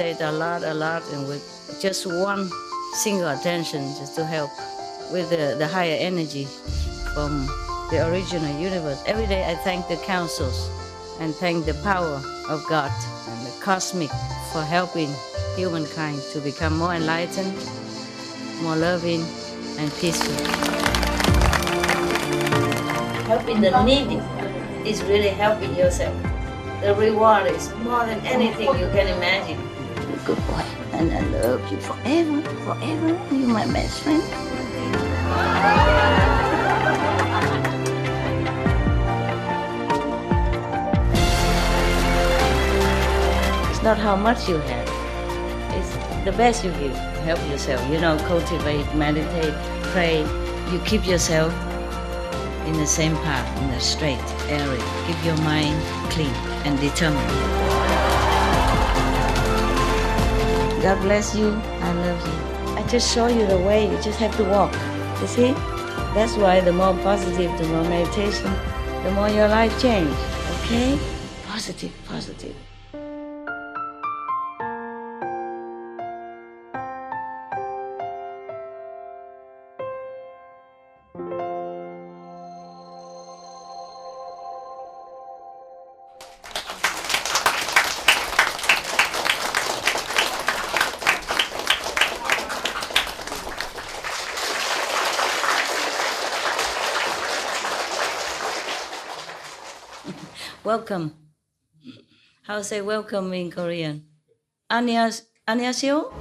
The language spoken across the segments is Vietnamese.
meditate a lot, and with just one single attention, just to help with the higher energy from the original universe. Every day I thank the councils and thank the power of God and the cosmic for helping humankind to become more enlightened, more loving, and peaceful. Helping the needy is really helping yourself. The reward is more than anything you can imagine. Good boy, and I love you forever, forever. You're my best friend. It's not how much you have, it's the best you give. Help yourself, cultivate, meditate, pray. You keep yourself in the same path, in the straight area. Keep your mind clean and determined. God bless you. I love you. I just show you the way. You just have to walk. You see? That's why the more positive, the more meditation, the more your life change. Okay? Positive, positive. Welcome. How say welcome in Korean? 안녕하세요?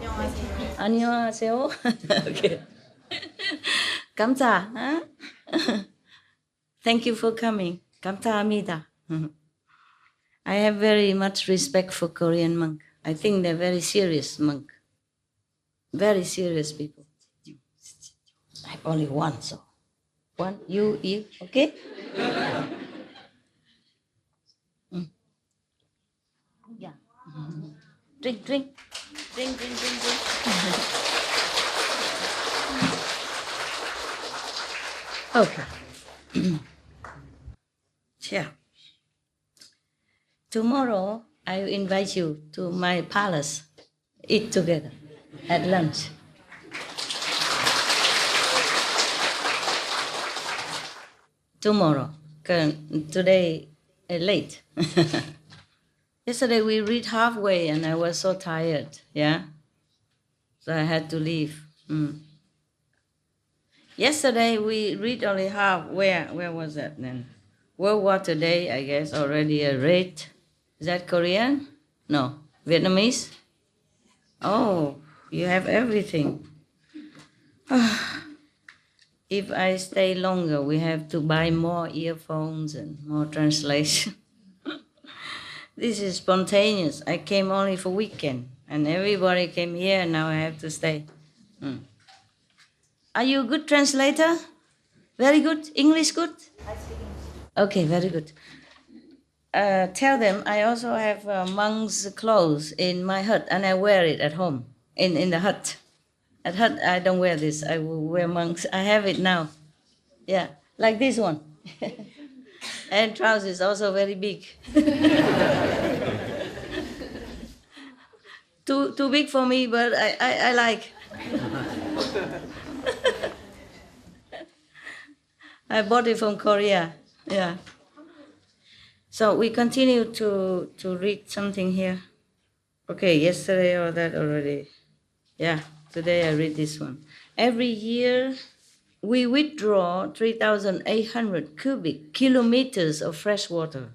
안녕하세요. Okay. 감사. Huh? Thank you for coming. 감사합니다. I have very much respect for Korean monk. I think they're very serious monk. Very serious people. I have only one, so. One, you, okay? Yeah. Drink. Okay. Yeah. Tomorrow, I will invite you to my palace. Eat together at lunch. Tomorrow. Today, late. Yesterday we read halfway and I was so tired, yeah? So I had to leave. Yesterday we read only half. Where was that then? World Water Day, I guess, already read. Is that Korean? No. Vietnamese? Oh, you have everything. If I stay longer, we have to buy more earphones and more translation. This is spontaneous. I came only for weekend, and everybody came here, and now I have to stay. Are you a good translator? Very good? English good? I speak English. Okay, very good. Tell them I also have monk's clothes in my hut, and I wear it at home, in the hut. At hut, I don't wear this. I will wear monk's. I have it now. Yeah, like this one. And trousers also very big. Too big for me, but I like. I bought it from Korea. Yeah. So we continue to read something here. Okay, yesterday or that already. Yeah, today I read this one. Every year we withdraw 3,800 cubic kilometers of fresh water.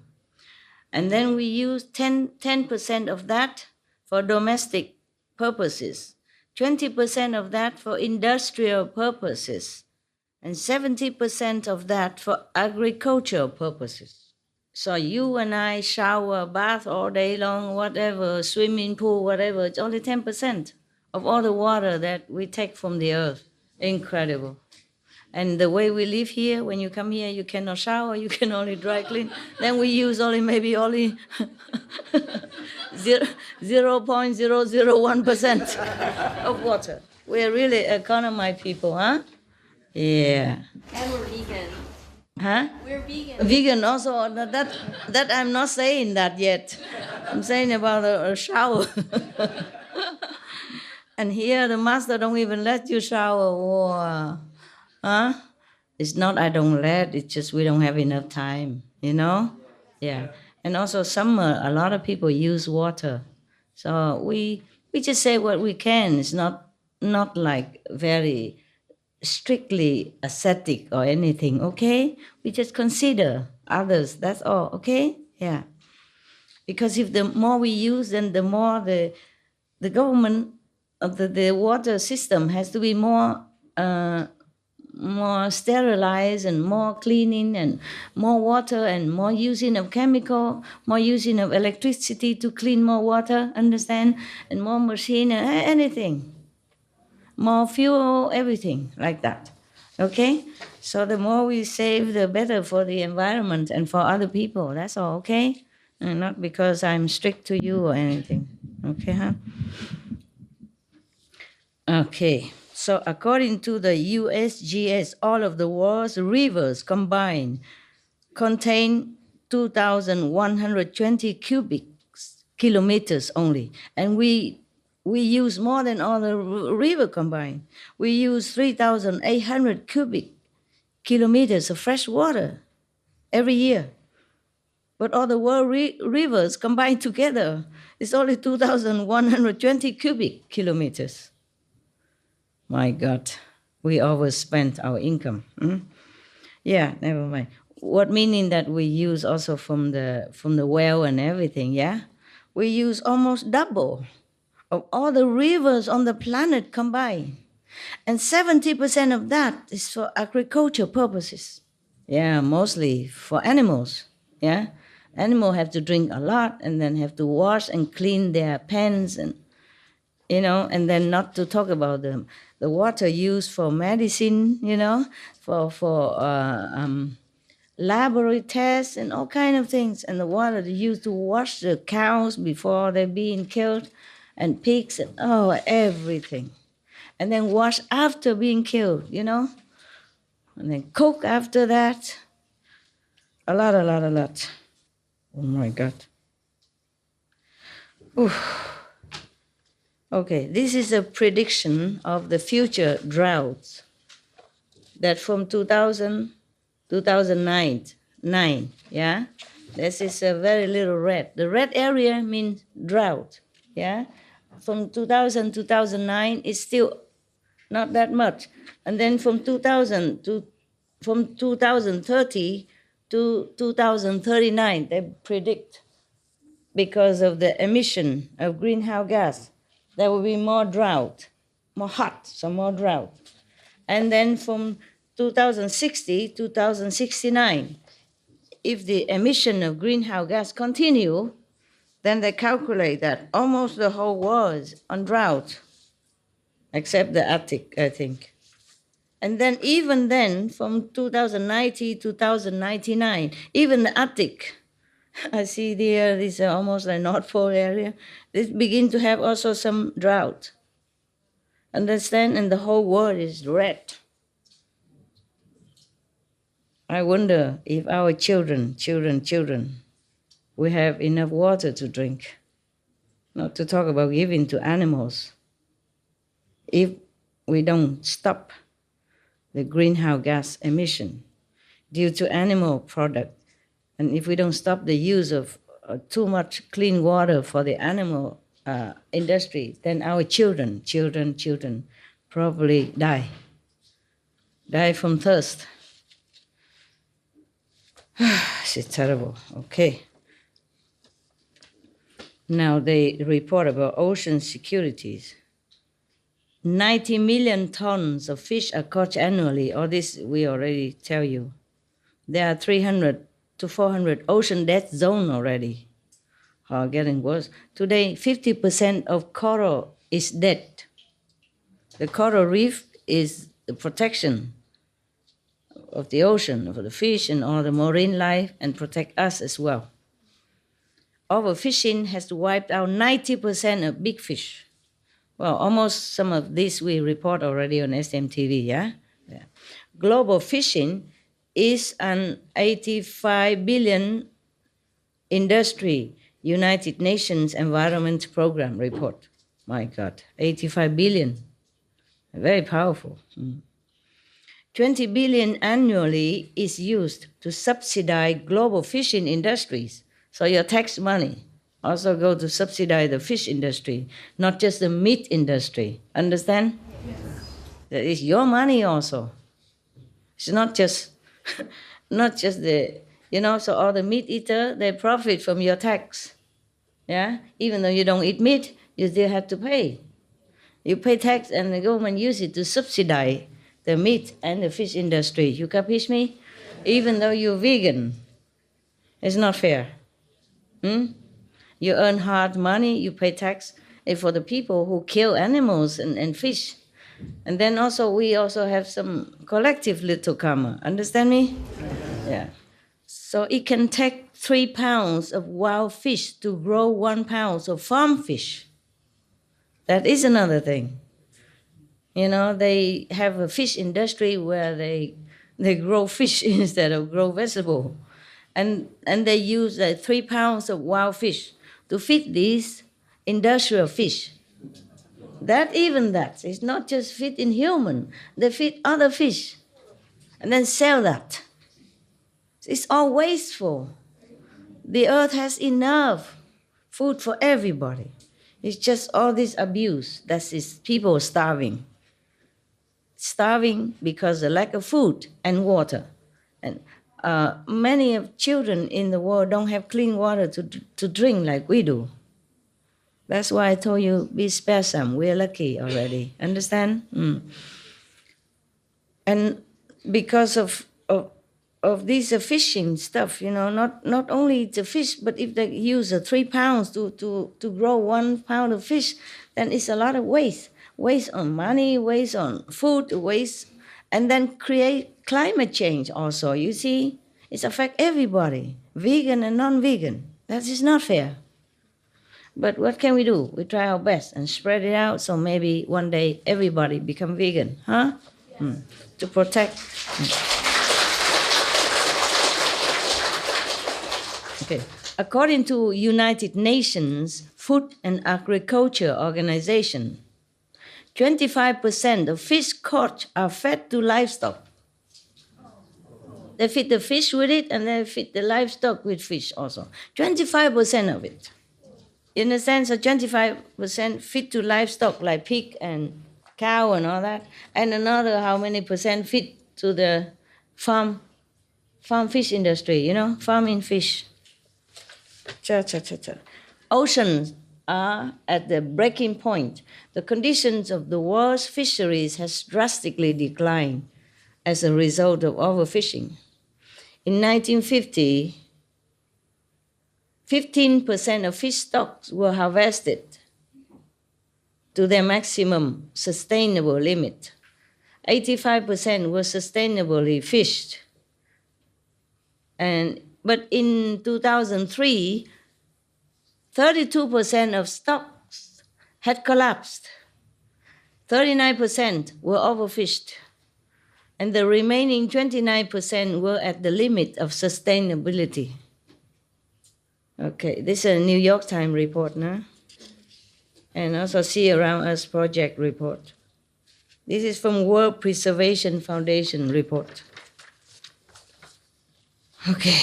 And then we use 10% of that for domestic purposes, 20% of that for industrial purposes, and 70% of that for agricultural purposes. So you and I shower, bath all day long, whatever, swimming pool, whatever, it's only 10% of all the water that we take from the earth. Incredible. And the way we live here, when you come here, you cannot shower, you can only dry clean. Then we use maybe 0.001% of water. We're really economize people, huh? Yeah. And we're vegan. Huh? We're vegan. Vegan also. That I'm not saying that yet. I'm saying about a shower. And here the master don't even let you shower. Or, huh? It's not I don't let. It's just we don't have enough time. You know? Yeah. And also summer, a lot of people use water. So we just say what we can. It's not like very strictly ascetic or anything, okay? We just consider others, that's all, okay? Yeah. Because if the more we use, then the more the government of the water system has to be more sterilized and more cleaning and more water and more using of chemical, more using of electricity to clean more water, understand? And more machine and anything. More fuel, everything like that. Okay? So the more we save, the better for the environment and for other people. That's all, okay? And not because I'm strict to you or anything. Okay, huh? Okay. So according to the USGS, all of the world's rivers combined contain 2,120 cubic kilometers only. And we use more than all the river combined. We use 3,800 cubic kilometers of fresh water every year. But all the world rivers combined together is only 2,120 cubic kilometers. My God, we overspent our income. Yeah, never mind. What meaning that we use also from the well and everything, yeah? We use almost double of all the rivers on the planet combined. And 70% of that is for agriculture purposes. Yeah, mostly for animals. Yeah. Animals have to drink a lot and then have to wash and clean their pens and and then not to talk about the water used for medicine, for laboratory tests and all kind of things, and the water they used to wash the cows before they're being killed, and pigs and everything, and then wash after being killed, and then cook after that. A lot. Oh my God. Oof. Okay, this is a prediction of the future droughts that from 2009, yeah? This is a very little red. The red area means drought, yeah? From 2009, it's still not that much. And then from 2030 to 2039, they predict because of the emission of greenhouse gas, there will be more drought, more hot, so more drought. And then from 2060, 2069, if the emission of greenhouse gas continue, then they calculate that almost the whole world is on drought, except the Arctic, I think. And then even then, from 2090 to 2099, even the Arctic, I see there, this is almost like North Pole area, this begin to have also some drought. Understand? And the whole world is red. I wonder if our children, will have enough water to drink. Not to talk about giving to animals. If we don't stop the greenhouse gas emission due to animal product, and if we don't stop the use of too much clean water for the animal industry, then our children probably die from thirst. It's terrible. Okay. Now they report about ocean securities. 90 million tons of fish are caught annually. All this we already tell you. There are 300 to 400 ocean death zone already. Getting worse. Today, 50% of coral is dead. The coral reef is the protection of the ocean, for the fish and all the marine life, and protect us as well. Overfishing has wiped out 90% of big fish. Well, almost some of this we report already on SMTV, yeah? Global fishing is an 85 billion industry United Nations Environment Program report. My God, 85 billion. Very powerful. 20 billion annually is used to subsidize global fishing industries. So your tax money also go to subsidize the fish industry, not just the meat industry. Understand? Yes. That is your money also. It's not just not just the, so all the meat eater, they profit from your tax. Yeah? Even though you don't eat meat, you still have to pay. You pay tax and the government use it to subsidize the meat and the fish industry. You capish me? Even though you're vegan, it's not fair. You earn hard money, you pay tax for the people who kill animals and fish. And then also we also have some collective little karma. Understand me? Yeah. So it can take 3 pounds of wild fish to grow 1 pound of farm fish. That is another thing. They have a fish industry where they grow fish instead of grow vegetable. And they use 3 pounds of wild fish to feed these industrial fish. That is not just feeding human, they feed other fish and then sell that. It's all wasteful. The earth has enough food for everybody. It's just all this abuse that is people starving. Starving because of lack of food and water. And many of children in the world don't have clean water to drink like we do. That's why I told you, be sparesome. We're lucky already. Understand? And because of this fishing stuff, not only the fish, but if they use 3 pounds to grow 1 pound of fish, then it's a lot of waste. Waste on money, waste on food, waste, and then create climate change also. You see, it affects everybody, vegan and non-vegan. That is not fair. But what can we do? We try our best and spread it out so maybe one day everybody become vegan, huh? Yes. To protect. Okay. According to United Nations Food and Agriculture Organization, 25% of fish caught are fed to livestock. They feed the fish with it and they feed the livestock with fish also. 25% of it. In a sense, 25% feed to livestock like pig and cow and all that, and another how many percent feed to the farm fish industry, farming fish. Oceans are at the breaking point. The conditions of the world's fisheries has drastically declined as a result of overfishing. In 1950, 15% of fish stocks were harvested to their maximum sustainable limit. 85% were sustainably fished. But in 2003, 32% of stocks had collapsed. 39% were overfished. And the remaining 29% were at the limit of sustainability. Okay, this is a New York Times report now. And also Sea Around Us Project report. This is from World Preservation Foundation report. Okay.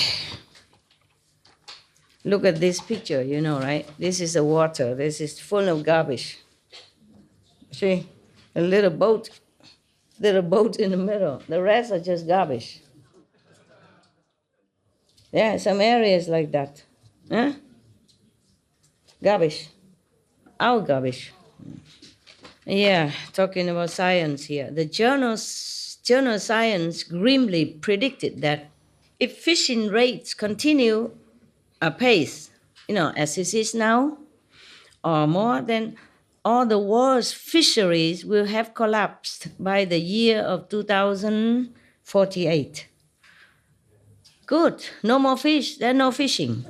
Look at this picture, right? This is the water. This is full of garbage. See, a little boat in the middle. The rest are just garbage. Yeah, some areas like that. Huh? Garbage. Our garbage. Yeah, talking about science here. The journal Science grimly predicted that if fishing rates continue apace, as it is now, or more, then all the world's fisheries will have collapsed by the year of 2048. Good, no more fish, there's no fishing.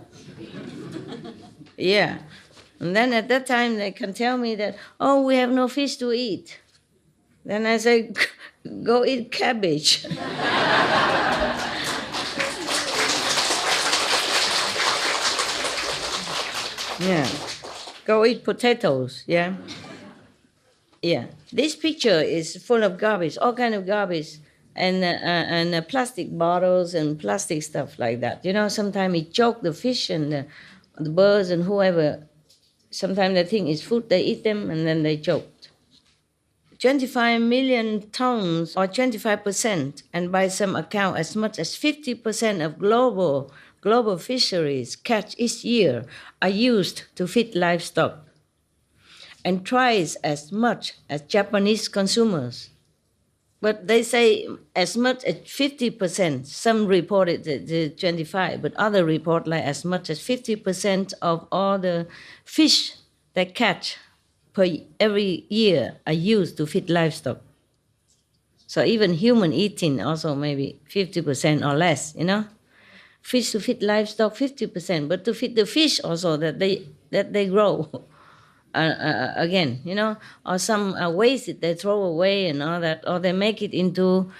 Yeah, and then at that time they can tell me that, we have no fish to eat. Then I say, go eat cabbage. Yeah. Go eat potatoes. Yeah. Yeah. This picture is full of garbage, all kind of garbage, and plastic bottles and plastic stuff like that. You know, sometimes it choke the fish and the birds and whoever. Sometimes they think it's food, they eat them and then they choke. 25 million tons or 25%, and by some account, as much as 50% of global fisheries catch each year are used to feed livestock, and twice as much as Japanese consumers. But they say as much as 50%. Some reported the 25, but other report like as much as 50% of all the fish they catch every year are used to feed livestock. So even human eating also maybe 50% or less, you know. Fish to feed livestock 50%, but to feed the fish also that they grow again, you know, or some waste that they throw away and all that, or they make it into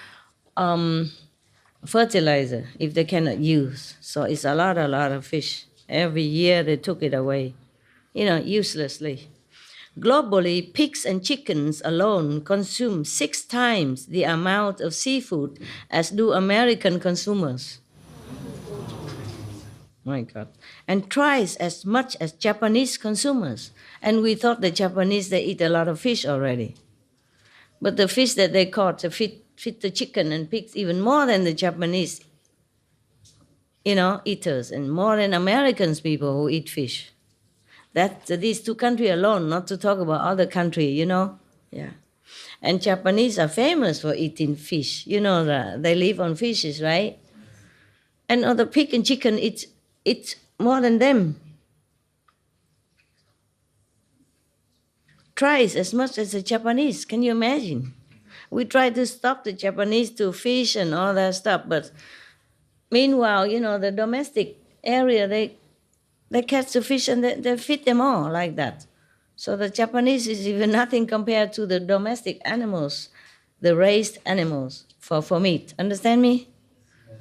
fertilizer if they cannot use. So it's a lot of fish. Every year they took it away, you know, uselessly. Globally, pigs and chickens alone consume 6 times the amount of seafood as do American consumers. My God. And twice as much as Japanese consumers. And we thought the Japanese, they eat a lot of fish already. But the fish that they caught to feed the chicken and pigs even more than the Japanese, you know, eaters, and more than Americans people who eat fish. That these two countries alone, not to talk about other countries, you know. Yeah. And Japanese are famous for eating fish. You know that they live on fishes, right? And other pig and chicken it's more than them. Twice as much as the Japanese. Can you imagine? We try to stop the Japanese to fish and all that stuff, but meanwhile, you know, the domestic area, they catch the fish and they feed them all like that. So the Japanese is even nothing compared to the domestic animals, the raised animals for meat. Understand me?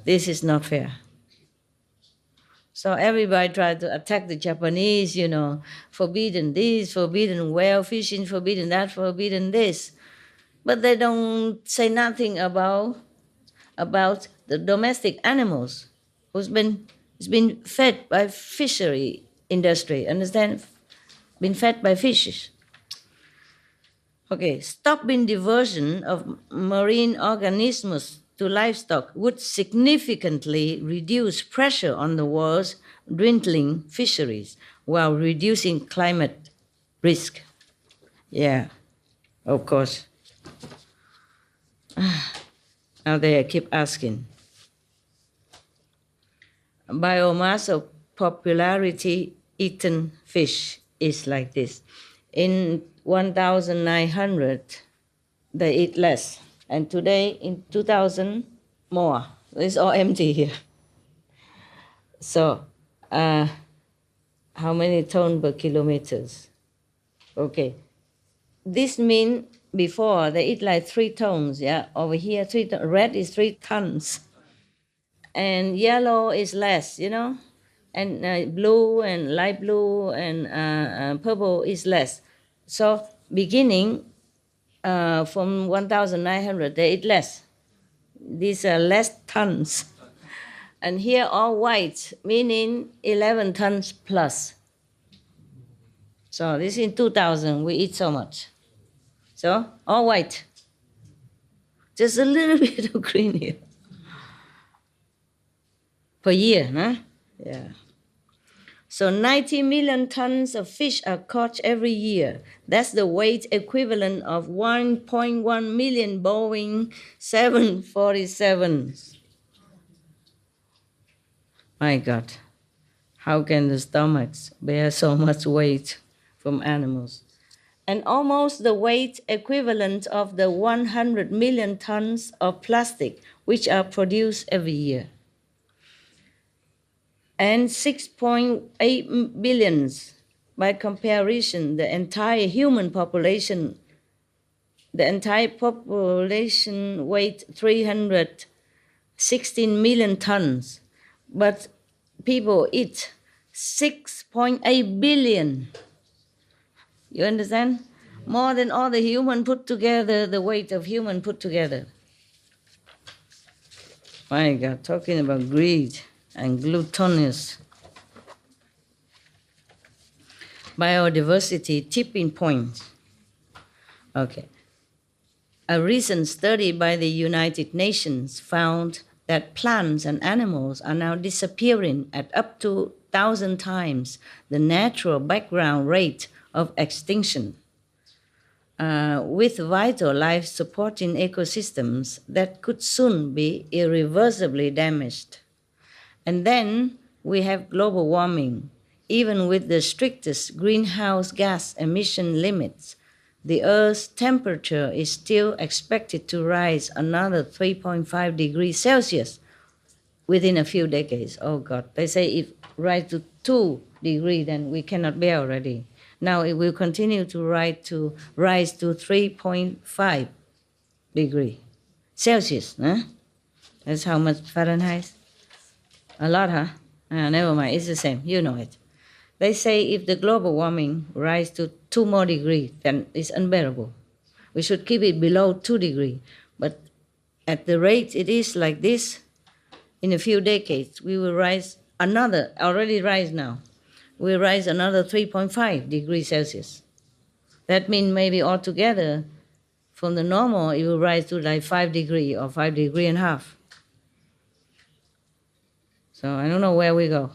This is not fair. So everybody tried to attack the Japanese, you know, forbidden this, forbidden whale fishing, forbidden that, forbidden this. But they don't say nothing about the domestic animals who's been fed by fishery industry, understand? Been fed by fishes. Okay, stopping diversion of marine organisms to livestock would significantly reduce pressure on the world's dwindling fisheries while reducing climate risk. Yeah, of course. Now they keep asking. Biomass of popularity eaten fish is like this. In 1900, they eat less. And today, in 2000, more. It's all empty here. So, how many tons per kilometers? Okay. This means before they eat like 3 tons, yeah? Over here, 3 tons. Red is 3 tons. And yellow is less, you know? And blue and light blue and purple is less. So beginning from 1,900, they eat less. These are less tons. And here all white, meaning 11 tons plus. So this in 2000, we eat so much. So all white. Just a little bit of green here. Per year, huh? Yeah. So 90 million tons of fish are caught every year. That's the weight equivalent of 1.1 million Boeing 747s. My God, how can the stomachs bear so much weight from animals? And almost the weight equivalent of the 100 million tons of plastic which are produced every year. And 6.8 billions. By comparison, the entire population weight 316 million tons. But people eat 6.8 billion. You understand? More than all the human put together, the weight of human put together. My God, talking about greed and gluttonous. Biodiversity tipping point. Okay. A recent study by the United Nations found that plants and animals are now disappearing at up to 1,000 times the natural background rate of extinction, with vital life supporting ecosystems that could soon be irreversibly damaged. And then we have global warming. Even with the strictest greenhouse gas emission limits, the Earth's temperature is still expected to rise another 3.5 degrees Celsius within a few decades. Oh God, they say if rise to 2 degrees, then we cannot bear already. Now it will continue to rise to 3.5 degrees Celsius. Huh? That's how much Fahrenheit? A lot, huh? Never mind, it's the same, you know it. They say if the global warming rise to 2 more degrees, then it's unbearable. We should keep it below 2 degrees. But at the rate it is like this, in a few decades, we will rise another, already rise now, we'll rise another 3.5 degrees Celsius. That means maybe altogether, from the normal, it will rise to like 5 degrees or 5 degrees and a half. So I don't know where we go.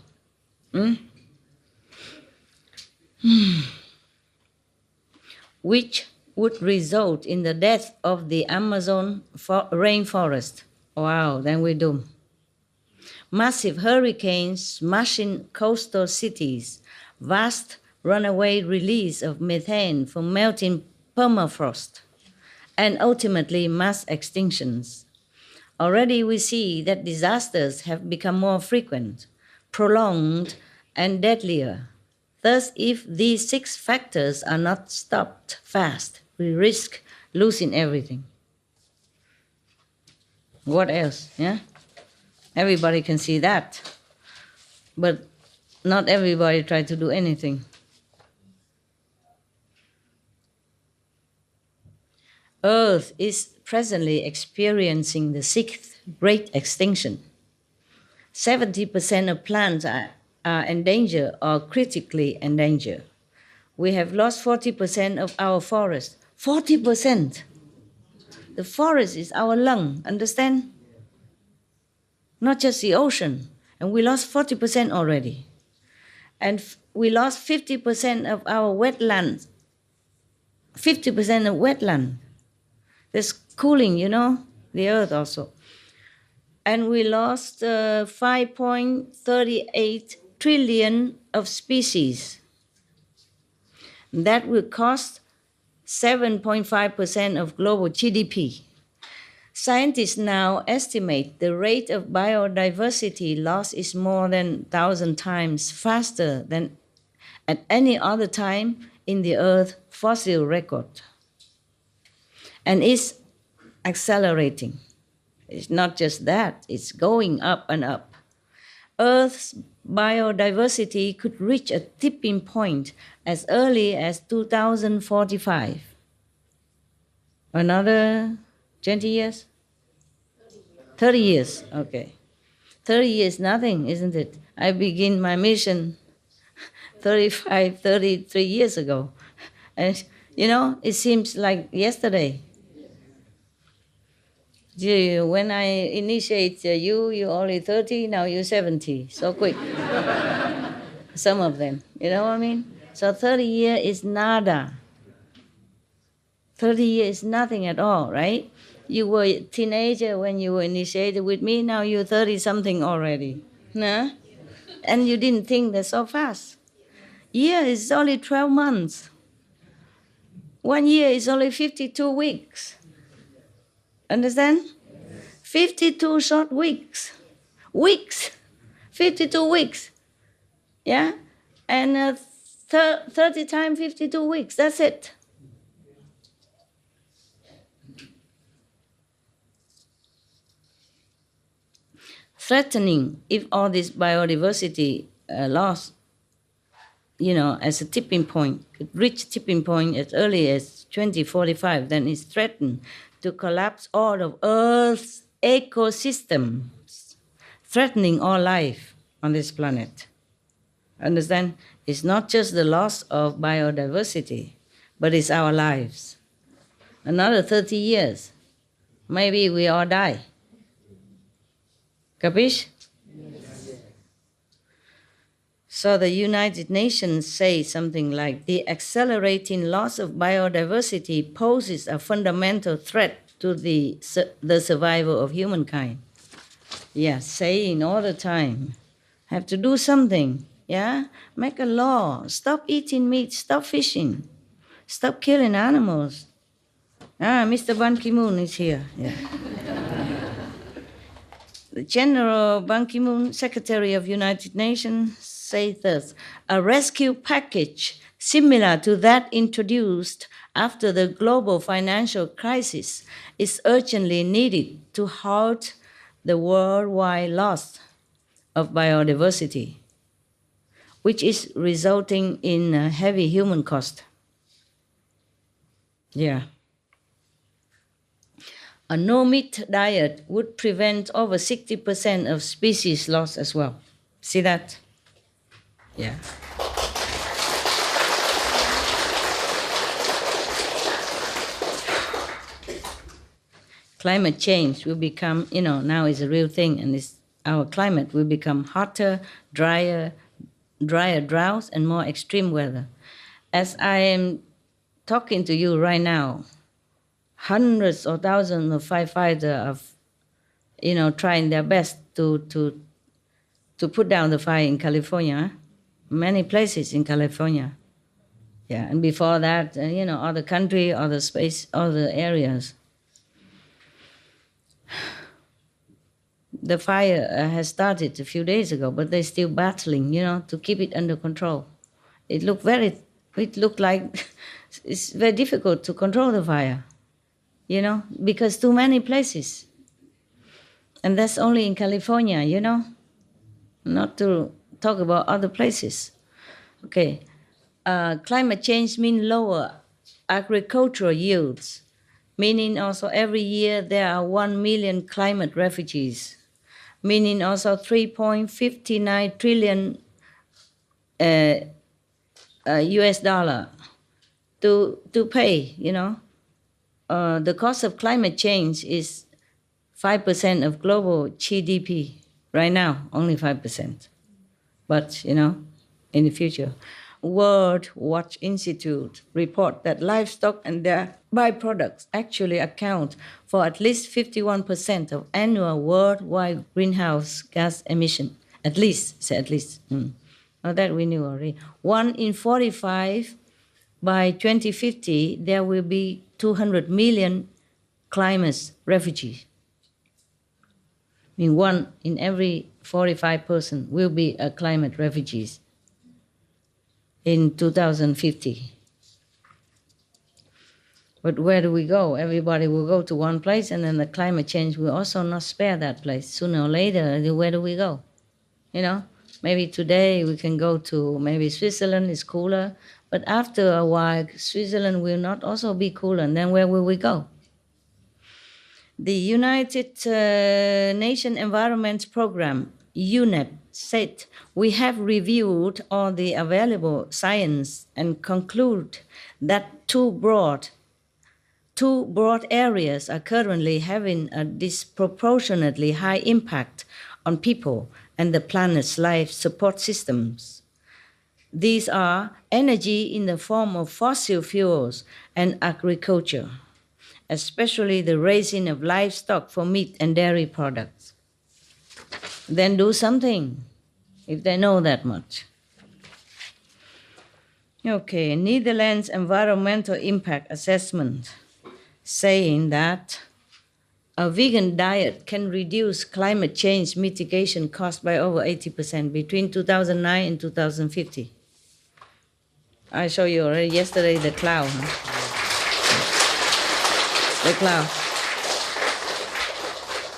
Which would result in the death of the Amazon rainforest. Wow, then we're doomed. Massive hurricanes smashing coastal cities, vast runaway release of methane from melting permafrost, and ultimately mass extinctions. Already we see that disasters have become more frequent, prolonged, and deadlier. Thus, if these 6 factors are not stopped fast, we risk losing everything. What else? Yeah? Everybody can see that. But not everybody tries to do anything. Earth is presently experiencing the 6th great extinction. 70% of plants are endangered or critically endangered. We have lost 40% of our forest. 40%! The forest is our lung, understand? Not just the ocean. And we lost 40% already. And we lost 50% of our wetlands. 50% of wetland. There's cooling, you know, the earth also. And we lost 5.38 trillion of species. That will cost 7.5% of global GDP. Scientists now estimate the rate of biodiversity loss is more than 1,000 times faster than at any other time in the Earth's fossil record. And it's accelerating. It's not just that, it's going up and up. Earth's biodiversity could reach a tipping point as early as 2045. Another 20 years? 30 years, okay. 30 years, nothing, isn't it? I began my mission 33 years ago. And, you know, it seems like yesterday. When I initiate you're only 30, now you're 70. So quick. Some of them, you know what I mean? So 30 years is nada. 30 years is nothing at all, right? You were a teenager when you were initiated with me, now you're 30-something already. Nah? And you didn't think that so fast. Year is only 12 months. 1 year is only 52 weeks. Understand? 52 short weeks. Weeks. 52 weeks. Yeah? And 30 times 52 weeks. That's it. Threatening if all this biodiversity loss as a tipping point, could reach tipping point as early as 2045, then it's threatened to collapse all of Earth's ecosystems, threatening all life on this planet. Understand? It's not just the loss of biodiversity, but it's our lives. Another 30 years, maybe we all die. Capish? So the United Nations say something like, the accelerating loss of biodiversity poses a fundamental threat to the survival of humankind. Yeah, saying all the time, have to do something, yeah? Make a law, stop eating meat, stop fishing, stop killing animals. Mr. Ban Ki-moon is here, yeah. The General Ban Ki-moon, Secretary of United Nations, says thus, a rescue package similar to that introduced after the global financial crisis is urgently needed to halt the worldwide loss of biodiversity, which is resulting in heavy human cost. Yeah. A no-meat diet would prevent over 60% of species loss as well. See that? Yeah. Climate change will become, now is a real thing, and our climate will become hotter, drier droughts, and more extreme weather. As I am talking to you right now, hundreds or thousands of firefighters are, trying their best to put down the fire in California, many places in California. Yeah, and before that, other country, other space, other areas. The fire has started a few days ago, but they're still battling, to keep it under control. It looked like it's very difficult to control the fire, because too many places. And that's only in California, not to talk about other places. Okay, climate change means lower agricultural yields, meaning also every year there are 1 million climate refugees, meaning also 3.59 trillion US dollar to pay, the cost of climate change is 5% of global GDP. Right now, only 5%. But, in the future. World Watch Institute report that livestock and their byproducts actually account for at least 51% of annual worldwide greenhouse gas emission. At least, say at least. Now that we knew already. 1 in 45, by 2050, there will be 200 million climate refugees. I mean, 1 in every 45 person will be a climate refugees in 2050. But where do we go? Everybody will go to one place, and then the climate change will also not spare that place. Sooner or later, where do we go? Maybe today we can go to maybe Switzerland, is cooler, but after a while, Switzerland will not also be cooler, and then where will we go? The United Nations Environment Program, UNEP, said, we have reviewed all the available science and conclude that two broad areas are currently having a disproportionately high impact on people and the planet's life support systems. These are energy in the form of fossil fuels and agriculture, especially the raising of livestock for meat and dairy products. Then do something, if they know that much. Okay, Netherlands Environmental Impact Assessment, saying that a vegan diet can reduce climate change mitigation cost by over 80% between 2009 and 2050. I showed you already yesterday the cloud. The cloud,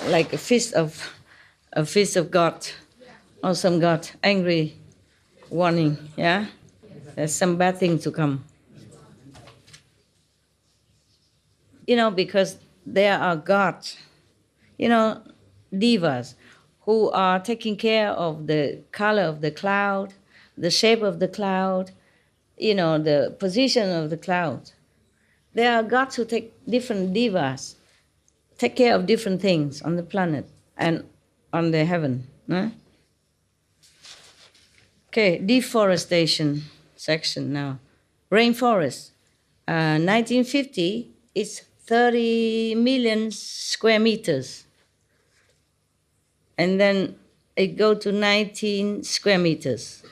like a fist of God, or some God, angry warning, yeah? There's some bad things to come. Because there are gods, devas, who are taking care of the color of the cloud, the shape of the cloud, the position of the cloud. There are gods who take different devas, take care of different things on the planet and on the heaven. Huh? Okay, deforestation section now. Rainforest. 1950 is 30 million square meters. And then it go to 19 square meters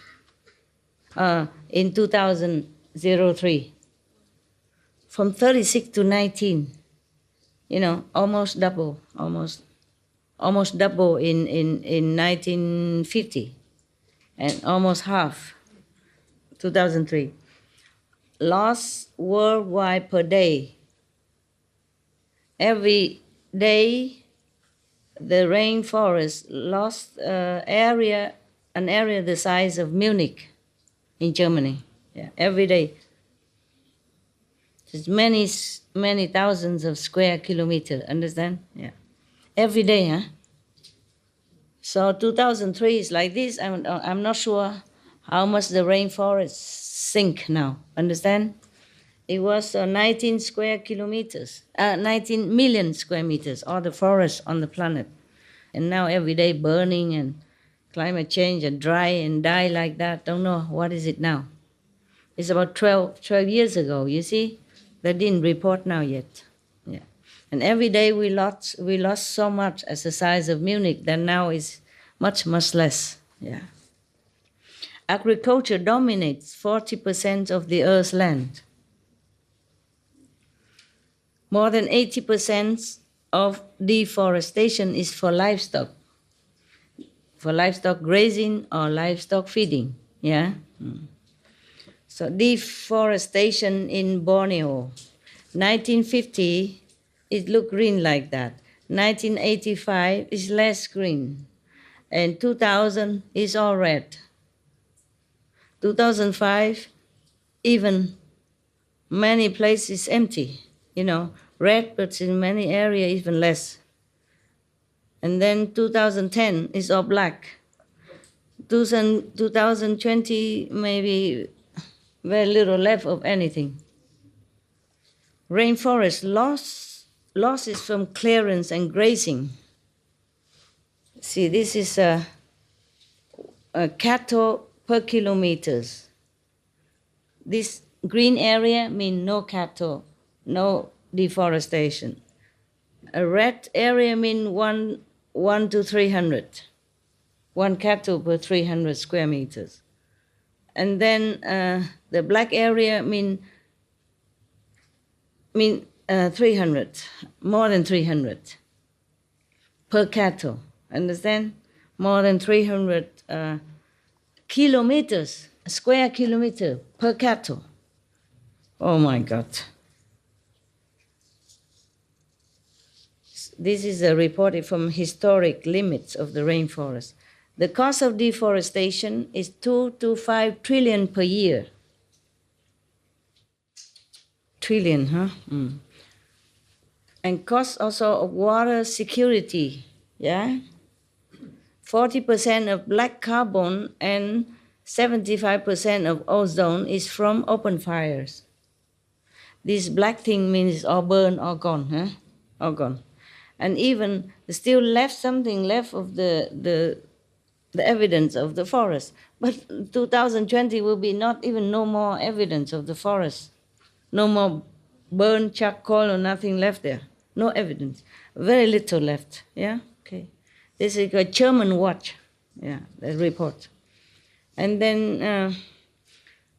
in 2003. From 36 to 19, almost double, almost double in 1950, and almost half, 2003. Loss worldwide per day. Every day, the rainforest lost an area the size of Munich in Germany. Yeah, every day. It's many thousands of square kilometers, understand? Yeah. Every day, huh? So 2003 is like this. I'm not sure how much the rainforest sink now, understand? It was 19 square kilometers, 19 million square meters, all the forests on the planet. And now every day burning and climate change and dry and die like that. Don't know what is it now. It's about 12 years ago, you see? They didn't report now yet. Yeah. And every day we lost so much as the size of Munich that now is much less. Yeah. Agriculture dominates 40% of the Earth's land. More than 80% of deforestation is for livestock grazing or livestock feeding. Yeah. So deforestation in Borneo, 1950, it looked green like that. 1985 is less green. And 2000 is all red. 2005, even many places empty, red, but in many areas even less. And then 2010 is all black. 2020, maybe very little left of anything. Rainforest losses from clearance and grazing. See, this is a cattle per kilometers. This green area means no cattle, no deforestation. A red area means 1 to 300. 1 cattle per 300 square meters. And then the black area mean 300, more than 300 per cattle. Understand? More than 300 kilometers, a square kilometer per cattle. Oh my God. This is a report from historic limits of the rainforest. The cost of deforestation is 2 to 5 trillion per year. Trillion, huh? Mm. And cost also of water security, yeah? 40% of black carbon and 75% of ozone is from open fires. This black thing means all burned, all gone, huh? All gone. And even still something left of the evidence of the forest. But 2020 will be not even no more evidence of the forest. No more burned charcoal or nothing left there. No evidence. Very little left. Yeah? Okay. This is a German watch. Yeah, the report. And then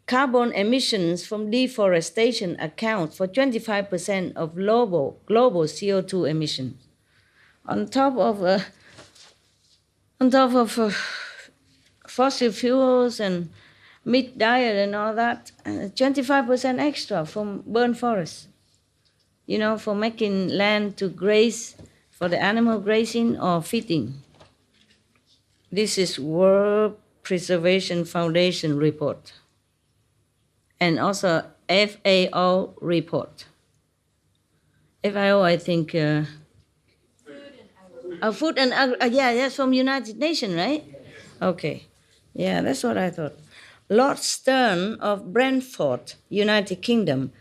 carbon emissions from deforestation account for 25% of global CO2 emissions. On top of fossil fuels and meat diet and all that, 25% extra from burnt forests, for making land to graze, for the animal grazing or feeding. This is World Preservation Foundation report. and also FAO report. FAO, I think, food and yeah, that's from United Nations, right? Okay, yeah, that's what I thought. Lord Stern of Brentford, United Kingdom,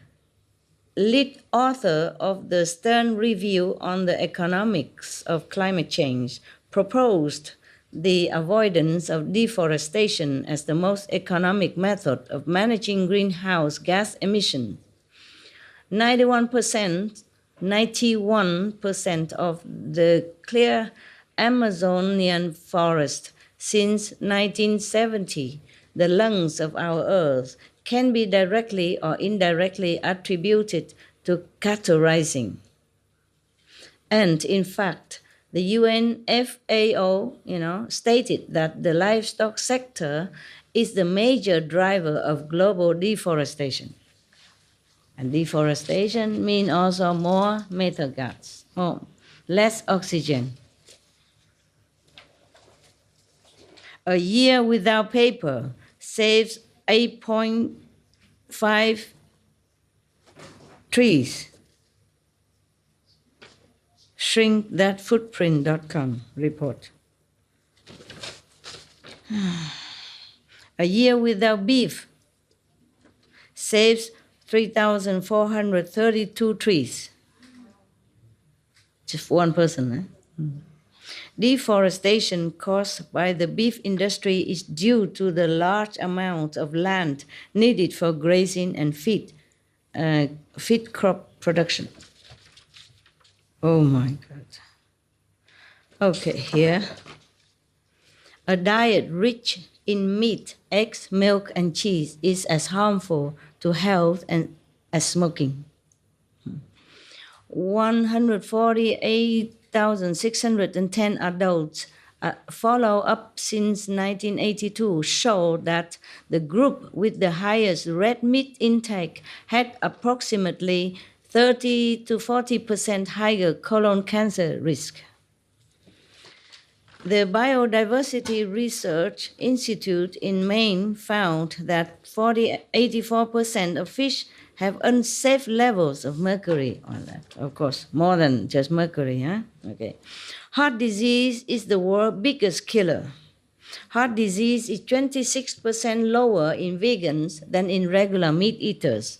lead author of the Stern Review on the Economics of Climate Change, proposed the avoidance of deforestation as the most economic method of managing greenhouse gas emissions. 91% of the clear Amazonian forest since 1970, the lungs of our earth, can be directly or indirectly attributed to cattle rising. And in fact, the UN FAO, stated that the livestock sector is the major driver of global deforestation. And deforestation means also more methane gas, less oxygen. A year without paper saves 8.5 trees. ShrinkThatFootprint.com report. A year without beef saves 3,432 trees. Just one person. Eh? Deforestation caused by the beef industry is due to the large amount of land needed for grazing and feed crop production. Oh my God. Okay, here. A diet rich in meat, eggs, milk, and cheese is as harmful to health as smoking. 148,610 adults follow-up since 1982 show that the group with the highest red meat intake had approximately 30 to 40% higher colon cancer risk. The Biodiversity Research Institute in Maine found that 84% of fish have unsafe levels of mercury on that. Of course, more than just mercury, huh? Okay. Heart disease is the world's biggest killer. Heart disease is 26% lower in vegans than in regular meat eaters.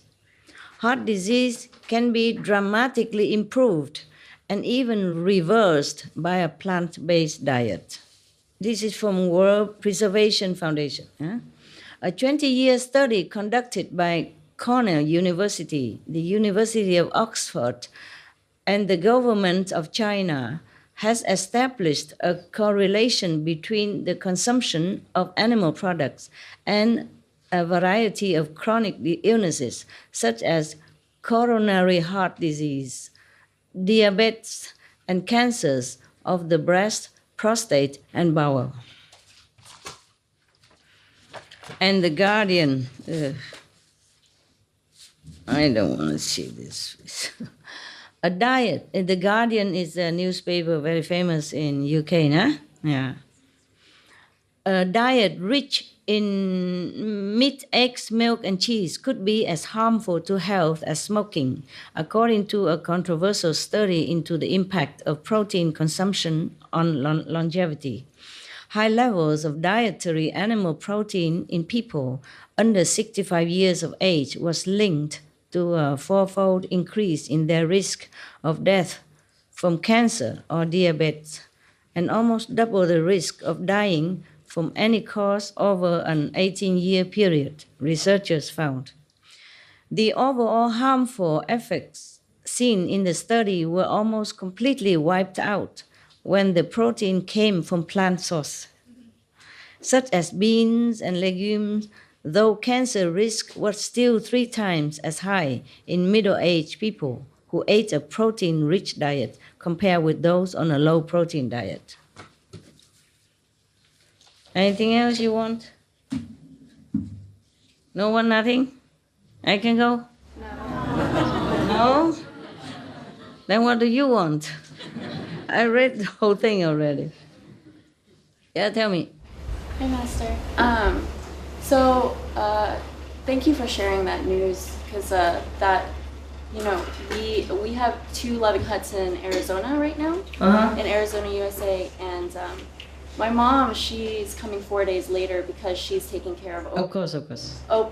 Heart disease can be dramatically improved and even reversed by a plant-based diet. This is from World Preservation Foundation. Huh? A 20-year study conducted by Cornell University, the University of Oxford, and the government of China has established a correlation between the consumption of animal products and a variety of chronic illnesses, such as coronary heart disease, diabetes, and cancers of the breast, prostate, and bowel. And The Guardian, I don't want to see this. A diet, The Guardian is a newspaper very famous in UK, nah? Yeah. A diet rich in meat, eggs, milk, and cheese could be as harmful to health as smoking, according to a controversial study into the impact of protein consumption on longevity. High levels of dietary animal protein in people under 65 years of age was linked to a fourfold increase in their risk of death from cancer or diabetes, and almost double the risk of dying from any cause over an 18-year period, researchers found. The overall harmful effects seen in the study were almost completely wiped out when the protein came from plant sources, such as beans and legumes, though cancer risk was still 3 times as high in middle-aged people who ate a protein-rich diet compared with those on a low-protein diet. Anything else you want? No one, nothing? I can go? No? Then what do you want? I read the whole thing already. Yeah, tell me. Hi, Master. thank you for sharing that news, because that, you know, we have 2 Loving Huts in Arizona right now, in Arizona, USA, and my mom, she's coming 4 days later because she's taking care of Of course.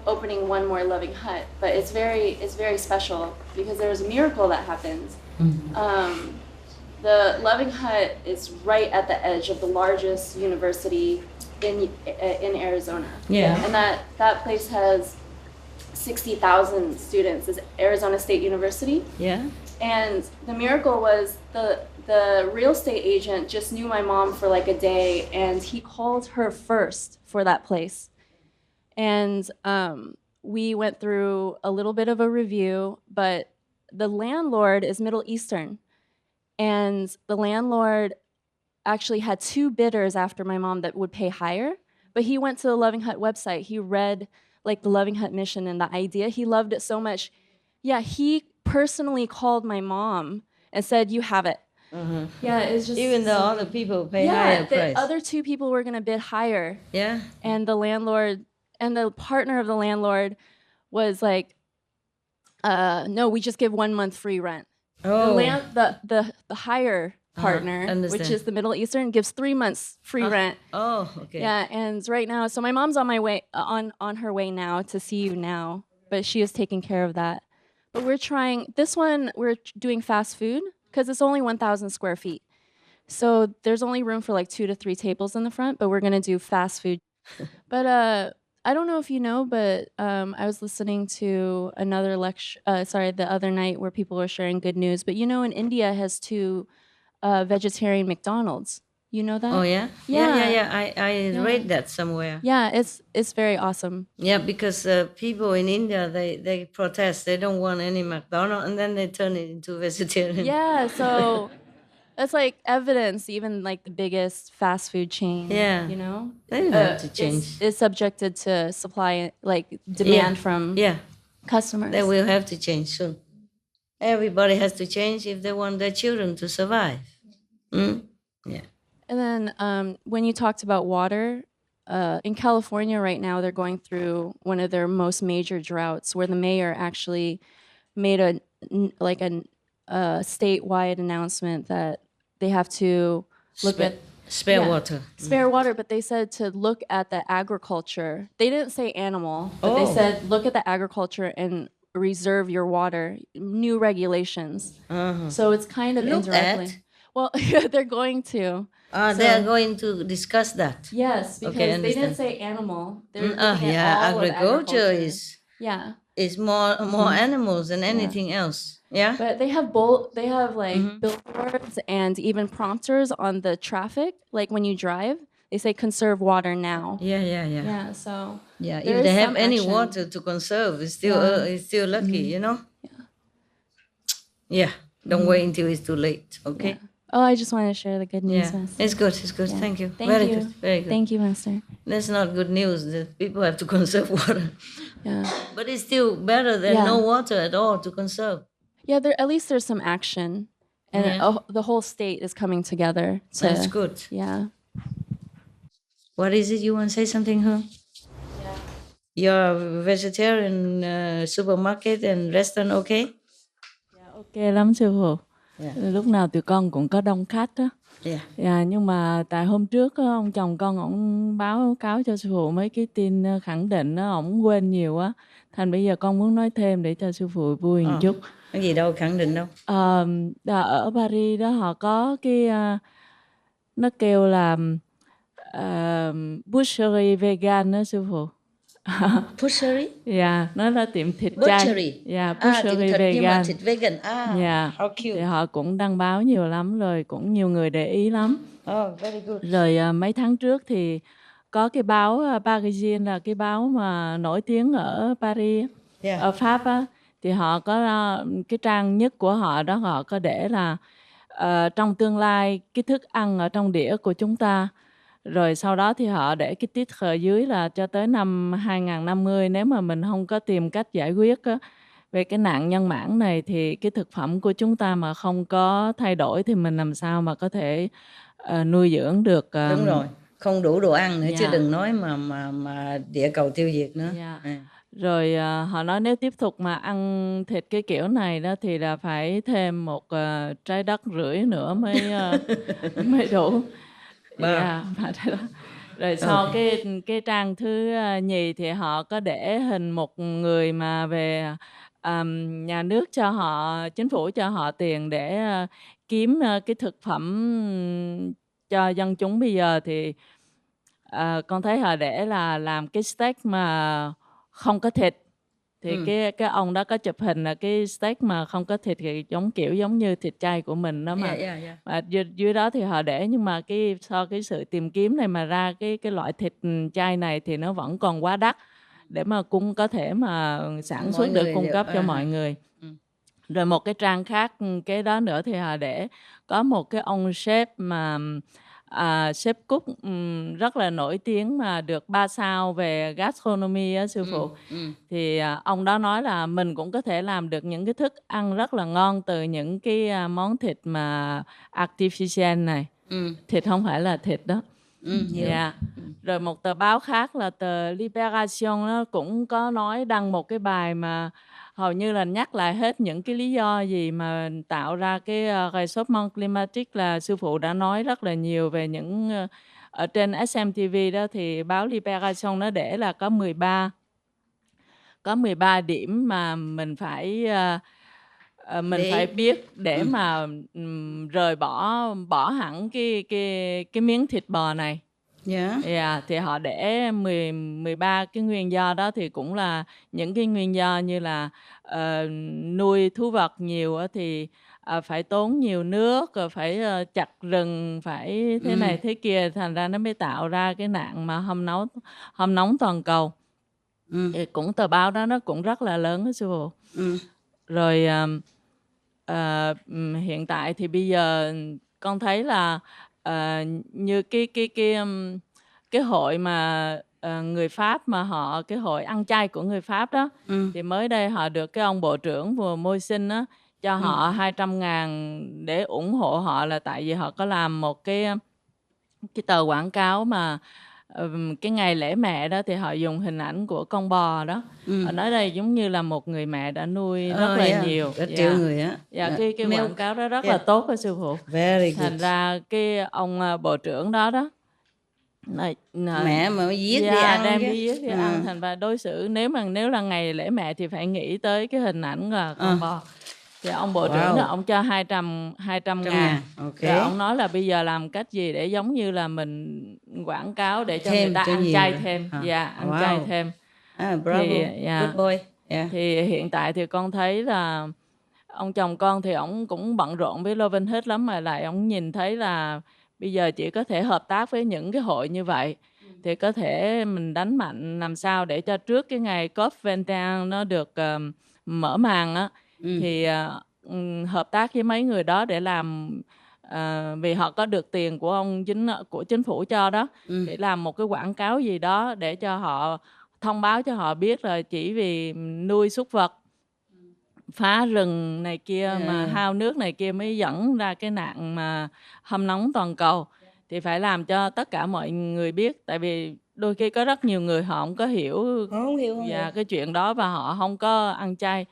opening one more Loving Hut. But it's very special because there was a miracle that happened. The Loving Hut is right at the edge of the largest university in Arizona. Yeah. And that place has 60,000 students. Is Arizona State University. Yeah. And the miracle was the real estate agent just knew my mom for like a day, and he called her first for that place. And we went through a little bit of a review, but the landlord is Middle Eastern. And the landlord actually had 2 bidders after my mom that would pay higher. But he went to the Loving Hut website. He read like the Loving Hut mission and the idea. He loved it so much. Yeah, he personally called my mom and said, "You have it." Yeah, it's just Even though other people pay higher the price. other 2 people were gonna bid higher. Yeah. And the landlord and the partner of the landlord was like, "No, we just give 1 month free rent." Oh. The higher partner, which understand. is the Middle Eastern, gives 3 months free rent. Oh, okay. Yeah, and right now, so my mom's on my way on her way now to see you now, but she is taking care of that. But we're trying this one. We're doing fast food because it's only 1,000 square feet, so there's only room for like 2 to 3 tables in the front. But we're gonna do fast food. But I don't know if you know, but I was listening to another lecture. The other night where people were sharing good news. But you know, in India has 2 vegetarian McDonald's. You know that? Oh, yeah? Yeah. I read that somewhere. Yeah, it's very awesome. Yeah, because people in India, they protest. They don't want any McDonald's, and then they turn it into vegetarian. Yeah, so that's like evidence. Even like the biggest fast food chain. Yeah. You know, They have to change. is subjected to supply, like demand from Yeah, customers. they will have to change soon. Everybody has to change if they want their children to survive. Yeah. And then when you talked about water, in California right now, they're going through one of their most major droughts, where the mayor actually made a statewide announcement that they have to look at Spare water. spare water, but they said to look at the agriculture. They didn't say animal, but they Oh. said look at the agriculture and reserve your water. New regulations. So it's kind of Look indirectly. at? Well, they're going to. They are going to discuss that. Yes, because Okay, they didn't understand. say animal. They're looking at Yeah, all of agriculture Yeah, is more animals than anything else. Yeah. but they have like billboards and even prompters on the traffic. Like when you drive, they say conserve water now. Yeah. Yeah, so Yeah, there if they is have some any action. water to conserve, it's still lucky, you know. Yeah. Don't wait until it's too late. Okay. Oh, I just wanted to share the good news, Yeah. Master. It's good. Thank you. Thank Very you. good. Very good. Thank you, Master. That's not good news that people have to conserve water, Yeah, but it's still better than no water at all to conserve. yeah. At least there's some action, and the whole state is coming together. That's good. Yeah. What is it? You want to say something, huh? Yeah. Your vegetarian supermarket and restaurant, okay? Dạ, ok lắm sư phụ. Yeah. Lúc nào tụi con cũng có đông khách á. Yeah. Dạ, nhưng mà tại hôm trước á, ông chồng con ổng báo cáo cho sư phụ mấy cái tin khẳng định á, ổng quên nhiều á. Thành bây giờ con muốn nói thêm để cho sư phụ vui một chút. Cái gì đâu khẳng định đâu. Ở Paris đó họ có cái nó kêu là butchery vegan đó sư phụ. Butchery? Dạ, nó là tiệm thịt Butchery. chay. Dạ, Tiệm butchery thịt nhưng mà vegan. thịt vegan. Dạ. How cute. Thì họ cũng đăng báo nhiều lắm rồi, cũng nhiều người để ý lắm. Oh, very good. Rồi mấy tháng trước thì có cái báo Parisien là cái báo mà nổi tiếng ở Paris, Yeah. ở Pháp á, thì họ có cái trang nhất của họ đó, họ có để là trong tương lai cái thức ăn ở trong đĩa của chúng ta. Rồi sau đó thì họ để cái tiết ở dưới là cho tới năm 2050, nếu mà mình không có tìm cách giải quyết á, về cái nạn nhân mãn này thì cái thực phẩm của chúng ta mà không có thay đổi thì mình làm sao mà có thể nuôi dưỡng được. Đúng rồi, không đủ đồ ăn nữa chứ Dạ. đừng nói mà địa cầu tiêu diệt nữa. Dạ. Rồi họ nói nếu tiếp tục mà ăn thịt cái kiểu này đó thì là phải thêm một trái đất rưỡi nữa mới mới đủ. Wow. Yeah, mà thế đó. Rồi sau Okay. cái trang thứ nhì thì họ có để hình một người mà về nhà nước cho họ, chính phủ cho họ tiền để kiếm cái thực phẩm cho dân chúng bây giờ thì con thấy họ để là làm cái steak mà không có thịt. Thì cái ông đó có chụp hình là cái steak mà không có thịt thì giống như thịt chay của mình đó mà. Yeah. Và dưới đó thì họ để, nhưng mà cái sự tìm kiếm này mà ra cái loại thịt chay này thì nó vẫn còn quá đắt để mà có thể mà sản xuất được, cung cấp cho mọi người. Rồi một cái trang khác cái đó nữa thì họ để có một cái ông sếp mà sếp cook rất là nổi tiếng mà được 3 sao về gastronomy á sư phụ. Thì ông đó nói là mình cũng có thể làm được những cái thức ăn rất là ngon từ những cái món thịt mà artificial này. Thịt không phải là thịt đó. Hiểu. Yeah. Rồi một tờ báo khác là tờ Liberation, nó cũng có đăng một cái bài mà hầu như là nhắc lại hết những cái lý do gì mà tạo ra cái réchauffement climatique, là sư phụ đã nói rất là nhiều về những ở trên SMTV đó. Thì báo Liberation nó để là có 13 điểm mà mình phải biết để mà rời bỏ hẳn cái miếng thịt bò này. Yeah, thì họ để 13 cái nguyên do đó, thì cũng là những cái nguyên do như là nuôi thú vật nhiều thì phải tốn nhiều nước, rồi phải chặt rừng, phải thế này thế kia, thành ra nó mới tạo ra cái nạn mà hâm nóng toàn cầu. Thì cũng tờ báo đó nó cũng rất là lớn đó sư phụ. Rồi hiện tại thì bây giờ con thấy là như cái hội mà người Pháp mà cái hội ăn chay của người Pháp đó, thì mới đây họ được cái ông bộ trưởng vừa Môi Sinh á cho họ 200.000 để ủng hộ họ, là tại vì họ có làm một cái tờ quảng cáo mà cái ngày lễ mẹ đó thì họ dùng hình ảnh của con bò đó. Họ nói đây giống như là một người mẹ đã nuôi rất là nhiều. Rất triệu người á. Cái quảng cáo đó rất là tốt đó sư phụ. Very good. Thành ra cái ông bộ trưởng đó mẹ mà giết đi ăn đem chứ. đi giết đi ăn, thành ra đối xử nếu là ngày lễ mẹ thì phải nghĩ tới cái hình ảnh là con bò. Thì ông bộ trưởng đó, ông cho 200 ngàn. Okay. Rồi ông nói là bây giờ làm cách gì để giống như là mình quảng cáo để cho người ta ăn chay thêm. Ăn chay thêm. Bravo. Good boy. Thì hiện tại thì con thấy là ông chồng con thì ông cũng bận rộn với Lovin hết lắm, mà lại ông nhìn thấy là bây giờ chỉ có thể hợp tác với những cái hội như vậy. Thì có thể mình đánh mạnh làm sao để cho trước cái ngày COP21 nó được mở màn á, thì hợp tác với mấy người đó để làm, vì họ có được tiền của chính phủ cho đó, để làm một cái quảng cáo gì đó để cho họ thông báo cho họ biết là chỉ vì nuôi súc vật, phá rừng này kia mà hao nước này kia mới dẫn ra cái nạn mà hâm nóng toàn cầu. Thì phải làm cho tất cả mọi người biết, tại vì đôi khi có rất nhiều người họ không có hiểu cái chuyện đó và họ không có ăn chay.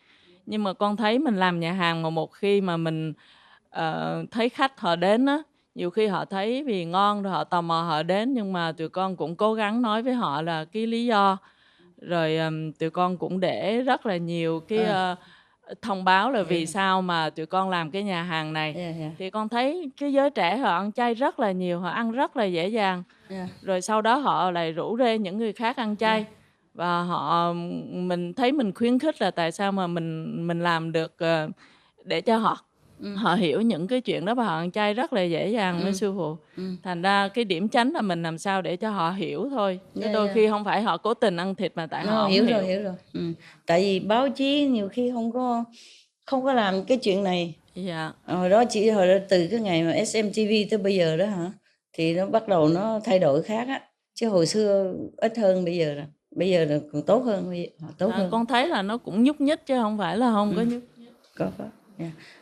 Nhưng mà con thấy mình làm nhà hàng mà một khi mà mình thấy khách họ đến á, nhiều khi họ thấy vì ngon rồi họ tò mò họ đến, nhưng mà tụi con cũng cố gắng nói với họ là cái lý do. Rồi tụi con cũng để rất là nhiều cái thông báo là vì sao mà tụi con làm cái nhà hàng này. Thì con thấy cái giới trẻ họ ăn chay rất là nhiều, họ ăn rất là dễ dàng. Rồi sau đó họ lại rủ rê những người khác ăn chay. Và mình thấy mình khuyến khích là tại sao mà mình làm được để cho họ hiểu những cái chuyện đó, và họ ăn chay rất là dễ dàng với sư phụ. Thành ra cái điểm chánh là mình làm sao để cho họ hiểu thôi. Chứ đôi khi không phải họ cố tình ăn thịt mà tại họ không hiểu. Hiểu rồi. Tại vì báo chí nhiều khi không có làm cái chuyện này. Hồi đó từ cái ngày mà SMTV tới bây giờ đó hả, thì nó bắt đầu nó thay đổi khác á, chứ hồi xưa ít hơn bây giờ rồi. Bây giờ là còn tốt hơn. Con thấy là nó cũng nhúc nhích chứ không phải là không có nhúc nhích. Có.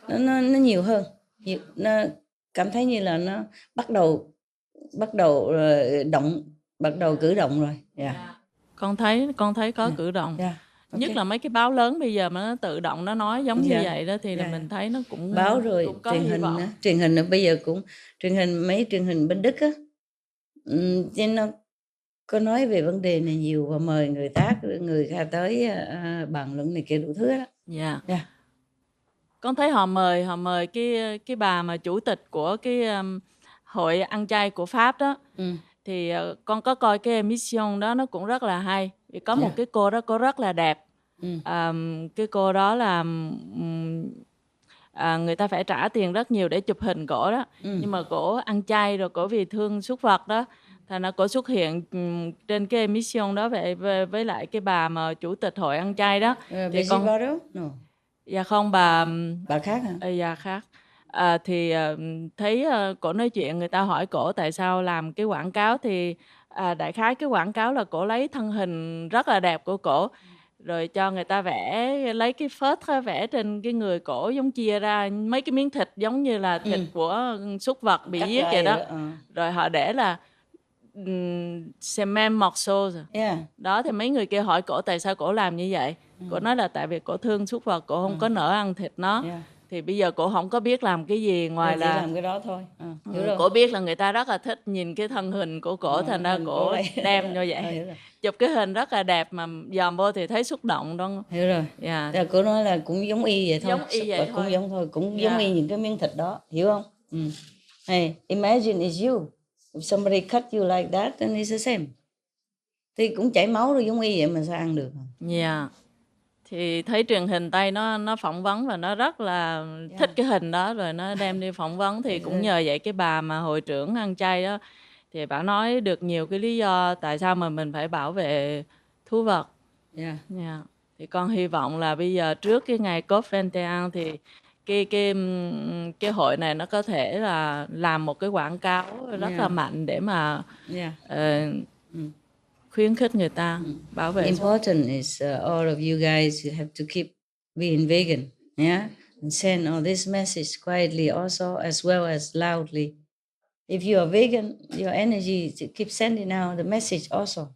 Nó nhiều hơn. Nó cảm thấy như là nó bắt đầu cử động rồi. Con thấy có cử động. Nhất Ok. là mấy cái báo lớn bây giờ mà nó tự động nó nói giống như Dạ. vậy đó thì là Dạ. mình thấy nó cũng Báo rồi cũng có truyền hy hình vọng. nữa. Truyền hình nữa bây giờ cũng mấy truyền hình bên Đức á, chứ nó có nói về vấn đề này nhiều và mời người ta tới bàn luận này kia đủ thứ đó. Dạ. Dạ. Con thấy họ mời cái bà mà chủ tịch của cái hội ăn chay của Pháp đó. Thì con có coi cái emission đó, nó cũng rất là hay. Vì có một cái cô đó, cô rất là đẹp. Cái cô đó là người ta phải trả tiền rất nhiều để chụp hình cổ đó. Nhưng mà cổ ăn chay rồi cổ vì thương súc vật đó, thành ra cổ xuất hiện trên cái emission đó với lại cái bà mà chủ tịch hội ăn chay đó. Thì con no. Dạ không, bà khác hả? Dạ khác. Thì thấy cổ nói chuyện, người ta hỏi cổ tại sao làm cái quảng cáo thì đại khái cái quảng cáo là cổ lấy thân hình rất là đẹp của cổ rồi cho người ta vẽ, lấy cái phớt vẽ trên cái người cổ, giống chia ra mấy cái miếng thịt giống như là thịt của súc vật bị giết vậy đó. Rồi họ để là semen morceau. Đó thì mấy người kia hỏi cổ tại sao cổ làm như vậy. Cổ nói là tại vì cổ thương súc vật, cổ không có nỡ ăn thịt nó. Thì bây giờ cổ không có biết làm cái gì ngoài chỉ làm cái đó thôi. Cổ biết là người ta rất là thích nhìn cái thân hình của cổ, thành ra cổ đem như vậy. Chụp cái hình rất là đẹp mà dòm vô thì thấy xúc động đó. Hiểu rồi. Dạ. Cổ nói là cũng giống y vậy thôi. Giống y vậy thôi. Cũng giống thôi, cũng giống y những cái miếng thịt đó, hiểu không? Hey, imagine it's you. If somebody cut you like that, then it's the same. Thì cũng chảy máu rồi, giống y vậy mà sao ăn được? Dạ. Thì thấy truyền hình Tây nó phỏng vấn và nó rất là thích cái hình đó, rồi nó đem đi phỏng vấn. Thì cũng nhờ vậy cái bà mà hội trưởng ăn chay đó thì bà nói được nhiều cái lý do tại sao mà mình phải bảo vệ thú vật. Thì con hy vọng là bây giờ trước cái ngày COP21 thì cái hội này nó có thể là làm một cái quảng cáo rất là mạnh để mà khuyến khích người ta bảo vệ. Important is all of you guys, you have to keep being vegan, and send all this message quietly also as well as loudly. If you are vegan, your energy to keep sending out the message also,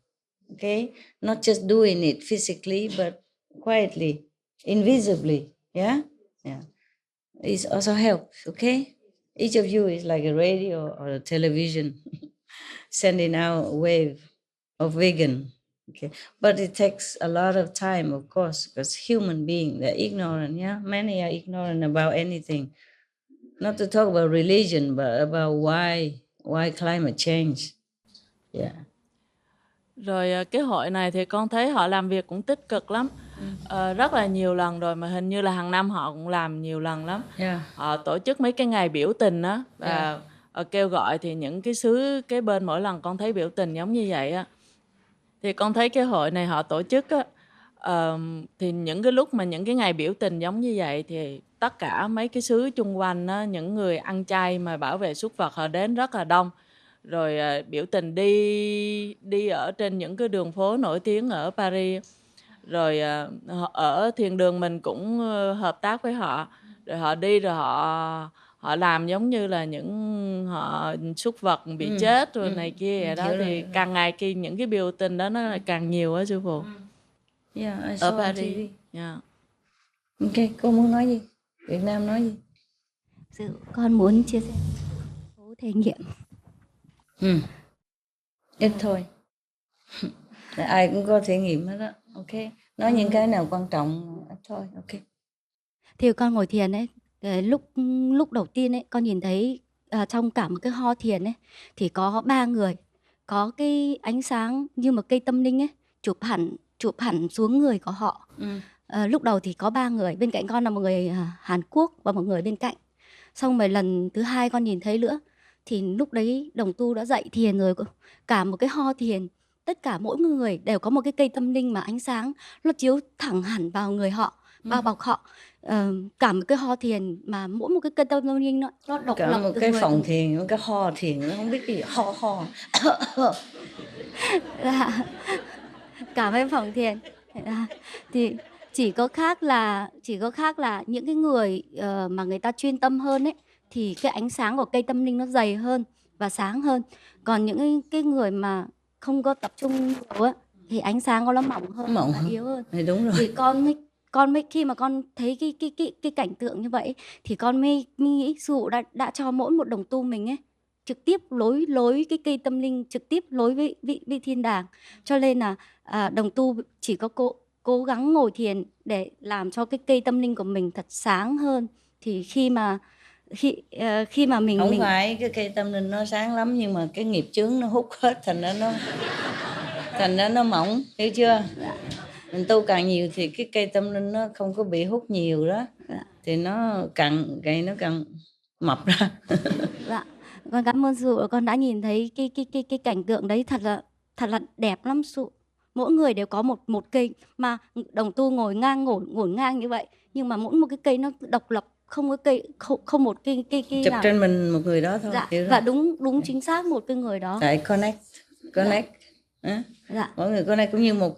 okay? Not just doing it physically, but quietly, invisibly, yeah. It also helps, okay? Each of you is like a radio or a television sending out a wave of vegan, okay? But it takes a lot of time, of course, because human beings, they're ignorant, many are ignorant about anything. Not to talk about religion, but about why climate change. Rồi cái hội này thì con thấy họ làm việc cũng tích cực lắm. Rất là nhiều lần rồi, mà hình như là hàng năm họ cũng làm nhiều lần lắm. Họ tổ chức mấy cái ngày biểu tình á, và kêu gọi thì những cái xứ kế bên mỗi lần con thấy biểu tình giống như vậy á, thì con thấy cái hội này họ tổ chức á, thì những cái lúc mà những cái ngày biểu tình giống như vậy thì tất cả mấy cái xứ chung quanh á, những người ăn chay mà bảo vệ súc vật họ đến rất là đông. Rồi biểu tình đi ở trên những cái đường phố nổi tiếng ở Paris. Rồi ở thiên đường mình cũng hợp tác với họ. Rồi họ đi rồi họ làm giống như là họ súc vật bị chết rồi này kia vậy đó. Thì càng ngày khi những cái biểu tình đó nó lại càng nhiều á sư phụ. Ở Paris. Ok, cô muốn nói gì? Việt Nam nói gì? Con muốn chia sẻ một số thể nghiệm. Ít thôi. Ai cũng có thể nghiệm hết đó. Ok. Nói những cái nào quan trọng ít thôi. Ok. Thì con ngồi thiền ấy, lúc đầu tiên ấy, con nhìn thấy trong cả một cái ho thiền ấy thì có 3 người, có cái ánh sáng như một cây tâm linh ấy chụp hẳn xuống người của họ. Lúc đầu thì có 3 người, bên cạnh con là một người Hàn Quốc và một người bên cạnh. Xong rồi lần thứ 2 con nhìn thấy nữa thì lúc đấy đồng tu đã dạy thiền rồi, cả một cái ho thiền, tất cả mỗi người đều có một cái cây tâm linh mà ánh sáng nó chiếu thẳng hẳn vào người họ, bao bọc họ. Cả một cái ho thiền mà mỗi một cái cây tâm linh nó độc cả lập một cái phòng thiền, một cái ho thiền, nó không biết cái gì ho. Cả mấy phòng thiền thì chỉ có khác là những cái người mà người ta chuyên tâm hơn ấy thì cái ánh sáng của cây tâm linh nó dày hơn và sáng hơn. Còn những cái người mà không có tập trung nhiều á thì ánh sáng của nó mỏng hơn, Mỏng và hơn. yếu hơn. Thì đúng rồi. Thì con mới khi mà con thấy cái cảnh tượng như vậy thì con mới nghĩ sư phụ đã cho mỗi một đồng tu mình ấy trực tiếp lối cái cây tâm linh, trực tiếp lối với thiên đàng. Cho nên là đồng tu chỉ có cố gắng ngồi thiền để làm cho cái cây tâm linh của mình thật sáng hơn. Thì khi mà mình Không phải cái cây tâm linh nó sáng lắm, nhưng mà cái nghiệp chướng nó hút hết, thành ra nó mỏng, hiểu chưa? Mình tu càng nhiều thì cái cây tâm linh nó không có bị hút nhiều đó, thì nó càng mập ra. Dạ, con cảm ơn sư phụ. Con đã nhìn thấy cái cảnh tượng đấy thật là đẹp lắm sư phụ. Mỗi người đều có một cây, mà đồng tu ngồi ngang như vậy, nhưng mà mỗi một cái cây nó độc lập, không có cây, không một cây Chụp nào. trên mình một người đó thôi. Dạ, hiểu và không? đúng chính xác một cái người đó. Tại connect. Dạ. Mỗi người connect cũng như một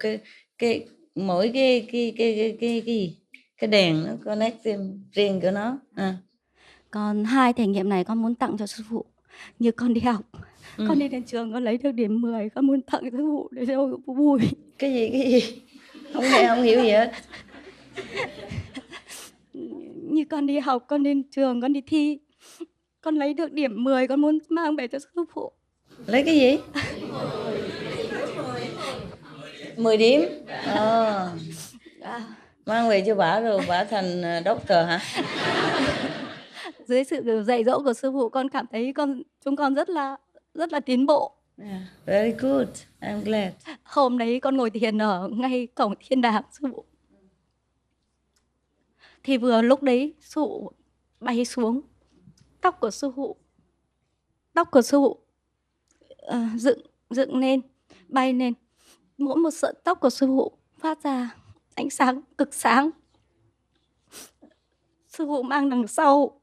mỗi cái đèn nó connect riêng của nó. Còn 2 trải nghiệm này con muốn tặng cho sư phụ. Như con đi học, con đi đến trường con lấy được điểm 10, con muốn tặng sư phụ để cho vui. Cái gì? Không hiểu gì hết. Như con đi học, con đến trường, con đi thi, con lấy được điểm 10, con muốn mang về cho sư phụ. Lấy cái gì? 10 điểm. Mang về cho bả rồi bả thành doctor hả? Dưới sự dạy dỗ của sư phụ, con cảm thấy chúng con rất là tiến bộ. Yeah, very good. I'm glad. Hôm đấy con ngồi thiền ở ngay cổng thiên đàng sư phụ. Thì vừa lúc đấy sư phụ bay xuống, tóc của sư phụ dựng lên, bay lên. Mỗi một sợi tóc của sư phụ phát ra ánh sáng cực sáng. Sư phụ mang đằng sau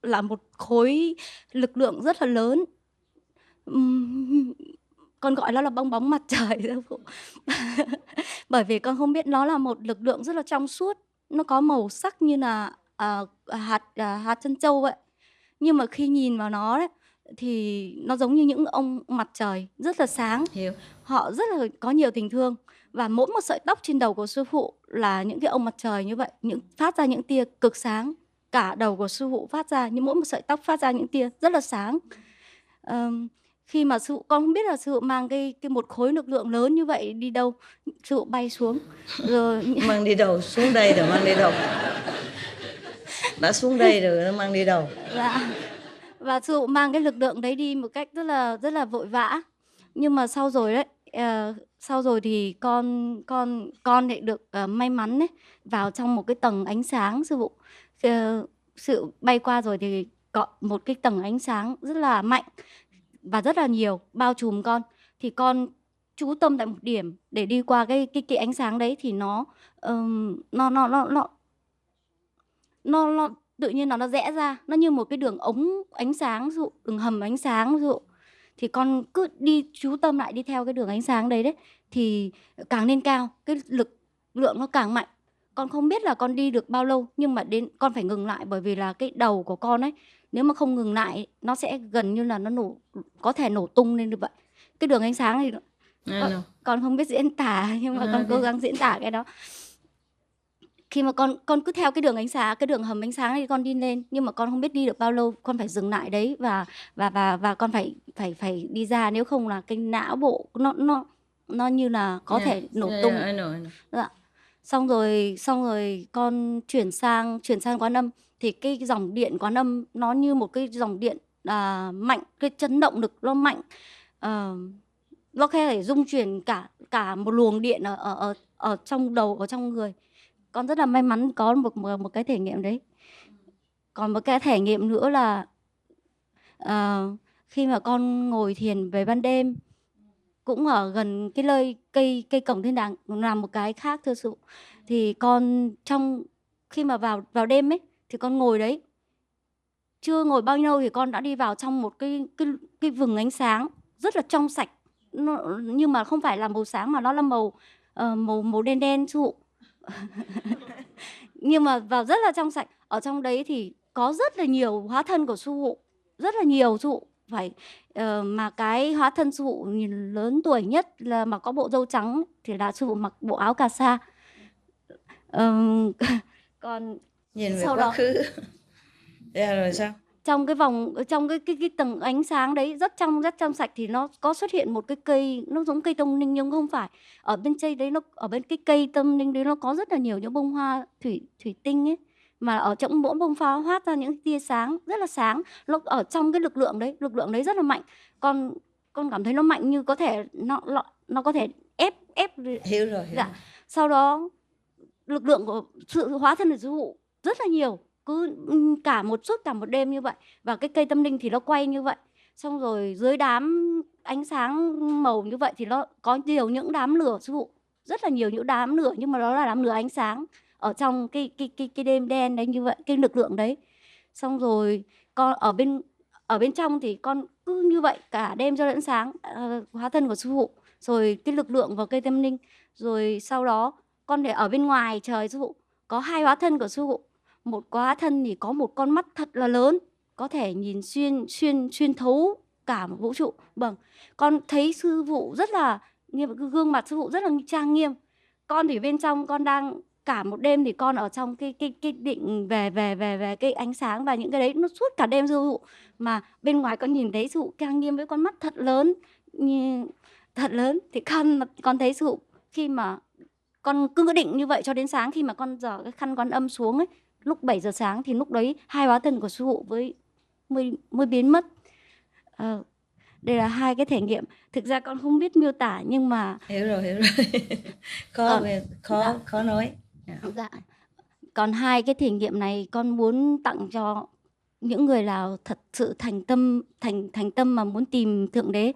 là một khối lực lượng rất là lớn. Con gọi nó là bong bóng mặt trời sư phụ. Bởi vì con không biết nó là một lực lượng rất là trong suốt, nó có màu sắc như là hạt trân châu vậy. Nhưng mà khi nhìn vào nó đấy thì nó giống như những ông mặt trời rất là sáng. Hiểu. Họ rất là có nhiều tình thương. Và mỗi một sợi tóc trên đầu của sư phụ là những cái ông mặt trời như vậy, phát ra những tia cực sáng. Cả đầu của sư phụ phát ra, nhưng mỗi một sợi tóc phát ra những tia rất là sáng. Khi mà sư phụ, con không biết là sư phụ mang cái một khối lực lượng lớn như vậy đi đâu. Sư phụ bay xuống rồi mang đi đâu? Xuống đây rồi mang đi đâu? Đã xuống đây rồi nó mang đi đâu? Dạ. Và sư phụ mang cái lực lượng đấy đi một cách rất là vội vã. Nhưng mà sau rồi đấy, sau rồi thì con lại được may mắn đấy, vào trong một cái tầng ánh sáng sư phụ. Sự bay qua rồi thì có một cái tầng ánh sáng rất là mạnh và rất là nhiều bao trùm con. Thì con chú tâm tại một điểm để đi qua cái ánh sáng đấy thì nó tự nhiên nó rẽ ra, nó như một cái đường ống ánh sáng, đường hầm ánh sáng dụ. Thì con cứ đi chú tâm lại đi theo cái đường ánh sáng đấy thì càng lên cao, cái lực lượng nó càng mạnh. Con không biết là con đi được bao lâu, nhưng mà con phải ngừng lại, bởi vì là cái đầu của con ấy, nếu mà không ngừng lại nó sẽ gần như là nó có thể nổ tung lên như vậy. Cái đường ánh sáng thì con không biết diễn tả, nhưng mà con cố gắng diễn tả cái đó. Khi mà con cứ theo cái đường ánh sáng, cái đường hầm ánh sáng thì con đi lên, nhưng mà con không biết đi được bao lâu, con phải dừng lại đấy và con phải đi ra, nếu không là cái não bộ nó như là có thể nổ tung. I know. Dạ. Xong rồi con chuyển sang Quán Âm, thì cái dòng điện Quán Âm nó như một cái dòng điện mạnh, cái chấn động lực nó mạnh. Nó có thể dung chuyển cả một luồng điện ở trong đầu, ở trong người. Con rất là may mắn có một cái trải nghiệm đấy. Còn một cái trải nghiệm nữa là khi mà con ngồi thiền về ban đêm, cũng ở gần cái nơi cây cổng thiên đàng, làm một cái khác thưa sự. Thì con khi mà vào đêm ấy thì con ngồi đấy, chưa ngồi bao nhiêu thì con đã đi vào trong một cái vầng ánh sáng rất là trong sạch, nhưng mà không phải là màu sáng mà nó là màu đen dụ. Nhưng mà vào rất là trong sạch. Ở trong đấy thì có rất là nhiều hóa thân của sư phụ, rất là nhiều sư phụ, phải mà cái hóa thân sư phụ nhìn lớn tuổi nhất là mà có bộ râu trắng thì là sư phụ mặc bộ áo cà sa. Còn Nhìn về sau quá đó khứ. Dạ rồi sao? trong cái vòng trong cái tầng ánh sáng đấy rất trong sạch thì nó có xuất hiện một cái cây, nó giống cây tâm linh nhưng không phải. Ở bên trên đấy, nó ở bên cái cây tâm linh đấy nó có rất là nhiều những bông hoa thủy tinh ấy, mà ở trong mỗi bông hoa phát ra những tia sáng rất là sáng. Nó ở trong cái lực lượng đấy rất là mạnh. Con cảm thấy nó mạnh như có thể nó có thể ép Hiểu rồi. dạ. Sau đó lực lượng của sự hóa thân của sư phụ rất là nhiều, cứ cả một đêm như vậy, và cái cây tâm linh thì nó quay như vậy. Xong rồi dưới đám ánh sáng màu như vậy thì nó có nhiều những đám lửa sư phụ, rất là nhiều những đám lửa, nhưng mà đó là đám lửa ánh sáng ở trong cái đêm đen đấy, như vậy cái lực lượng đấy. Xong rồi con ở bên trong thì con cứ như vậy cả đêm cho đến sáng, hóa thân của sư phụ, rồi cái lực lượng vào cây tâm linh. Rồi sau đó con để ở bên ngoài trời sư phụ có 2 hóa thân của sư phụ. Một hóa thân thì có một con mắt thật là lớn, có thể nhìn xuyên thấu cả một vũ trụ. Vâng, con thấy sư phụ rất là nghiêm, gương mặt sư phụ rất là trang nghiêm. Con thì bên trong con đang cả một đêm thì con ở trong cái định về cái ánh sáng và những cái đấy nó suốt cả đêm sư phụ, mà bên ngoài con nhìn thấy sư phụ trang nghiêm với con mắt thật lớn, thì con thấy sư phụ khi mà con cứ định như vậy cho đến sáng, khi mà con dở cái khăn Quan Âm xuống ấy, lúc 7 giờ sáng thì lúc đấy 2 hóa thân của sư phụ mới biến mất. Đây là 2 cái thể nghiệm. Thực ra con không biết miêu tả nhưng mà Hiểu rồi. Khó nói. dạ. Còn 2 cái thể nghiệm này con muốn tặng cho những người nào thật sự thành tâm mà muốn tìm Thượng Đế.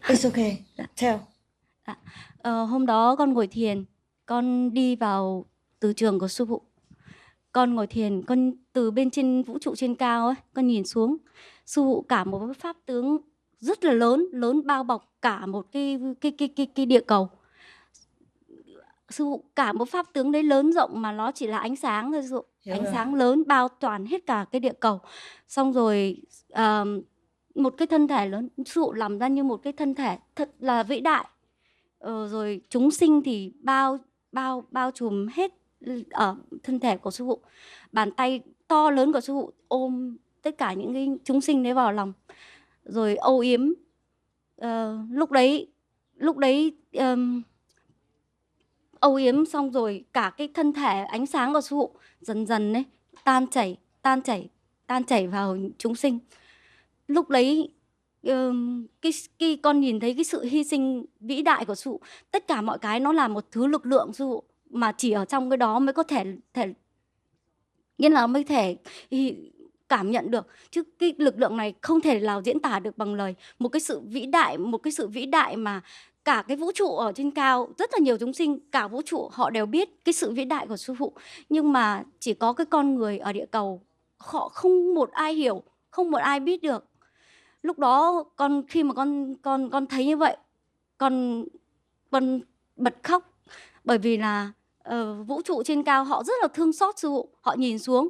It's okay. Tell. Hôm đó con ngồi thiền, con đi vào từ trường của sư phụ. Con ngồi thiền, con từ bên trên vũ trụ trên cao ấy, con nhìn xuống. Sư phụ cả một cái pháp tướng rất là lớn bao bọc cả một cái địa cầu. Sư phụ cả một pháp tướng đấy lớn rộng mà nó chỉ là ánh sáng thôi sư phụ. Ánh sáng lớn bao toàn hết cả cái địa cầu. Xong rồi một cái thân thể lớn, sư phụ làm ra như một cái thân thể thật là vĩ đại. Rồi chúng sinh thì bao trùm hết ở thân thể của sư phụ. Bàn tay to lớn của sư phụ ôm tất cả những cái chúng sinh đấy vào lòng, rồi âu yếm. Lúc đấy âu yếm xong rồi cả cái thân thể ánh sáng của sư phụ dần dần đấy tan chảy vào chúng sinh. Lúc đấy cái con nhìn thấy cái sự hy sinh vĩ đại của sư phụ. Tất cả mọi cái nó là một thứ lực lượng sư phụ, mà chỉ ở trong cái đó mới có thể nghĩa là mới thể cảm nhận được, chứ cái lực lượng này không thể nào diễn tả được bằng lời. Một cái sự vĩ đại mà cả cái vũ trụ ở trên cao, rất là nhiều chúng sinh, cả vũ trụ họ đều biết cái sự vĩ đại của sư phụ, nhưng mà chỉ có cái con người ở địa cầu họ không một ai hiểu, không một ai biết được. Lúc đó khi mà con thấy như vậy, con bật khóc, bởi vì là vũ trụ trên cao họ rất là thương xót sư phụ, họ nhìn xuống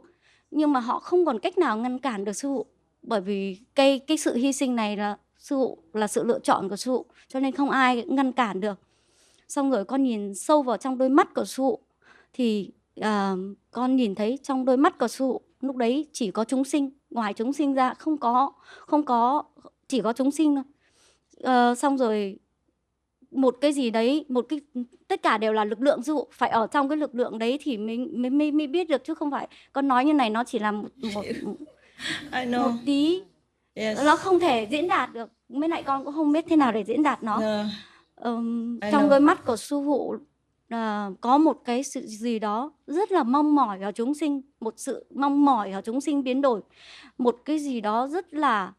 nhưng mà họ không còn cách nào ngăn cản được sư phụ, bởi vì cái sự hy sinh này là sư phụ, là sự lựa chọn của sư phụ, cho nên không ai ngăn cản được. Xong rồi con nhìn sâu vào trong đôi mắt của sư phụ thì con nhìn thấy trong đôi mắt của sư phụ lúc đấy chỉ có chúng sinh, ngoài chúng sinh ra không có chỉ có chúng sinh thôi. Xong rồi một cái gì đấy, tất cả đều là lực lượng sư phụ, phải ở trong cái lực lượng đấy thì mới biết được, chứ không phải con nói như này nó chỉ là một tí. Yes. Nó không thể diễn đạt được, mấy lại con cũng không biết thế nào để diễn đạt nó. Trong đôi mắt của sư phụ có một cái sự gì đó rất là mong mỏi ở chúng sinh, một sự mong mỏi ở chúng sinh biến đổi, một cái gì đó rất là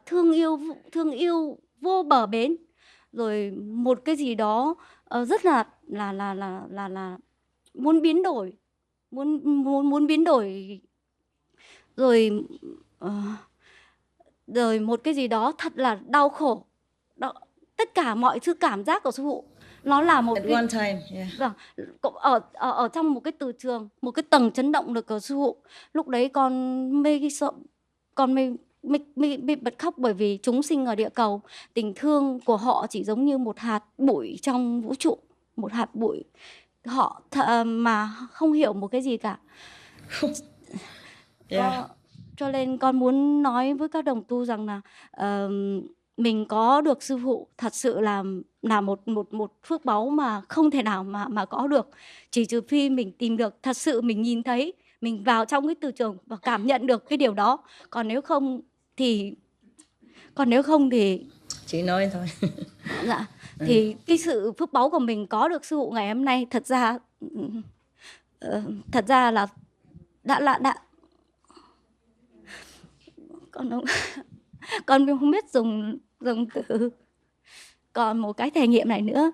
thương yêu vô bờ bến, rồi một cái gì đó rất là muốn biến đổi, muốn biến đổi, rồi rồi một cái gì đó thật là đau khổ. Tất cả mọi thứ cảm giác của sư phụ nó là một one time, yeah. Ở trong một cái từ trường, một cái tầng chấn động lực của sư phụ. Lúc đấy con con mới bật khóc, bởi vì chúng sinh ở địa cầu, tình thương của họ chỉ giống như một hạt bụi trong vũ trụ, một hạt bụi, họ mà không hiểu một cái gì cả. Yeah. Cho nên con muốn nói với các đồng tu rằng là mình có được sư phụ thật sự là một phước báu mà không thể nào mà có được, chỉ trừ phi mình tìm được thật sự, mình nhìn thấy, mình vào trong cái từ trường và cảm nhận được cái điều đó. Còn nếu không thì Chị nói thôi. dạ, thì cái sự phước báu của mình có được sư phụ ngày hôm nay thật ra là đã con không biết dùng từ. Còn một cái thể nghiệm này nữa,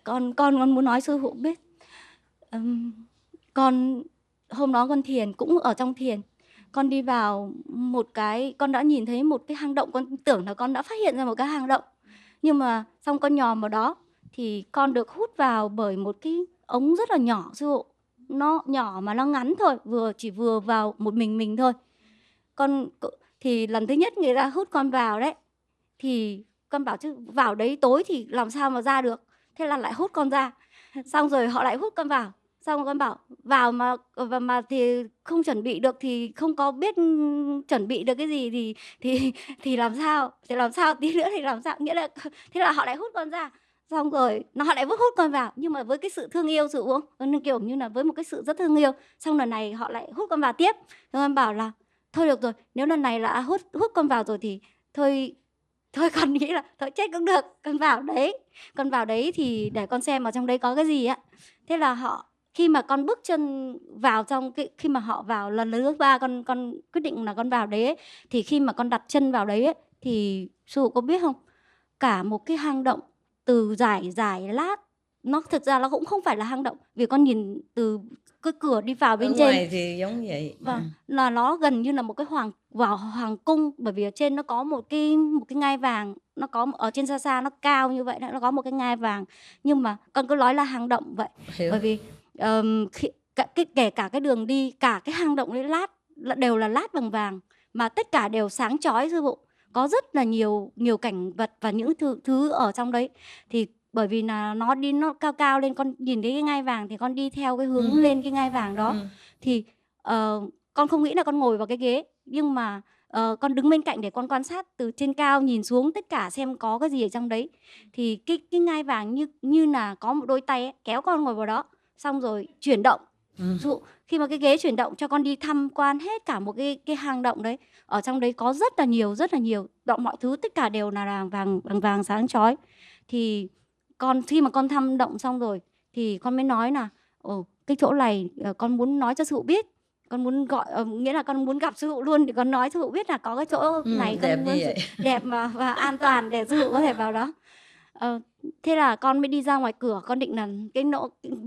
con muốn nói sư phụ biết. Con hôm đó con thiền, cũng ở trong thiền, con đi vào một cái, con đã nhìn thấy một cái hang động, con tưởng là con đã phát hiện ra một cái hang động, nhưng mà xong con nhòm vào đó thì con được hút vào bởi một cái ống rất là nhỏ sư phụ. Nó nhỏ mà nó ngắn thôi, chỉ vừa vào một mình thôi. Con thì lần thứ nhất người ta hút con vào đấy, thì con bảo chứ vào đấy tối thì làm sao mà ra được, thế là lại hút con ra, xong rồi họ lại hút con vào, xong rồi con bảo vào mà thì không chuẩn bị được, thì không có biết chuẩn bị được cái gì thì làm sao tí nữa thì làm sao, nghĩa là thế là họ lại hút con ra, xong rồi họ lại hút con vào, nhưng mà với cái sự thương yêu sự uống, kiểu như là với một cái sự rất thương yêu. Xong lần này họ lại hút con vào tiếp, xong con bảo là thôi được rồi, nếu lần này là hút con vào rồi thì thôi con nghĩ là thôi chết cũng được, con vào đấy thì để con xem ở trong đấy có cái gì á. Thế là khi mà con bước chân vào trong khi mà họ vào lần thứ 3, con quyết định là con vào đấy ấy, thì khi mà con đặt chân vào đấy ấy, thì sư phụ có biết không, cả một cái hang động từ dài lát, nó thực ra nó cũng không phải là hang động, vì con nhìn từ cái cửa đi vào bên ở trên ngoài thì giống vậy. Vâng, là nó gần như là một cái hoàng cung, bởi vì ở trên nó có một cái ngai vàng, nó có ở trên xa nó cao như vậy, nó có một cái ngai vàng, nhưng mà con cứ nói là hang động vậy. Hiểu. Bởi vì kể cả cái đường đi, cả cái hang động đấy đều là lát bằng vàng, mà tất cả đều sáng chói sư phụ, có rất là nhiều cảnh vật và những thứ ở trong đấy. Thì bởi vì là nó đi nó cao lên, con nhìn thấy cái ngai vàng thì con đi theo cái hướng lên cái ngai vàng đó. Thì con không nghĩ là con ngồi vào cái ghế, nhưng mà con đứng bên cạnh để con quan sát từ trên cao nhìn xuống tất cả xem có cái gì ở trong đấy. Thì cái ngai vàng như là có một đôi tay ấy, kéo con ngồi vào đó, xong rồi chuyển động. Dụ khi mà cái ghế chuyển động cho con đi tham quan hết cả một cái hang động đấy, ở trong đấy có rất là nhiều động, mọi thứ tất cả đều là vàng sáng chói. Thì khi mà con thăm động xong rồi thì con mới nói là cái chỗ này con muốn nói cho sư phụ biết, con muốn gọi nghĩa là con muốn gặp sư phụ luôn, thì con nói sư phụ biết là có cái chỗ này đẹp con như muốn vậy. đẹp và an toàn để sư phụ có thể vào đó. Thế là con mới đi ra ngoài cửa, con định là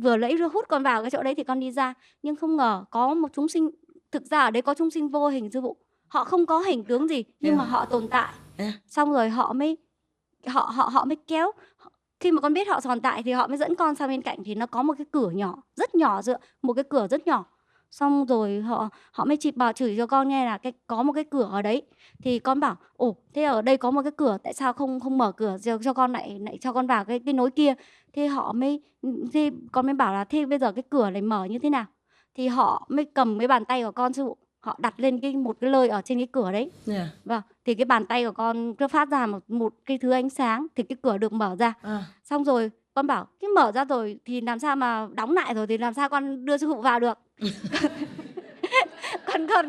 vừa lấy hút con vào cái chỗ đấy thì con đi ra, nhưng không ngờ có một chúng sinh, thực ra ở đấy có chúng sinh vô hình sư phụ, họ không có hình tướng gì nhưng mà họ tồn tại. Xong rồi họ mới kéo, khi mà con biết họ tồn tại thì họ mới dẫn con sang bên cạnh, thì nó có một cái cửa nhỏ, rất nhỏ, một cái cửa rất nhỏ. Xong rồi họ mới chửi cho con nghe là có một cái cửa ở đấy. Thì con bảo thế ở đây có một cái cửa, tại sao không mở cửa cho con, lại cho con vào cái nối kia. Thế con mới bảo là thế bây giờ cái cửa này mở như thế nào. Thì họ mới cầm cái bàn tay của con sư phụ, họ đặt lên một cái lơi ở trên cái cửa đấy. Vâng, thì cái bàn tay của con cứ phát ra một cái thứ ánh sáng, thì cái cửa được mở ra. Xong rồi con bảo cái mở ra rồi thì làm sao mà đóng lại rồi thì làm sao con đưa sư phụ vào được.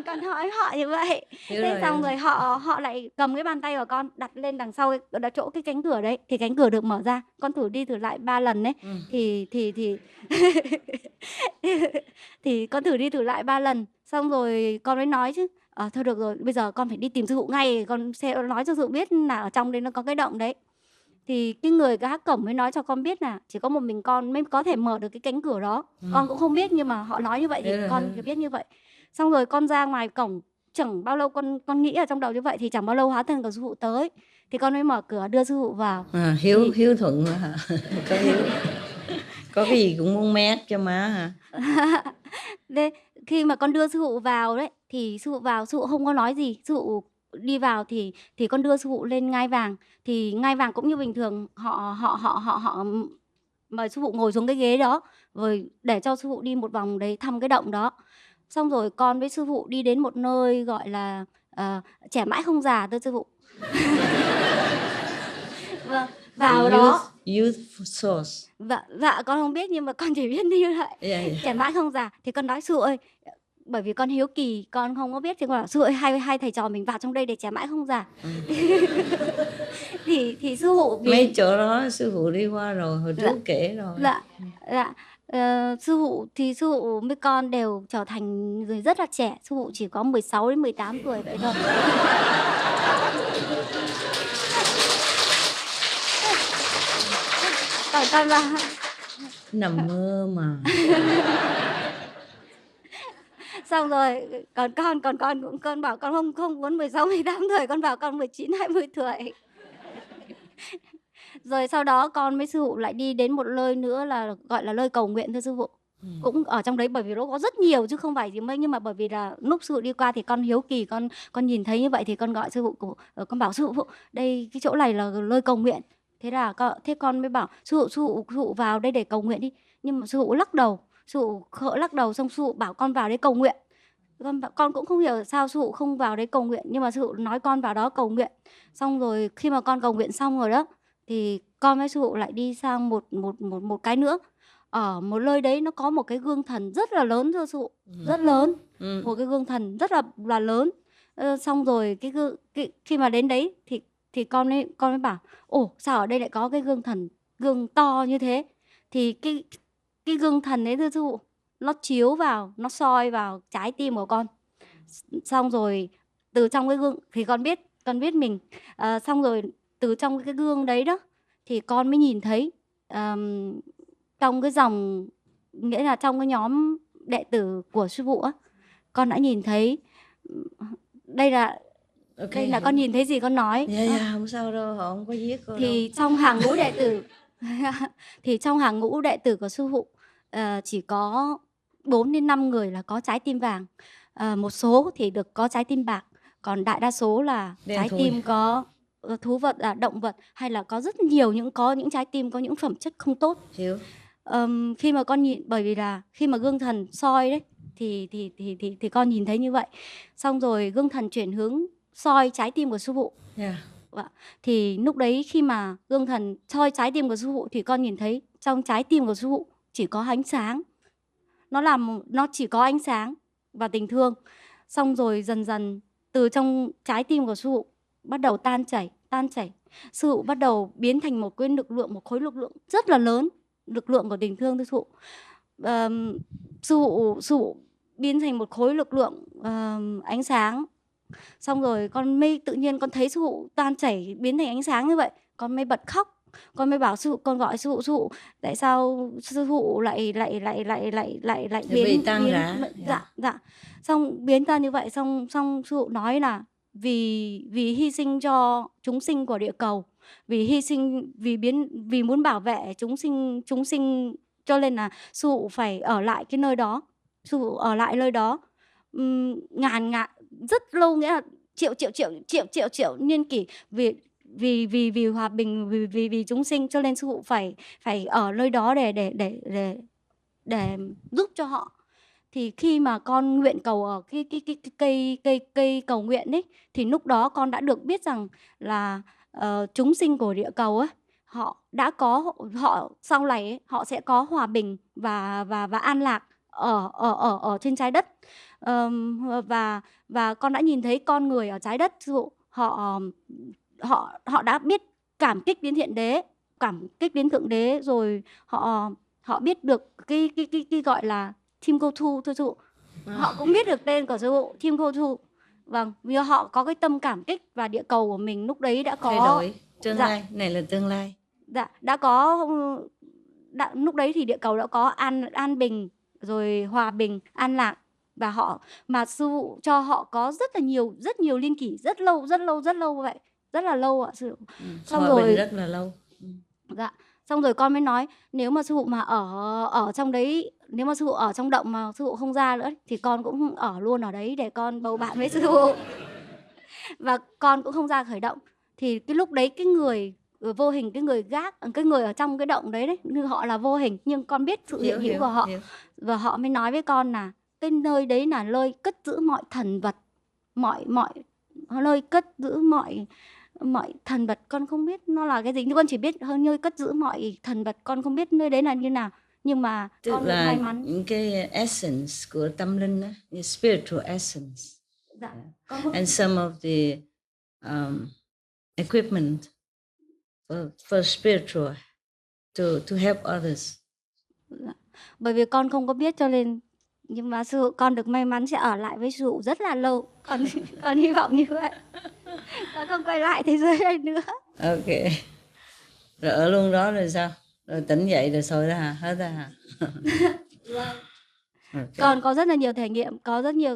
con hỏi họ như vậy. Thế xong rồi họ lại cầm cái bàn tay của con đặt lên đằng sau chỗ cái cánh cửa đấy, thì cánh cửa được mở ra. Con thử đi thử lại 3 lần đấy. Thì thì con thử đi thử lại 3 lần. Xong rồi con mới nói chứ thôi được rồi, bây giờ con phải đi tìm sư phụ ngay, con sẽ nói cho sư phụ biết là ở trong đấy nó có cái động đấy. Thì cái người gác cổng mới nói cho con biết là chỉ có một mình con mới có thể mở được cái cánh cửa đó. Con cũng không biết, nhưng mà họ nói như vậy thì con biết như vậy. Xong rồi con ra ngoài cổng, chẳng bao lâu con nghĩ ở trong đầu như vậy, thì chẳng bao lâu hóa thân của sư phụ tới, thì con mới mở cửa đưa sư phụ vào. Hiếu thuận hả? Có hiếu. Có cái gì cũng muốn mét cho má hả? khi mà con đưa sư phụ vào đấy thì sư phụ vào, sư phụ không có nói gì. Sư phụ đi vào thì con đưa sư phụ lên ngai vàng, thì ngai vàng cũng như bình thường, họ mời sư phụ ngồi xuống cái ghế đó, rồi để cho sư phụ đi một vòng đấy thăm cái động đó. Xong rồi con với sư phụ đi đến một nơi gọi là trẻ mãi không già, thưa sư phụ. Vâng, vào đó. Youth source. Dạ con không biết, nhưng mà con chỉ biết như vậy. Yeah. Trẻ mãi không già. Thì con nói sư phụ ơi, bởi vì con hiếu kỳ, con không có biết, thì con bảo sư phụ ơi, hai thầy trò mình vào trong đây để trẻ mãi không già. Thì sư phụ Mấy chỗ đó sư phụ đi qua rồi, hồi trước kể rồi. Dạ. Sư phụ với con đều trở thành người rất là trẻ. Sư phụ chỉ có 16 đến 18 tuổi vậy thôi. Còn con là nằm mơ mà. xong rồi còn con bảo con không muốn 16 18 tuổi, con bảo con 19 20 tuổi. Rồi sau đó con với sư phụ lại đi đến một nơi nữa là gọi là nơi cầu nguyện, thưa sư phụ. Cũng ở trong đấy, bởi vì nó có rất nhiều chứ không phải gì mấy, nhưng mà bởi vì là lúc sư phụ đi qua thì con hiếu kỳ, con nhìn thấy như vậy thì con gọi sư phụ, con bảo sư phụ đây cái chỗ này là nơi cầu nguyện. Thế con mới bảo sư phụ vào đây để cầu nguyện đi. Nhưng mà sư phụ lắc đầu, xong sư phụ bảo con vào đấy cầu nguyện. Con cũng không hiểu sao sư phụ không vào đấy cầu nguyện, nhưng mà sư phụ nói con vào đó cầu nguyện. Xong rồi khi mà con cầu nguyện xong rồi đó, thì con với sư phụ lại đi sang một cái nữa. Ở một nơi đấy nó có một cái gương thần rất là lớn, thưa sư phụ, rất lớn. Một cái gương thần rất là lớn. Xong rồi khi mà đến đấy thì con mới bảo ồ, sao ở đây lại có cái gương thần, gương to như thế. Thì cái gương thần đấy, thưa sư phụ, nó chiếu vào, nó soi vào trái tim của con. Xong rồi từ trong cái gương thì con biết mình. Xong rồi từ trong cái gương đấy đó thì con mới nhìn thấy trong cái dòng, nghĩa là trong cái nhóm đệ tử của sư phụ á, con đã nhìn thấy đây là con nhìn thấy gì con nói. Không sao đâu, họ không có giết con Thì đâu. trong hàng ngũ đệ tử thì trong hàng ngũ đệ tử của sư phụ chỉ có 4 đến 5 người là có trái tim vàng. Một số thì được có trái tim bạc, còn đại đa số là trái tim có thú vật, động vật, hay là có rất nhiều có những trái tim có những phẩm chất không tốt. Hiểu. Khi mà con nhìn, bởi vì là khi mà gương thần soi đấy thì con nhìn thấy như vậy. Xong rồi gương thần chuyển hướng soi trái tim của sư phụ. Thì lúc đấy khi mà gương thần soi trái tim của sư phụ thì con nhìn thấy trong trái tim của sư phụ chỉ có ánh sáng. Nó chỉ có ánh sáng và tình thương. Xong rồi dần dần từ trong trái tim của sư phụ bắt đầu tan chảy. Sư phụ bắt đầu biến thành một khối lực lượng rất là lớn, lực lượng của tình thương, thưa sư phụ. Sư phụ biến thành một khối lực lượng ánh sáng. Xong rồi con mới tự nhiên con thấy sư phụ tan chảy biến thành ánh sáng như vậy, con mới bật khóc. Con mới bảo sư phụ, con gọi sư phụ, tại sao sư phụ lại biến tan rã. Dạ. Xong biến ra như vậy, xong sư phụ nói là vì hy sinh cho chúng sinh của địa cầu, vì muốn bảo vệ chúng sinh, cho nên là sư phụ phải ở lại cái nơi đó. Sư phụ ở lại nơi đó ngàn rất lâu, nghĩa là triệu niên kỷ, vì hòa bình, vì chúng sinh, cho nên sư phụ phải ở nơi đó để giúp cho họ. Thì khi mà con nguyện cầu ở cái cây cầu nguyện ấy, thì lúc đó con đã được biết rằng là chúng sinh của địa cầu ấy, họ sau này ấy, họ sẽ có hòa bình và an lạc ở trên trái đất. Và con đã nhìn thấy con người ở trái đất, họ đã biết cảm kích đến Thiện Đế, cảm kích đến Thượng Đế, rồi họ biết được cái gọi là Tim Cô Thu, thưa sư phụ. Họ cũng biết được tên của sư phụ, Tim Cô Thu. Vâng, vì họ có cái tâm cảm kích, và địa cầu của mình lúc đấy đã có thay đổi. Tương lai, này là tương lai. Dạ, lúc đấy thì địa cầu đã có an bình, rồi hòa bình, an lạc. Và mà sư phụ cho họ có rất nhiều liên kỷ, rất lâu vậy, rất là lâu ạ sư phụ. Xong rồi rất là lâu. Dạ, xong rồi con mới nói nếu mà sư phụ mà ở trong đấy nếu mà sư phụ ở trong động mà sư phụ không ra nữa thì con cũng ở luôn ở đấy để con bầu bạn với sư phụ. Và con cũng không ra khởi động. Thì cái lúc đấy cái người vô hình, cái người gác, cái người ở trong cái động đấy đấy, như họ là vô hình nhưng con biết sự hiện hữu của họ. Và họ mới nói với con là cái nơi đấy là nơi cất giữ mọi thần vật, mọi nơi cất giữ mọi thần vật. Con không biết nó là cái gì, nhưng con chỉ biết hơn nơi cất giữ mọi thần vật, con không biết nơi đấy là như nào. Nhưng mà Tức con là may mắn. những cái essence của tâm linh đó, những spiritual essence. Dạ. And some of the equipment for spiritual to help others. Dạ. Bởi vì con không có biết cho nên, nhưng mà sư phụ, con được may mắn sẽ ở lại với sư phụ rất là lâu. Con hy vọng như vậy. Con không quay lại thế giới này nữa. Ok. Rồi ở luôn đó rồi sao? Rồi tỉnh dậy rồi thôi đó hả? Hết đó hả? Okay. Con có rất là nhiều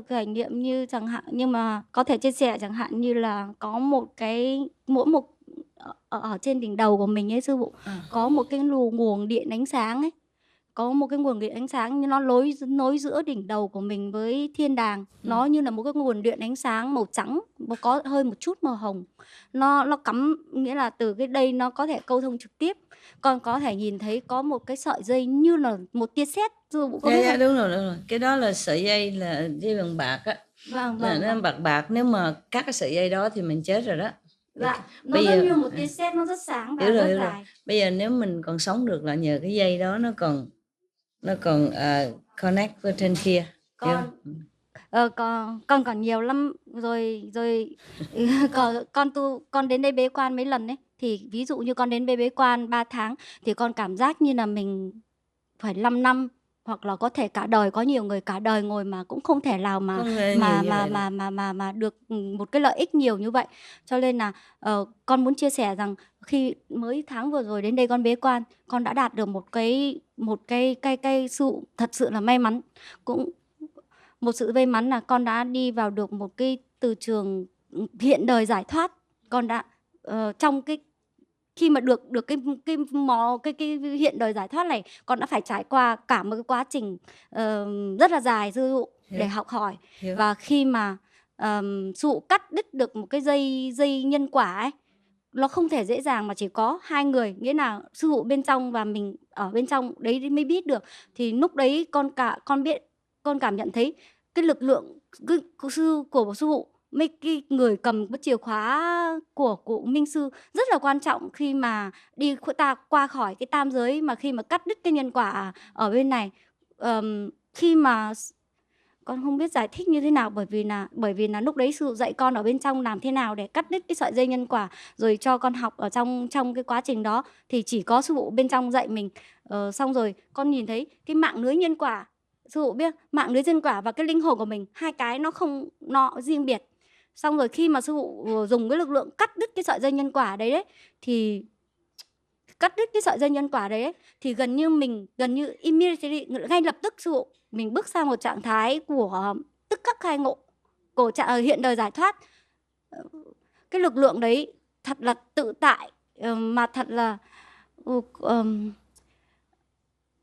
trải nghiệm, như chẳng hạn, nhưng mà có thể chia sẻ chẳng hạn như là có một cái ở trên đỉnh đầu của mình ấy sư phụ, có một cái nguồn điện ánh sáng ấy. Có một cái nguồn điện ánh sáng như nó nối giữa đỉnh đầu của mình với thiên đàng. Nó như là một cái nguồn điện ánh sáng màu trắng, có hơi một chút màu hồng. Nó cắm, nghĩa là từ cái đây nó có thể câu thông trực tiếp. Con có thể nhìn thấy có một cái sợi dây như là một tia sét. Đúng rồi. Cái đó là sợi dây, là dây bằng bạc á. Vâng. Nó bạc. Nếu mà cắt cái sợi dây đó thì mình chết rồi đó. Dạ, nó rất như một tia sét, nó rất sáng và rất dài. Bây giờ nếu mình còn sống được là nhờ cái dây đó, nó còn connect với trên kia. Con còn nhiều lắm rồi con đến đây bế quan mấy lần ấy, thì ví dụ như con đến đây bế quan 3 tháng thì con cảm giác như là mình phải 5 năm hoặc là có thể cả đời. Có nhiều người cả đời ngồi mà cũng không thể nào mà được một cái lợi ích nhiều như vậy. Cho nên là con muốn chia sẻ rằng khi mới tháng vừa rồi đến đây con bế quan, con đã đạt được một cái sự thật sự là may mắn. Cũng một sự may mắn là con đã đi vào được một cái từ trường hiện đời giải thoát. Con đã trong cái khi mà được cái hiện đời giải thoát này, con đã phải trải qua cả một cái quá trình rất là dài sư phụ để học hỏi. Và khi mà sư phụ cắt đứt được một cái dây nhân quả ấy, nó không thể dễ dàng mà chỉ có 2 người, nghĩa là sư phụ bên trong và mình ở bên trong đấy mới biết được. Thì lúc đấy con cảm nhận thấy cái lực lượng của sư phụ, mấy cái người cầm cái chìa khóa của cụ Minh Sư rất là quan trọng khi mà đi qua khỏi cái tam giới, mà khi mà cắt đứt cái nhân quả ở bên này. Khi mà con không biết giải thích như thế nào, bởi vì là lúc đấy sư phụ dạy con ở bên trong làm thế nào để cắt đứt cái sợi dây nhân quả, rồi cho con học ở trong cái quá trình đó thì chỉ có sư phụ bên trong dạy mình. Xong rồi con nhìn thấy cái mạng lưới nhân quả, sư phụ biết mạng lưới nhân quả và cái linh hồn của mình, hai cái nó riêng biệt. Xong rồi khi mà sư phụ dùng cái lực lượng cắt đứt cái sợi dây nhân quả đấy thì cắt đứt cái sợi dây nhân quả đấy thì gần như immediately, ngay lập tức sư phụ mình bước sang một trạng thái của tức khắc khai ngộ, của hiện đời giải thoát. Cái lực lượng đấy thật là tự tại, mà thật là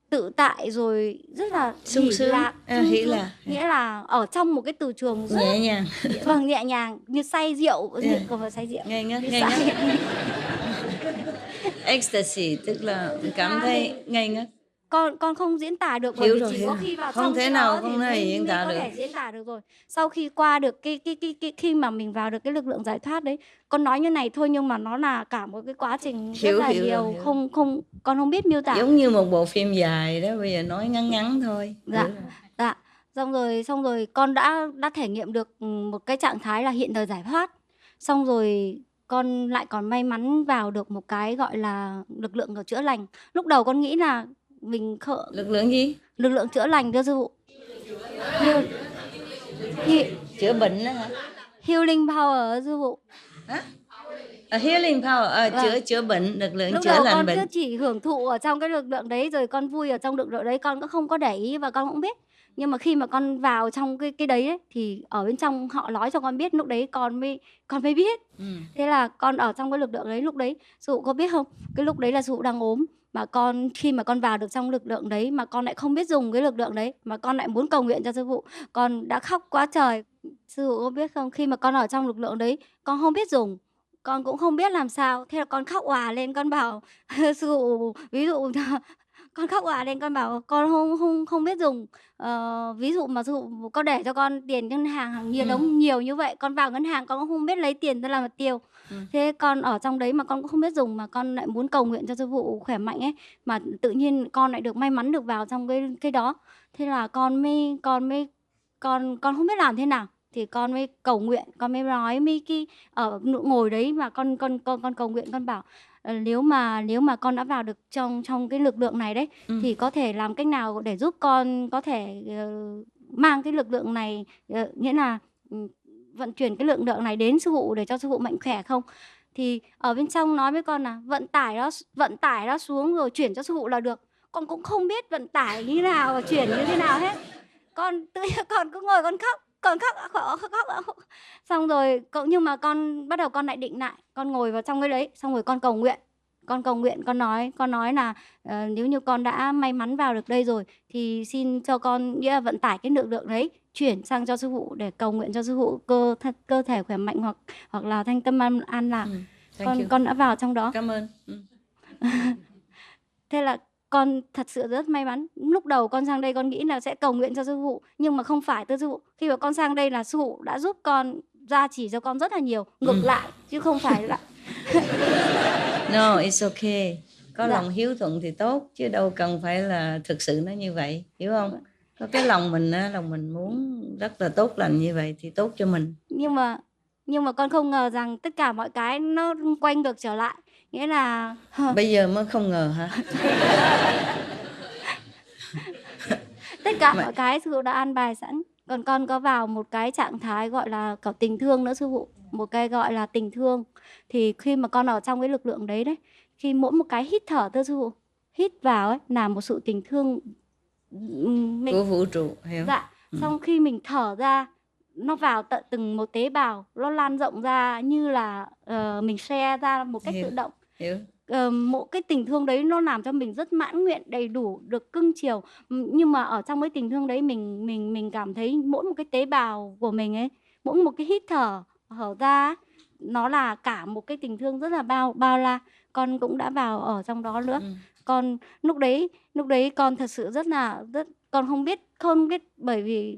tự tại, rồi rất là sung sướng, hỷ lạc, nghĩa là ở trong một cái từ trường rất nhẹ nhàng. Vâng, nhẹ nhàng như say rượu, say rượu ngây ngất. Ecstasy tức là cảm thấy ngây ngất. Con không diễn tả được, bởi vì chỉ có khi vào không trong thể nào không thể diễn tả được. Có thể diễn tả được rồi. Sau khi qua được cái khi mà mình vào được cái lực lượng giải thoát đấy, con nói như này thôi nhưng mà nó là cả một cái quá trình rất là nhiều, không con không biết miêu tả. Giống như một bộ phim dài đó, bây giờ nói ngắn thôi. Dạ. Xong rồi con đã thể nghiệm được một cái trạng thái là hiện đời giải thoát. Xong rồi con lại còn may mắn vào được một cái gọi là lực lượng của chữa lành. Lúc đầu con nghĩ là mình lực lượng gì? Lực lượng chữa lành thưa sư phụ. Chữa bệnh đó hả? Healing power sư phụ. Healing power, chữa bệnh, lực lượng lúc chữa lành bệnh. Lúc đầu con cứ chỉ hưởng thụ ở trong cái lực lượng đấy, rồi con vui ở trong lực lượng đấy, con cũng không có để ý và con cũng biết. Nhưng mà khi mà con vào trong cái đấy ấy, thì ở bên trong họ nói cho con biết, lúc đấy con mới biết. Thế là con ở trong cái lực lượng đấy, lúc đấy sư phụ có biết không? Cái lúc đấy là sư phụ đang ốm mà con khi mà con vào được trong lực lượng đấy mà con lại không biết dùng cái lực lượng đấy, mà con lại muốn cầu nguyện cho sư phụ, con đã khóc quá trời. Sư phụ có biết không, khi mà con ở trong lực lượng đấy con không biết dùng, con cũng không biết làm sao, thế là con khóc òa lên, con bảo sư phụ, ví dụ con khóc òa lên, con bảo con không biết dùng. Ví dụ mà sư phụ có để cho con tiền ngân hàng hàng nhiều đống nhiều như vậy, con vào ngân hàng con cũng không biết lấy tiền ra làm tiêu. Thế con ở trong đấy mà con cũng không biết dùng, mà con lại muốn cầu nguyện cho sư phụ khỏe mạnh ấy, mà tự nhiên con lại được may mắn được vào trong cái đó. Thế là con không biết làm thế nào, thì con mới cầu nguyện, con mới nói mấy cái ở ngồi đấy mà con cầu nguyện, con bảo nếu mà con đã vào được trong cái lực lượng này đấy, thì có thể làm cách nào để giúp con có thể mang cái lực lượng này, nghĩa là vận chuyển cái lực lượng này đến sư phụ để cho sư phụ mạnh khỏe không? Thì ở bên trong nói với con là vận tải nó xuống rồi chuyển cho sư phụ là được. Con cũng không biết vận tải như nào và chuyển như thế nào hết. Con con cứ ngồi con khóc. Xong rồi nhưng mà con bắt đầu con lại định lại, con ngồi vào trong cái đấy, xong rồi con cầu nguyện. Con nói là nếu như con đã may mắn vào được đây rồi thì xin cho con nghĩa là vận tải cái lực lượng đấy chuyển sang cho sư phụ để cầu nguyện cho sư phụ cơ thể khỏe mạnh hoặc là thanh tâm an lạc. Con đã vào trong đó. Cảm ơn. Thế là con thật sự rất may mắn. Lúc đầu con sang đây con nghĩ là sẽ cầu nguyện cho sư phụ, nhưng mà không phải từ sư phụ. Khi mà con sang đây là sư phụ đã giúp con, gia chỉ cho con rất là nhiều, ngược lại chứ không phải là No, it's okay. Có Dạ. lòng hiếu thuận thì tốt, chứ đâu cần phải là thực sự nó như vậy, hiểu không? Có cái lòng mình á, lòng mình muốn rất là tốt lành như vậy thì tốt cho mình. Nhưng mà con không ngờ rằng tất cả mọi cái nó quay ngược trở lại, nghĩa là Bây giờ mới không ngờ hả? tất cả mọi cái sư phụ đã an bài sẵn. Còn con có vào một cái trạng thái gọi là cả tình thương nữa sư phụ, một cái gọi là tình thương. Thì khi mà con ở trong cái lực lượng đấy, khi mỗi một cái hít thở thưa sư phụ, hít vào ấy là một sự tình thương Của vũ trụ, hiểu? Dạ. Xong khi mình thở ra, nó vào tận từng một tế bào, nó lan rộng ra như là mình share ra một cách Hiểu. tự động. Hiểu. Một cái tình thương đấy nó làm cho mình rất mãn nguyện, đầy đủ, được cưng chiều. Nhưng mà ở trong cái tình thương đấy mình cảm thấy mỗi một cái tế bào của mình ấy, mỗi một cái hít thở hở ra ấy, nó là cả một cái tình thương rất là bao la. Con cũng đã vào ở trong đó nữa. Con lúc đấy con thật sự rất con không biết bởi vì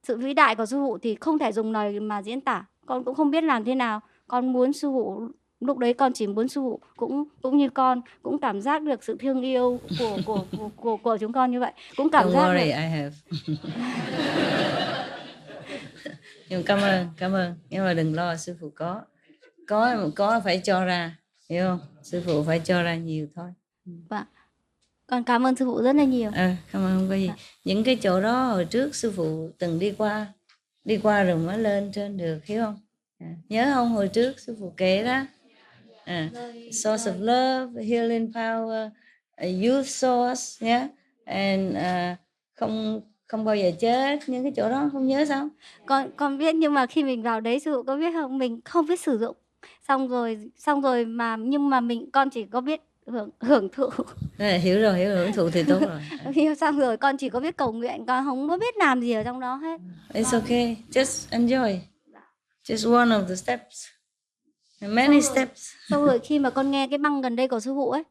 sự vĩ đại của sư phụ thì không thể dùng lời mà diễn tả. Con cũng không biết làm thế nào. Con muốn sư phụ, lúc đấy con chỉ muốn sư phụ cũng như con cũng cảm giác được sự thương yêu của chúng con như vậy. Cũng cảm Don't giác worry, được. I have. Nhưng cảm ơn. Nhưng mà đừng lo, sư phụ có phải cho ra, hiểu không? Sư phụ phải cho ra nhiều thôi. Vâng. Con cảm ơn sư phụ rất là nhiều. Cảm ơn, không có gì. Những cái chỗ đó hồi trước sư phụ từng đi qua rồi mới lên trên được, hiểu không? Nhớ không, hồi trước sư phụ kể đó, source of love, healing power, youth source, yeah, and không bao giờ chết, những cái chỗ đó không nhớ sao? Con biết, nhưng mà khi mình vào đấy sư phụ có biết không, mình không biết sử dụng. Xong rồi mà nhưng mà con chỉ có biết hưởng thụ. Hiểu rồi, hưởng thụ thì tốt rồi. Xong rồi con chỉ có biết cầu nguyện, con không có biết làm gì ở trong đó hết. It's okay, just enjoy. Just one of the steps. Many steps. Xong rồi khi mà con nghe cái băng gần đây của sư phụ ấy,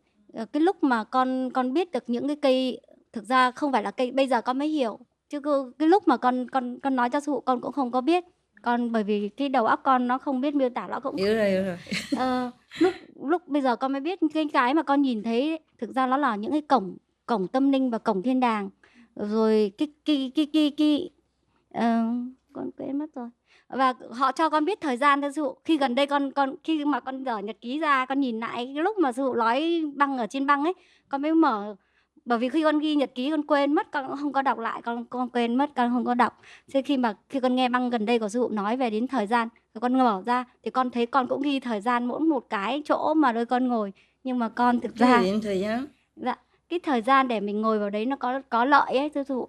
cái lúc mà con biết được những cái cây, thực ra không phải là cây, bây giờ con mới hiểu. Chứ cái lúc mà con nói cho sư phụ con cũng không có biết. Con bởi vì cái đầu óc con nó không biết miêu tả, nó cũng Hiểu rồi. lúc bây giờ con mới biết cái mà con nhìn thấy ấy, thực ra nó là những cái cổng tâm linh và cổng thiên đàng. Rồi con quên mất rồi. Và họ cho con biết thời gian thưa sư phụ. Khi gần đây khi mà con dở nhật ký ra, con nhìn lại cái lúc mà sư phụ nói băng ở trên băng ấy, con mới mở. Bởi vì khi con ghi nhật ký con quên mất, con không có đọc lại, con quên mất, con không có đọc. Thế khi con nghe băng gần đây của sư phụ nói về đến thời gian, rồi con mở ra thì con thấy con cũng ghi thời gian mỗi một cái chỗ mà nơi con ngồi. Nhưng mà con thực ra Cái thời gian. Dạ, cái thời gian để mình ngồi vào đấy nó có lợi ấy thưa sư phụ.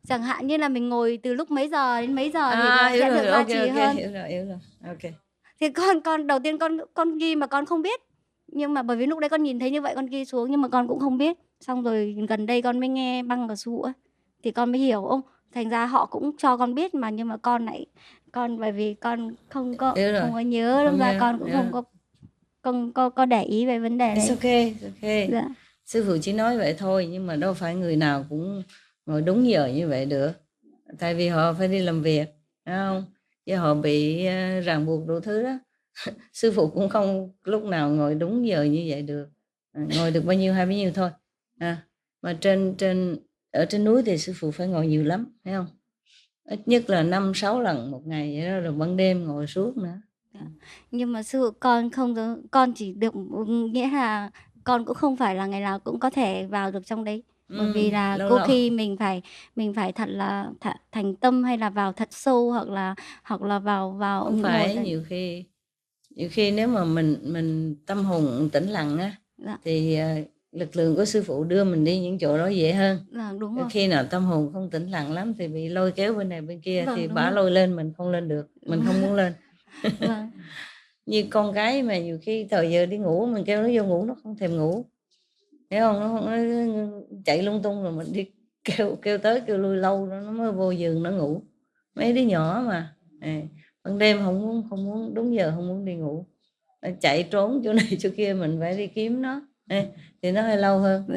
Chẳng hạn như là mình ngồi từ lúc mấy giờ đến mấy giờ thì nó sẽ được gia trì hơn. Hiểu rồi. Okay. Thì con đầu tiên con ghi mà con không biết, nhưng mà bởi vì lúc đấy con nhìn thấy như vậy con ghi xuống nhưng mà con cũng không biết. Xong rồi gần đây con mới nghe băng của sư phụ ấy, thì con mới hiểu, thành ra họ cũng cho con biết mà, nhưng mà con bởi vì con Hiểu rồi. không có nhớ, Không đâm ra nhớ, con cũng yeah. không có để ý về vấn đề It's đấy. okay, it's okay. Dạ. Sư phụ chỉ nói vậy thôi, nhưng mà đâu phải người nào cũng ngồi đúng giờ như vậy được. Tại vì họ phải đi làm việc, phải không? Chứ họ bị ràng buộc đủ thứ đó. Sư phụ cũng không lúc nào ngồi đúng giờ như vậy được. Ngồi được bao nhiêu hay bấy nhiêu thôi. Mà ở trên núi thì sư phụ phải ngồi nhiều lắm, phải không? Ít nhất là 5-6 lần một ngày vậy đó, rồi ban đêm ngồi suốt nữa. Nhưng mà sư phụ con không giống, con chỉ được, nghĩa là con cũng không phải là ngày nào cũng có thể vào được trong đấy. Bởi vì là lâu có lâu. khi mình phải thật là thành tâm, hay là vào thật sâu, hoặc là vào Không phải, ngồi nhiều khi nếu mà mình tâm hồn tĩnh lặng á, dạ. thì lực lượng của sư phụ đưa mình đi những chỗ đó dễ hơn. Dạ, đúng rồi. Khi nào tâm hồn không tĩnh lặng lắm thì bị lôi kéo bên này bên kia, Vâng, thì đúng bả rồi. lôi lên mình không lên được, mình không muốn lên. Vâng. Như con gái mà nhiều khi thời giờ đi ngủ mình kêu nó vô ngủ nó không thèm ngủ, hiểu không? Nó chạy lung tung, rồi mình đi kêu tới kêu lui lâu nó mới vô giường nó ngủ. Mấy đứa nhỏ mà ban đêm không muốn đúng giờ, không muốn đi ngủ, nó chạy trốn chỗ này chỗ kia, mình phải đi kiếm nó thì nó hơi lâu hơn.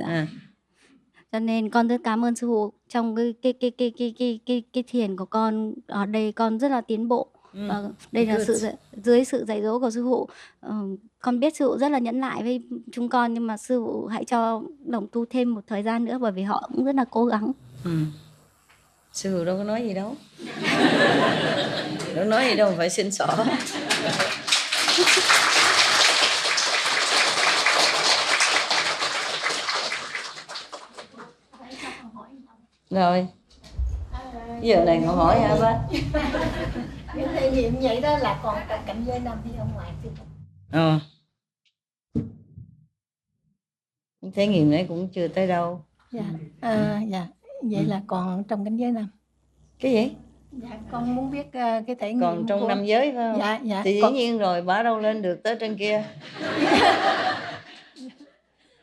Cho nên con rất cảm ơn sư phụ, trong cái thiền của con ở đây con rất là tiến bộ. Và đây là dưới sự dạy dỗ của sư phụ. Con biết sư phụ rất là nhẫn nại với chúng con, nhưng mà sư phụ hãy cho đồng tu thêm một thời gian nữa, bởi vì họ cũng rất là cố gắng. Sư phụ đâu có nói gì đâu. Đâu nói gì đâu, phải xin xỏ. Rồi giờ này ngồi hỏi hả bác? Cái thể nghiệm vậy đó là còn trong cảnh giới năm hay ở ngoài chứ? Thể nghiệm này cũng chưa tới đâu. Dạ. Dạ. Vậy là còn trong cảnh giới năm. Cái gì? Dạ, con muốn biết cái thể nghiệm còn trong năm giới phải không? Dạ. Thì dĩ nhiên rồi, bả đâu lên được tới trên kia.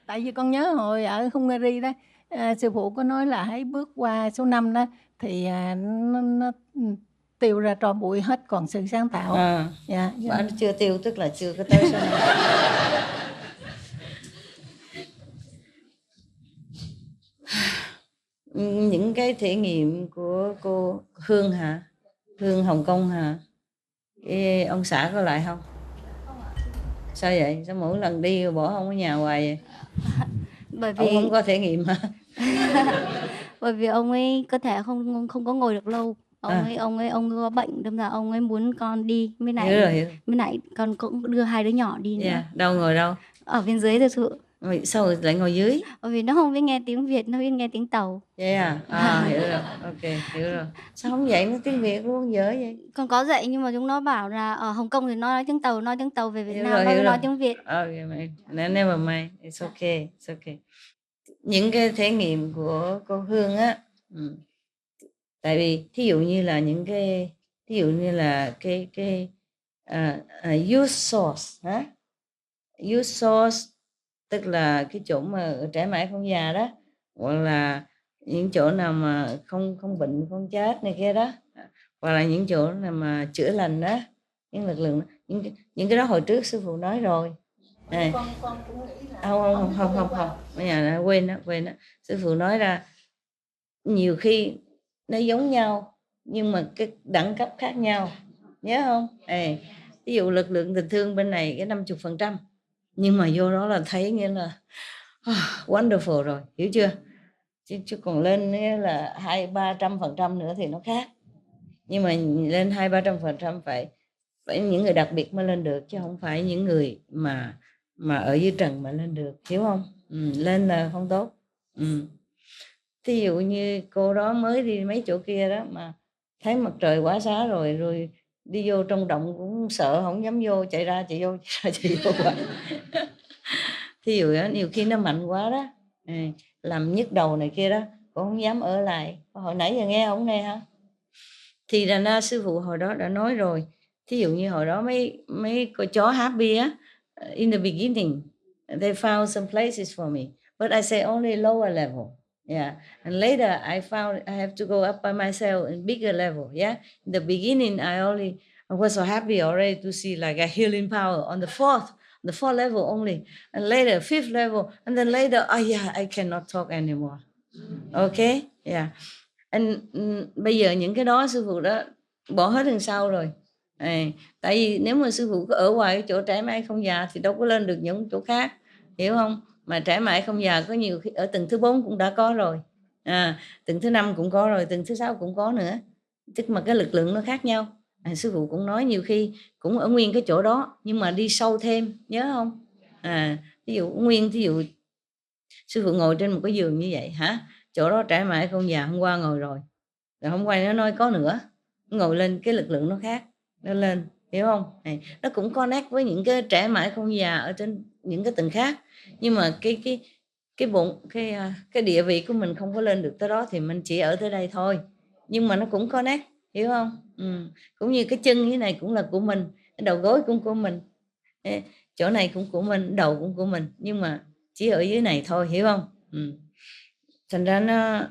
Tại vì con nhớ hồi ở Hungary đó, sư phụ có nói là hãy bước qua số 5 đó thì nó tiêu ra tro bụi hết, còn sự sáng tạo. Dạ. Bả chưa tiêu, tức là chưa có tới số 5. Những cái thể nghiệm của cô Hương hả? Hương Hồng Kông hả? Cái ông xã có lại không? Sao vậy? Sao mỗi lần đi bỏ không ở nhà hoài vậy? Bởi vì ông không có thể nghiệm hả? Bởi vì ông ấy cơ thể không có ngồi được lâu. Ông ấy có bệnh, đâm ra ông ấy muốn con đi. Mới nãy con cũng đưa hai đứa nhỏ đi nữa. Đâu ngồi đâu? Ở bên dưới thôi sự. Sao lại ngồi dưới? Bởi vì nó không biết nghe tiếng Việt, nó biết nghe tiếng Tàu. Hiểu rồi. Ok, hiểu rồi. Sao không dạy nó tiếng Việt luôn, dở vậy? Con có dạy, nhưng mà chúng nó bảo là ở Hồng Kông thì nó nói tiếng Tàu, về Việt Nam nó nói tiếng Việt. Never mind, it's okay. Những cái thể nghiệm của cô Hương á, tại vì thí dụ như là cái use source hả? Use source tức là cái chỗ mà trẻ mãi không già đó, hoặc là những chỗ nào mà không bệnh không chết này kia đó, hoặc là những chỗ nào mà chữa lành đó, những lực lượng đó. Những cái đó hồi trước sư phụ nói rồi. Con cũng nghĩ là không bây giờ quên đó. Sư phụ nói ra nhiều khi nó giống nhau nhưng mà cái đẳng cấp khác nhau, nhớ không? Ví dụ lực lượng tình thương bên này cái 50%, nhưng mà vô đó là thấy nghĩa là wonderful rồi, hiểu chưa? Chứ còn lên là 200-300% nữa thì nó khác. Nhưng mà lên 200-300% phải những người đặc biệt mới lên được, chứ không phải những người mà ở dưới trần mà lên được, hiểu không? Lên là không tốt. Thí dụ như cô đó mới đi mấy chỗ kia đó mà thấy mặt trời quá xá rồi đi vô trong động cũng sợ, không dám vô, chạy ra chạy vô. Thí dụ đó, nhiều khi nó mạnh quá đó, làm nhức đầu này kia đó, cũng không dám ở lại. Hồi nãy giờ nghe không nghe hả? Thì là sư phụ hồi đó đã nói rồi, thí dụ như hồi đó mấy con chó happy á, in the beginning they found some places for me, but I say only lower level, yeah, and later I found I have to go up by myself in bigger level, yeah. In the beginning I was so happy already to see like a healing power on the fourth level only, and later fifth level, and then later yeah, I cannot talk anymore. Okay, yeah. Bây giờ những cái đó sư phụ đã bỏ hết đằng sau rồi. Tại vì nếu mà sư phụ cứ ở hoài cái chỗ trải mãi không già thì đâu có lên được những chỗ khác, hiểu không? Mà trải mãi không già có nhiều khi ở tầng thứ 4 cũng đã có rồi, tầng thứ 5 cũng có rồi, tầng thứ 6 cũng có nữa, tức mà cái lực lượng nó khác nhau. Sư phụ cũng nói nhiều khi cũng ở nguyên cái chỗ đó nhưng mà đi sâu thêm, nhớ không? Ví dụ nguyên, ví dụ sư phụ ngồi trên một cái giường như vậy hả, chỗ đó trải mãi không già hôm qua ngồi rồi hôm qua nó nói có nữa, ngồi lên cái lực lượng nó khác, nó lên, hiểu không? Nó cũng connect với những cái trải mãi không già ở trên những cái tầng khác, nhưng mà cái bụng cái địa vị của mình không có lên được tới đó thì mình chỉ ở tới đây thôi, nhưng mà nó cũng connect, hiểu không? Cũng như cái chân như thế này cũng là của mình, cái đầu gối cũng của mình, chỗ này cũng của mình, đầu cũng của mình, nhưng mà chỉ ở dưới này thôi, hiểu không? Thành ra nó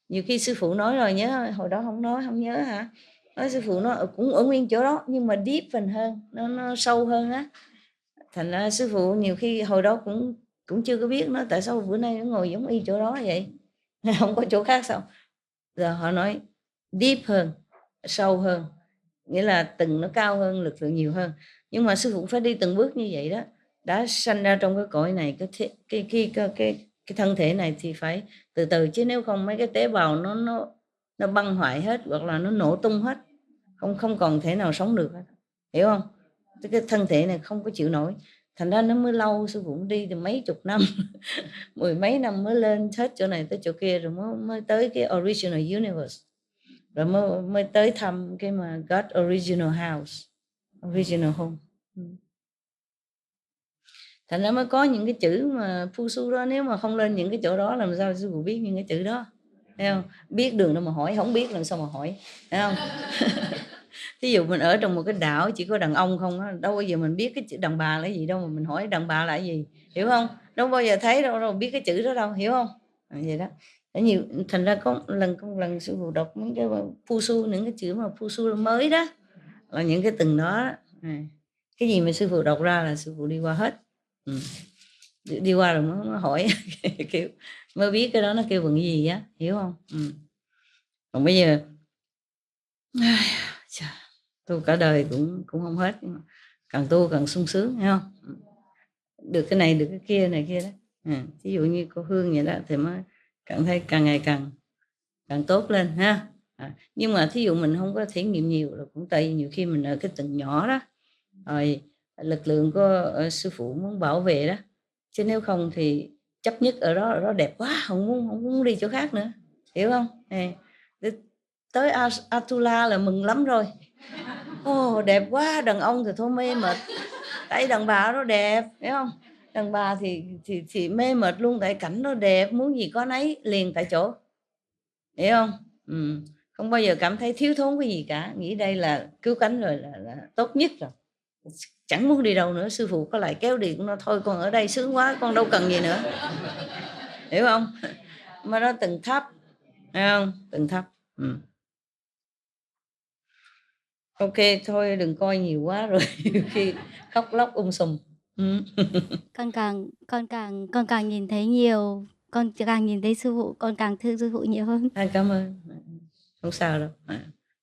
nhiều khi sư phụ nói rồi nhớ, hồi đó không nói không nhớ hả, nói sư phụ nó cũng ở nguyên chỗ đó nhưng mà deep hơn, nó sâu hơn á. Thành ra sư phụ nhiều khi hồi đó cũng chưa có biết nó tại sao bữa nay nó ngồi giống y chỗ đó vậy, không có chỗ khác sao. Giờ họ nói deep hơn, sâu hơn, nghĩa là tầng nó cao hơn, lực lượng nhiều hơn, nhưng mà sư phụ phải đi từng bước như vậy đó. Đã sanh ra trong cái cõi này, cái thân thể này thì phải từ từ, chứ nếu không mấy cái tế bào nó băng hoại hết hoặc là nó nổ tung hết, không còn thể nào sống được hết, hiểu không? Cái thân thể này không có chịu nổi, thành ra nó mới lâu. Sư phụ đi từ mấy chục năm mười mấy năm mới lên hết chỗ này tới chỗ kia, rồi mới tới cái original universe, rồi mới tới thăm cái mà God original house, original home. Thành ra mới có những cái chữ mà Phu-su đó. Nếu mà không lên những cái chỗ đó làm sao sư phụ biết những cái chữ đó, thấy không? Biết đường đâu mà hỏi, không biết làm sao mà hỏi, thấy không? Thí dụ mình ở trong một cái đảo chỉ có đàn ông không á, đâu bao giờ mình biết cái chữ đàn bà là gì đâu mà mình hỏi đàn bà là gì, hiểu không? Đâu bao giờ thấy đâu biết cái chữ đó đâu, hiểu không? Vậy đó. Nhiều, thành ra có lần sư phụ đọc những cái Phu-su, những cái chữ mà Phu-su mới đó là những cái từng đó. Cái gì mà sư phụ đọc ra là sư phụ đi qua hết. Đi qua rồi mới hỏi kiểu mới biết cái đó nó kêu bằng gì á, hiểu không? Còn bây giờ tu cả đời cũng không hết, nhưng mà càng tu càng sung sướng, hiểu không? Được cái này được cái kia này kia đó. Ví dụ như cô Hương vậy đó thì mới cảm thấy càng ngày càng tốt lên ha. Nhưng mà thí dụ mình không có thể nghiệm nhiều là cũng tại vì nhiều khi mình ở cái tầng nhỏ đó, rồi lực lượng của sư phụ muốn bảo vệ đó, chứ nếu không thì chấp nhất ở đó đẹp quá, không muốn đi chỗ khác nữa, hiểu không? Tới Atula là mừng lắm rồi. Đẹp quá, đàn ông thì thôi mê mệt, tại đàn bà nó đẹp, hiểu không? Đàn bà thì mê mệt luôn, tại cảnh nó đẹp, muốn gì có nấy liền tại chỗ, hiểu không? Không bao giờ cảm thấy thiếu thốn cái gì cả, nghĩ đây là cứu cánh rồi, là tốt nhất rồi, chẳng muốn đi đâu nữa. Sư phụ có lại kéo điện nó thôi, con ở đây sướng quá, con đâu cần gì nữa, hiểu không? Mà nó từng thấp, thấy không? Từng thấp. Ok, thôi đừng coi nhiều quá rồi khi khóc lóc sùm. Con càng nhìn thấy nhiều, con càng nhìn thấy sư phụ, con càng thương sư phụ nhiều hơn. Cảm ơn, không sao đâu,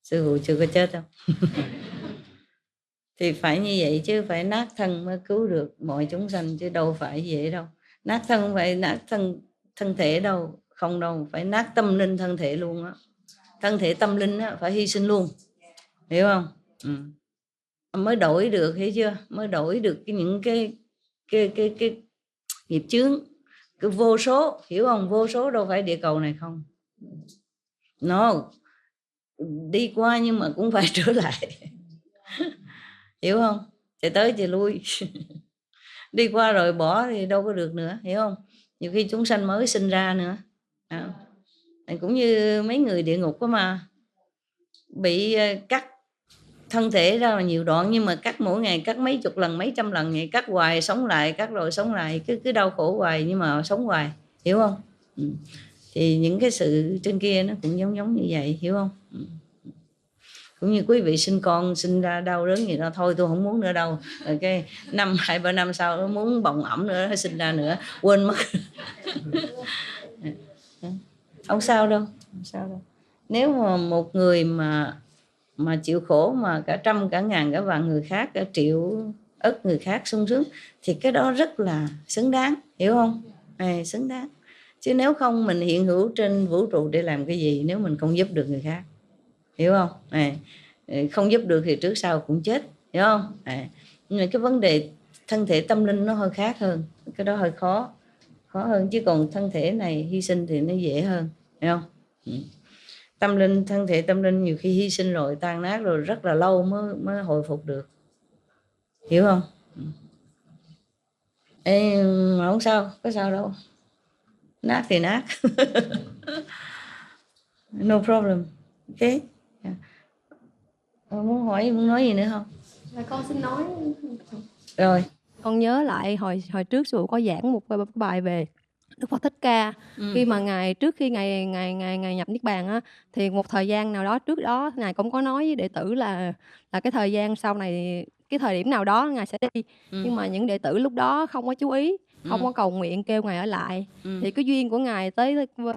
sư phụ chưa có chết đâu. Thì phải như vậy chứ, phải nát thân mới cứu được mọi chúng sanh, chứ đâu phải vậy đâu. Nát thân không phải nát thân thể đâu, không đâu, phải nát tâm linh thân thể luôn á. Thân thể tâm linh á phải hy sinh luôn, hiểu không? Mới đổi được, hiểu chưa? Mới đổi được những cái nghiệp chướng, cái vô số, hiểu không? Vô số đâu phải địa cầu này không. Nó đi qua nhưng mà cũng phải trở lại. Hiểu không? Chạy tới chạy lui. Đi qua rồi bỏ thì đâu có được nữa, hiểu không? Nhiều khi chúng sanh mới sinh ra nữa. Cũng như mấy người địa ngục đó mà bị cắt thân thể ra là nhiều đoạn, nhưng mà cắt mỗi ngày, cắt mấy chục lần, mấy trăm lần vậy, cắt hoài sống lại, cắt rồi sống lại, cứ đau khổ hoài nhưng mà sống hoài, hiểu không? Thì những cái sự trên kia nó cũng giống như vậy, hiểu không? Cũng như quý vị sinh con sinh ra đau đớn gì đó, thôi tôi không muốn nữa đâu, rồi cái 2-3 năm sau nó muốn bồng ẩm nữa, nó sinh ra nữa, quên mất. Không sao đâu, không sao đâu. Nếu mà một người mà chịu khổ mà cả trăm, cả ngàn, cả vạn người khác, cả triệu ức người khác sung sướng, thì cái đó rất là xứng đáng, hiểu không? Xứng đáng. Chứ nếu không mình hiện hữu trên vũ trụ để làm cái gì nếu mình không giúp được người khác, hiểu không? Không giúp được thì trước sau cũng chết, hiểu không? Nhưng mà cái vấn đề thân thể tâm linh nó hơi khác hơn, cái đó hơi khó hơn, chứ còn thân thể này hy sinh thì nó dễ hơn, hiểu không? Tâm linh, thân thể tâm linh nhiều khi hy sinh rồi, tan nát rồi rất là lâu mới hồi phục được, hiểu không? Mà không sao, có sao đâu, nát thì nát. No problem. Ok. Muốn hỏi, muốn nói gì nữa không? Con xin nói. Rồi. Con nhớ lại hồi trước sư phụ có giảng một bài về Đức Phật Thích Ca. Khi mà trước khi ngài nhập niết bàn á, thì một thời gian nào đó trước đó ngài cũng có nói với đệ tử là cái thời gian sau này, cái thời điểm nào đó ngài sẽ đi. Nhưng mà những đệ tử lúc đó không có chú ý, không có cầu nguyện kêu ngài ở lại. Thì cái duyên của ngài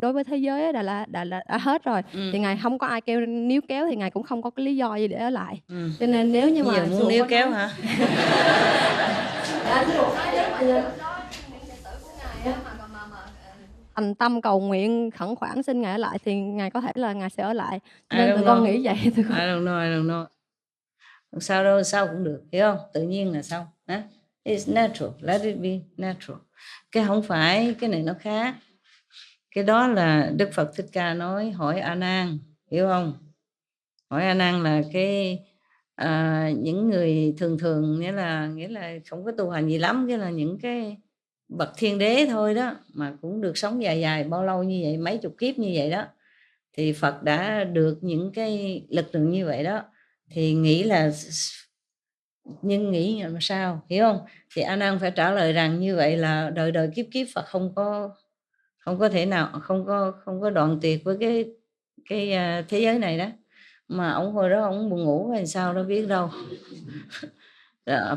đối với thế giới đã hết rồi. Thì ngài không có ai kêu níu kéo, thì ngài cũng không có cái lý do gì để ở lại. Cho nên nếu như mà giờ muốn níu kéo hả? thành tâm cầu nguyện khẩn khoản xin ngài ở lại thì ngài có thể là ngài sẽ ở lại. Nên tụi con nghĩ vậy. I don't know. Sao đâu, sao cũng được, hiểu không? Tự nhiên là sao? It's natural, let it be natural. Cái không phải, cái này nó khác. Cái đó là Đức Phật Thích Ca nói hỏi A Nan, hiểu không? Hỏi A Nan là cái những người thường nghĩa là không có tu hành gì lắm, cái là những cái bậc thiên đế thôi đó, mà cũng được sống dài bao lâu như vậy, mấy chục kiếp như vậy đó, thì Phật đã được những cái lực lượng như vậy đó, thì nghĩ là nghĩ làm sao, hiểu không? Thì A Nan phải trả lời rằng như vậy là đời đời kiếp kiếp Phật không có thể nào, không có đoạn tuyệt với cái thế giới này đó. Mà ông hồi đó ông buồn ngủ hay sao đâu biết đâu.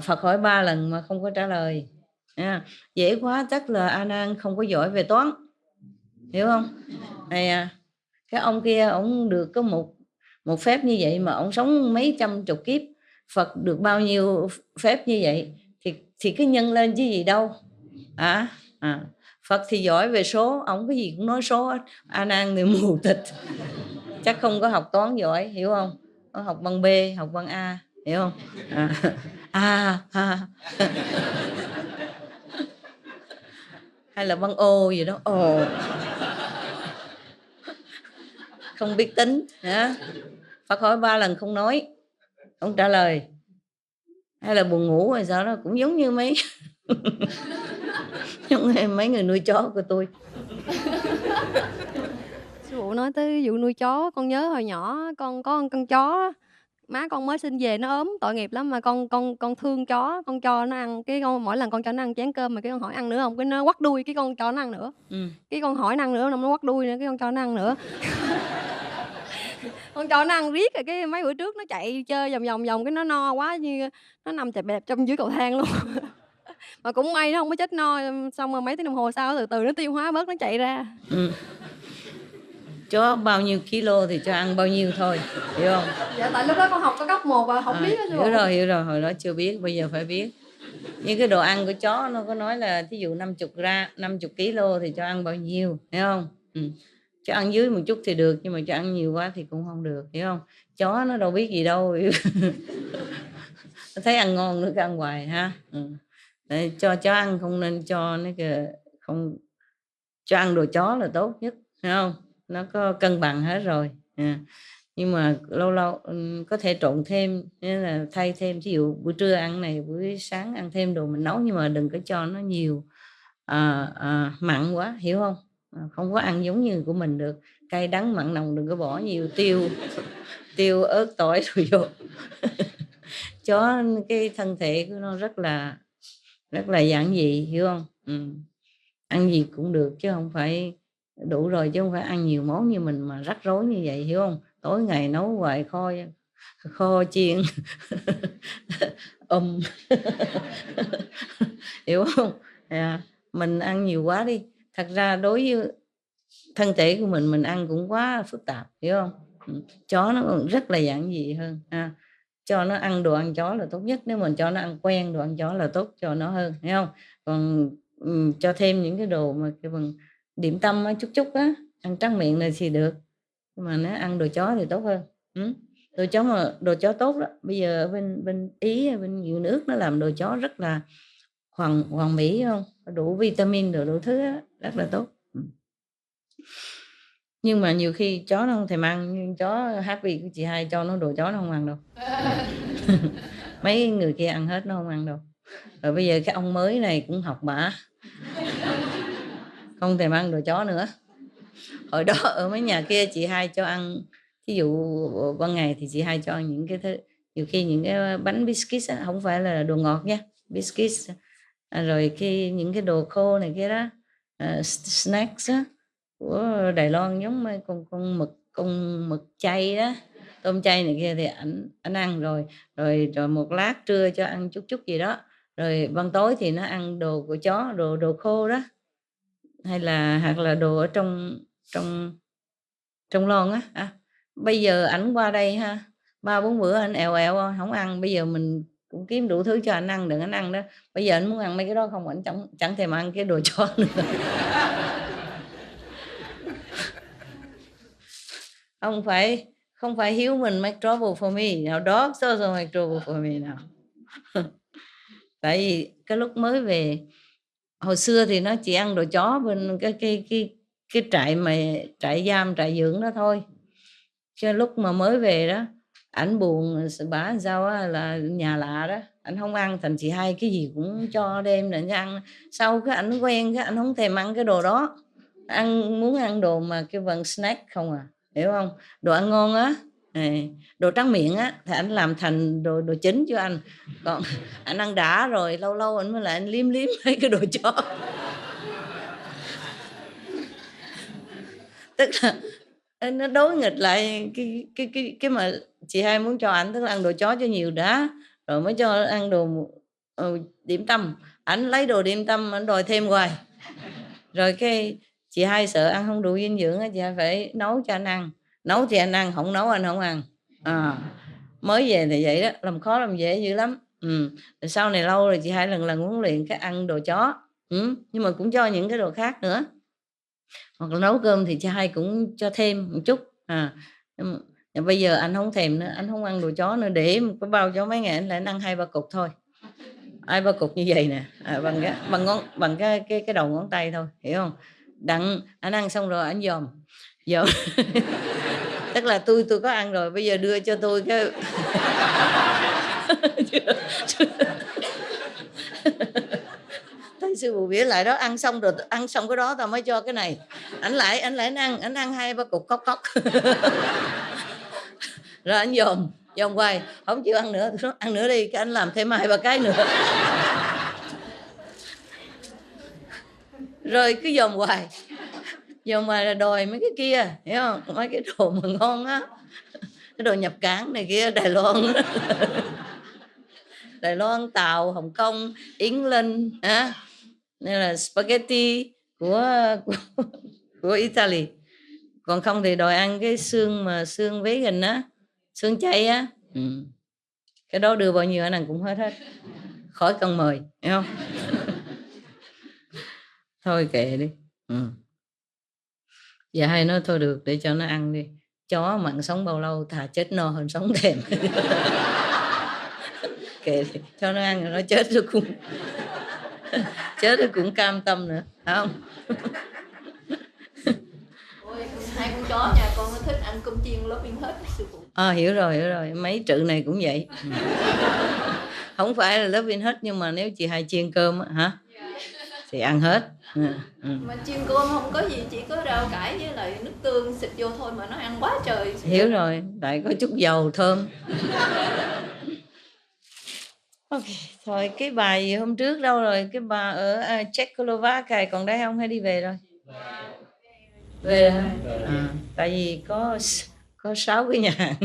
Phật hỏi 3 lần mà không có trả lời. Dễ quá, chắc là A Nan không có giỏi về toán, hiểu không? Cái ông kia ông được có một phép như vậy mà ông sống mấy trăm chục kiếp. Phật được bao nhiêu phép như vậy thì cái nhân lên chứ gì đâu. Phật thì giỏi về số, ông cái gì cũng nói số. A Nan thì mù tịch, chắc không có học toán giỏi, hiểu không? Có học bằng B, học bằng A, hiểu không? Hay là bằng O gì đó, không biết tính. Phật hỏi 3 lần không nói, không trả lời. Hay là buồn ngủ hay sao đó, cũng giống như mấy mấy người nuôi chó của tôi. Sư phụ nói tới vụ nuôi chó, con nhớ hồi nhỏ con có con chó, má con mới sinh về nó ốm tội nghiệp lắm, mà con thương chó, con cho nó ăn, cái con mỗi lần con cho nó ăn chén cơm mà cái con hỏi ăn nữa không, cái nó quắt đuôi, cái con cho nó ăn nữa. Cái con hỏi nó ăn nữa, nó quắt đuôi nữa, cái con cho nó ăn nữa. Con cho nó ăn riết rồi, cái mấy bữa trước nó chạy chơi vòng cái nó no quá, như nó nằm chẹp bẹp trong dưới cầu thang luôn. Mà cũng may nó không có chết no, xong rồi mấy tiếng đồng hồ sau từ từ nó tiêu hóa bớt, nó chạy ra. Chó bao nhiêu kilo thì cho ăn bao nhiêu thôi, hiểu không? Dạ tại lúc đó con học có cấp 1 và không biết đó. Hiểu rồi, hồi đó chưa biết, bây giờ phải biết. Những cái đồ ăn của chó nó có nói là thí dụ 50 kilo thì cho ăn bao nhiêu, hiểu không? Cho ăn dưới một chút thì được, nhưng mà cho ăn nhiều quá thì cũng không được, hiểu không? Chó nó đâu biết gì đâu. Nó thấy ăn ngon nữa cái ăn hoài ha. Để cho chó ăn không nên cho nó không cho ăn đồ chó là tốt nhất, hiểu không? Nó có cân bằng hết rồi. Nhưng mà lâu lâu có thể trộn thêm, nên là thay thêm, ví dụ buổi trưa ăn này, buổi sáng ăn thêm đồ mình nấu, nhưng mà đừng có cho nó nhiều mặn quá, hiểu không? Không có ăn giống như của mình được, cay đắng mặn nồng đừng có bỏ nhiều tiêu ớt tỏi rồi vô. chó cái thân thể của nó rất là giản dị, hiểu không? Ăn gì cũng được chứ không phải đủ rồi, chứ không phải ăn nhiều món như mình mà rắc rối như vậy, hiểu không? Tối ngày nấu hoài kho chiên hiểu không? Mình ăn nhiều quá đi, thật ra đối với thân thể của mình ăn cũng quá phức tạp, hiểu không? Chó nó còn rất là giản dị hơn. Cho nó ăn đồ ăn chó là tốt nhất, nếu mình cho nó ăn quen đồ ăn chó là tốt cho nó hơn, hiểu không? Còn cho thêm những cái đồ mà cái bằng điểm tâm á, chút á, ăn tráng miệng này thì được, nhưng mà nó ăn đồ chó thì tốt hơn. Đồ chó tốt đó. Bây giờ ở bên Ý, bên nhiều nước nó làm đồ chó rất là hoàn mỹ, không? Đủ vitamin, đủ thứ đó, rất là tốt. Nhưng mà nhiều khi chó nó không thèm ăn, nhưng chó Happy của chị Hai cho nó đồ chó nó không ăn đâu. Mấy người kia ăn hết, nó không ăn đâu. Rồi bây giờ cái ông mới này cũng học bả, không thèm ăn đồ chó nữa. Hồi đó ở mấy nhà kia chị Hai cho ăn, ví dụ ban ngày thì chị Hai cho ăn những cái thứ, nhiều khi những cái bánh biscuit á, không phải là đồ ngọt nha, biscuit, rồi những cái đồ khô này kia đó, snacks á, của Đài Loan, giống mấy con mực chay đó, tôm chay này kia thì anh ăn rồi một lát trưa cho ăn chút gì đó, rồi ban tối thì nó ăn đồ của chó, đồ khô đó, hoặc là đồ ở trong lon á. Bây giờ ảnh qua đây ha, 3-4 bữa anh èo không ăn, bây giờ mình cũng kiếm đủ thứ cho anh ăn, đừng anh ăn đó. Bây giờ anh muốn ăn mấy cái đó không, anh chẳng thèm ăn cái đồ chó nữa. không phải hiếu mình make trouble for me, nào dogs also make trouble for me nào. Tại vì cái lúc mới về, hồi xưa thì nó chỉ ăn đồ chó bên cái trại giam, trại dưỡng đó thôi. Cho lúc mà mới về đó, ảnh buồn bả sao á, là nhà lạ đó, ảnh không ăn, thành chị Hai cái gì cũng cho đem để ăn. Sau cái ảnh quen, cái ảnh không thèm ăn cái đồ đó, muốn ăn đồ mà cái phần snack không à, hiểu không? Đồ ăn ngon á, đồ tráng miệng á thì anh làm thành đồ chính cho anh, còn anh ăn đã rồi lâu lâu anh mới lại anh liếm mấy cái đồ chó. Tức là nó đối nghịch lại cái mà chị Hai muốn cho anh, tức là ăn đồ chó cho nhiều đã, rồi mới cho ăn đồ điểm tâm. Anh lấy đồ điểm tâm anh đòi thêm hoài, rồi cái chị Hai sợ ăn không đủ dinh dưỡng, chị Hai phải nấu cho anh ăn. Nấu thì anh ăn, không nấu anh không ăn. Mới về thì vậy đó, làm khó làm dễ dữ lắm. Rồi sau này lâu rồi chị Hai lần huấn luyện cái ăn đồ chó, nhưng mà cũng cho những cái đồ khác nữa. Hoặc là nấu cơm thì chị Hai cũng cho thêm một chút. Bây giờ anh không thèm nữa, anh không ăn đồ chó nữa, để một cái bao chó mấy ngày anh lại ăn 2-3 cục thôi. 2-3 cục như vậy nè, bằng cái đầu ngón tay thôi, hiểu không? Đặng anh ăn xong rồi anh dòm tức là tôi có ăn rồi, bây giờ đưa cho tôi cái thấy sư phụ viết lại đó, ăn xong cái đó tao mới cho cái này. Anh lại ăn 2-3 cục cốc rồi anh dòm hoài không chịu ăn nữa. Tôi nói, ăn nữa đi, cái anh làm thêm 2-3 cái nữa. Rồi cứ dòm hoài là đòi mấy cái kia, hiểu không? Mấy cái đồ mà ngon á, cái đồ nhập cảng này kia, Đài Loan Đài Loan, Tàu, Hồng Kông, Yến Linh á, nên là spaghetti của Italy. Còn không thì đòi ăn cái xương vegan á, xương chay á, cái đó đưa bao nhiêu anh ăn cũng hết, khỏi cần mời, hiểu không? Thôi kệ đi. Dạ Hai nói thôi được, để cho nó ăn đi. Chó mặn sống bao lâu, thà chết no hơn sống thèm. Kệ đi, cho nó ăn rồi nó chết rồi cũng cam tâm nữa, phải không? Ôi, 2 con chó nhà con nó thích ăn cơm chiên Loving Hut sư phụ. Hiểu rồi. Mấy trự này cũng vậy. Không phải là Loving Hut, nhưng mà nếu chị Hai chiên cơm hả? Thì ăn hết. Mà chiên cơm không có gì, chỉ có rau cải với lại nước tương xịt vô thôi mà nó ăn quá trời. Hiểu rồi, tại có chút dầu thơm. Ok, thôi cái bài gì hôm trước đâu rồi? Cái bà ở Czechoslovakia còn đây không hay đi về rồi? Về hả? Tại vì có 6 cái nhà hàng.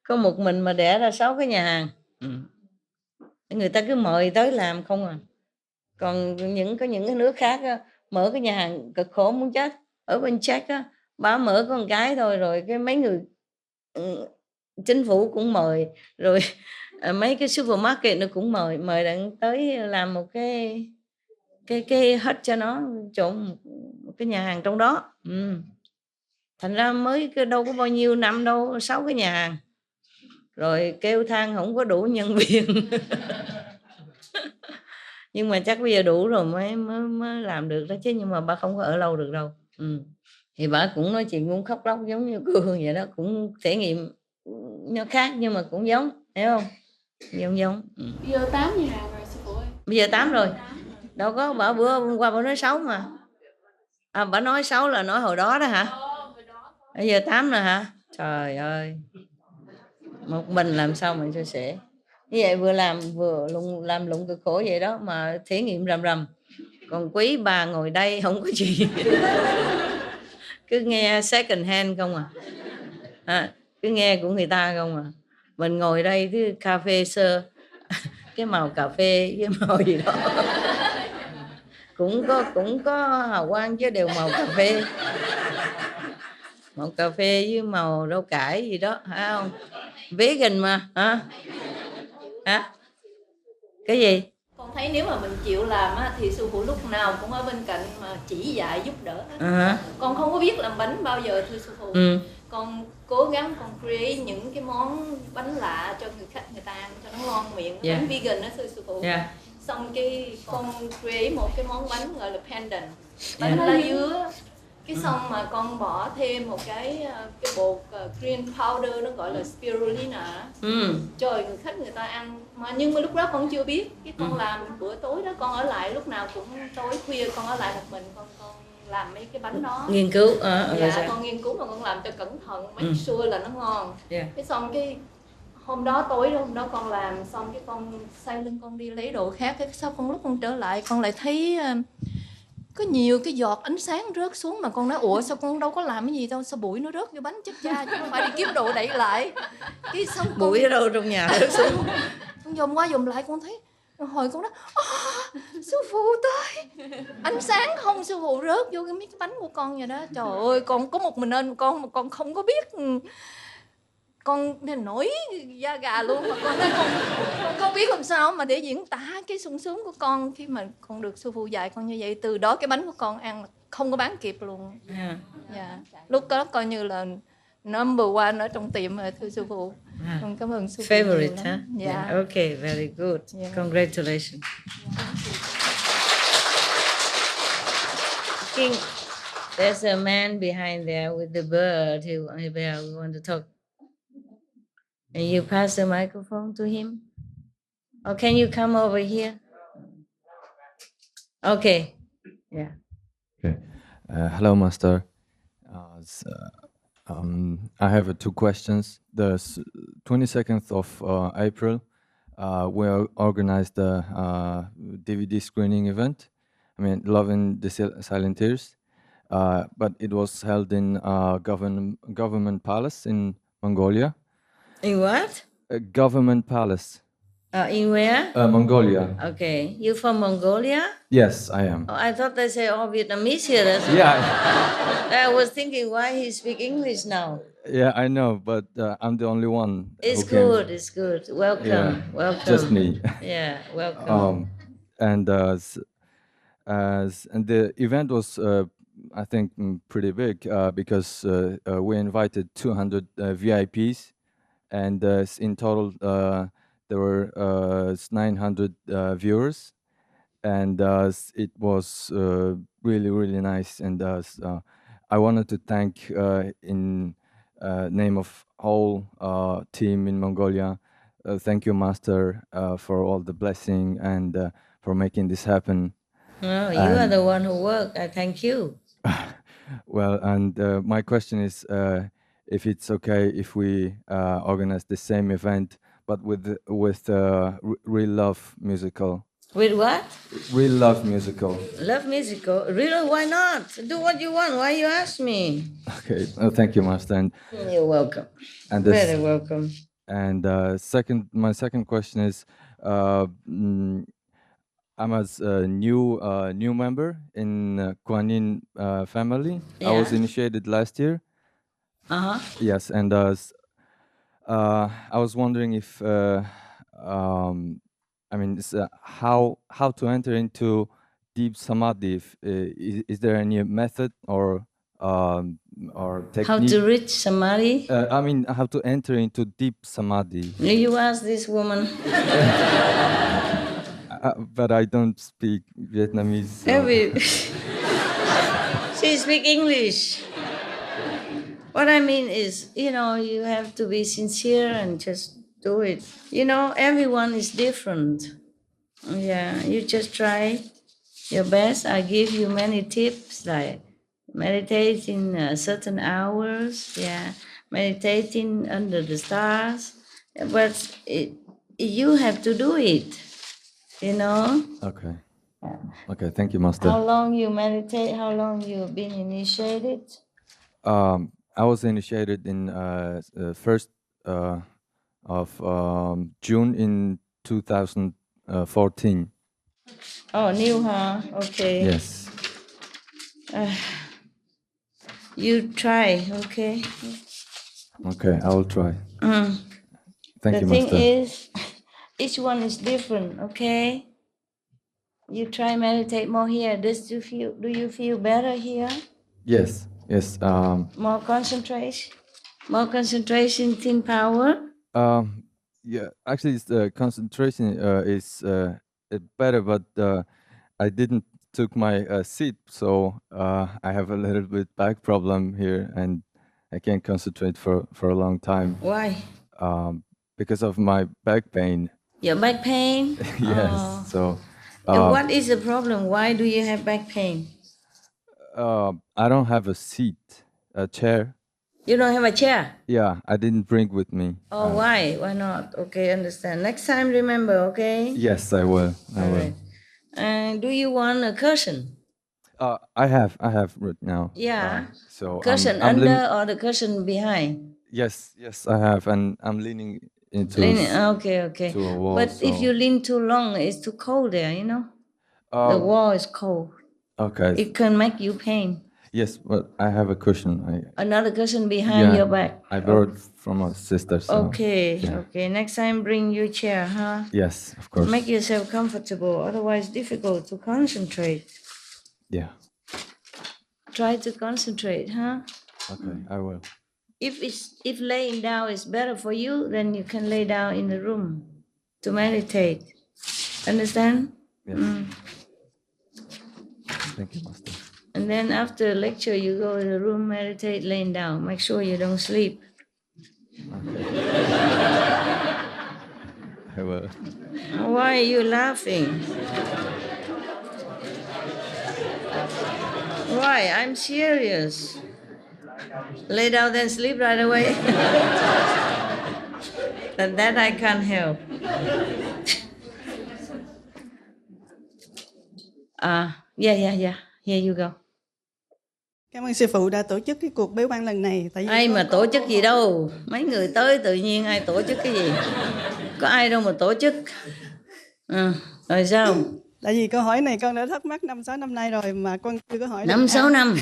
Có một mình mà đẻ ra 6 cái nhà hàng. Người ta cứ mời tới làm không à. Còn có những cái nước khác á, mở cái nhà hàng cực khổ muốn chết. Ở bên Czech á, bà mở có một cái thôi rồi cái mấy người chính phủ cũng mời rồi mấy cái supermarket nó cũng mời đặng tới làm một cái hết cho nó trộn một cái nhà hàng trong đó. Thành ra mới đâu có bao nhiêu năm đâu, 6 cái nhà hàng rồi kêu than không có đủ nhân viên. Nhưng mà chắc bây giờ đủ rồi mới làm được đó chứ, nhưng mà bà không có ở lâu được đâu. Thì bà cũng nói chuyện cũng khóc lóc giống như cô Hương vậy đó, cũng thể nghiệm nó khác nhưng mà cũng giống, hiểu không? Giống. Bây giờ 8 nhà hàng rồi sư phụ ơi. Bây giờ 8 rồi. Đâu có, bà bữa hôm qua bà nói 6 mà. Bà nói 6 là nói hồi đó đó hả? Bây giờ 8 rồi hả? Trời ơi. Một mình làm sao mà cho sẻ. Như vậy vừa làm lụng cực khổ vậy đó mà thể nghiệm rầm. Còn quý bà ngồi đây không có gì. Cứ nghe second hand không à. Cứ nghe của người ta không à. Mình ngồi đây cứ cà phê sơ. Cái màu cà phê với màu gì đó. cũng có hào quang chứ đều màu cà phê. Màu cà phê với màu rau cải gì đó, phải không? Vegan mà, hả? Cái gì? Con thấy nếu mà mình chịu làm á, thì sư phụ lúc nào cũng ở bên cạnh mà chỉ dạy giúp đỡ. Con không có biết làm bánh bao giờ thưa sư phụ. Con cố gắng con create những cái món bánh lạ cho người khách người ta ăn cho nó ngon miệng. Bánh vegan đó thưa sư phụ. Xong cái con create một cái món bánh gọi là pendant, bánh lá dứa. Cái xong mà con bỏ thêm một cái bột green powder, nó gọi là spirulina. Trời, người khách người ta ăn mà, nhưng mà lúc đó con chưa biết. Cái con làm bữa tối đó, con ở lại lúc nào cũng tối khuya con ở lại một mình, con làm mấy cái bánh đó, nghiên cứu. Dạ, con nghiên cứu mà con làm cho cẩn thận, make sure là nó ngon. Cái xong cái hôm đó tối đó, hôm đó con làm xong cái con xoay lưng con đi lấy đồ khác. Cái sau con lúc con trở lại con lại thấy có nhiều cái giọt ánh sáng rớt xuống, mà con nói ủa sao con đâu có làm cái gì đâu, sao bụi nó rớt vô bánh chết cha, chứ không phải đi kiếm đồ đậy lại. Cái xong con, bụi ở đâu trong nhà rớt xuống. Con dòm qua dòm lại con thấy, hồi con nói sư phụ tới, ánh sáng không, sư phụ rớt vô cái bánh của con vậy đó. Trời ơi, con có một mình nên con mà con không có biết, con nên nổi da gà luôn, mà con nói con không biết làm sao mà để diễn tả cái sung sướng của con khi mà con được sư phụ dạy con như vậy. Từ đó cái bánh của con ăn không có bán kịp luôn. Dạ. Lúc đó coi như là number one ở trong tiệm rồi thưa sư phụ. Con cảm ơn sư phụ. Favorite, hả? Dạ. Okay, very good. Congratulations. I think there's a man behind there with the bird who maybe I want to talk. And you pass the microphone to him? Or can you come over here? Okay. Yeah. Okay. Hello, Master. I have 2 questions. The 22nd of April, we organized a DVD screening event. I mean, Loving the Silent Tears. But it was held in government palace in Mongolia. In what? A government palace. In where? Mongolia. Okay. You from Mongolia? Yes, I am. Oh, I thought they say all Vietnamese here. Yeah. I was thinking why he speak English now. Yeah, I know, but I'm the only one. It's who came. good. It's good. Welcome. Yeah, Welcome. just me. Yeah. Welcome. And the event was, I think, pretty big because we invited 200 VIPs, and in total there were 900 viewers, and it was really, really nice. And I wanted to thank in name of whole team in Mongolia. Thank you, Master, for all the blessing and for making this happen. No, you are the one who worked. I thank you. Well, and my question is if it's okay if we organize the same event, but with real love musical. With what? Real love musical. Love musical? Really? Why not? Do what you want. Why you ask me? Okay. Thank you, Master. And You're welcome. and this, Very welcome. and my second question is, I'm a new member in Kuan Yin family. I was Yeah. initiated last year. Uh-huh. Yes, and I was wondering if I mean, how to enter into deep samadhi. Is there any method or technique? How to reach samadhi? I mean, how to enter into deep samadhi. You ask this woman. But I don't speak Vietnamese. So. She speak English. What I mean is, you have to be sincere and just do it. Everyone is different. Yeah, you just try your best. I give you many tips like meditating certain hours. Yeah, meditating under the stars. But you have to do it. Okay. Okay. Thank you, Master. How long you meditate? How long you been initiated? I was initiated in 1st of June in 2014. Oh, new, huh? Okay. Yes. You try, okay? Okay, I will try. Thank The you, thing Master. is, each one is different, okay? You try meditate more here. Do you feel better here? Yes. Yes. More concentration? More concentration, thin power? Yeah. Actually, the concentration is better, but I didn't took my seat, so I have a little bit back problem here, and I can't concentrate for a long time. Why? Because of my back pain. Your back pain? Yes. Oh. So. And what is the problem? Why do you have back pain? I don't have a seat, a chair. You don't have a chair? Yeah, I didn't bring with me. Oh, why? Why not? Okay, understand. Next time, remember, okay? Yes, I will. I All will. right. And do you want a cushion? I have right now. Yeah. So Cushion I'm under or the cushion behind? yes, I have, and I'm leaning into Okay. to a wall. But if so- you lean too long, it's too cold there, the Uh, wall is cold. okay. It can make you pain. Yes, but I have a cushion. Another cushion behind Yeah, your back. I borrowed from a sister. So, Okay, yeah. okay. Next time, bring your chair, huh? Yes, of course. Make yourself comfortable. Otherwise, difficult to concentrate. Yeah. Try to concentrate, huh? Okay, I will. If laying down is better for you, then you can lay down in the room to meditate. Understand? Yes. Thank you, Master. And then after lecture, you go in the room, meditate, laying down. Make sure you don't sleep. I will. Why are you laughing? Why? I'm serious. Lay down, then sleep right away. And that I can't help. Yeah. Here you go. Cảm ơn sư phụ đã tổ chức cái cuộc bế quan lần này. Tại vì Ai mà tổ chức gì đâu. Mấy người tới tự nhiên ai tổ chức cái gì. Có ai đâu mà tổ chức. Rồi sao? Tại vì câu hỏi này con đã thắc mắc 5-6 năm nay rồi mà con chưa có hỏi. 5-6 năm.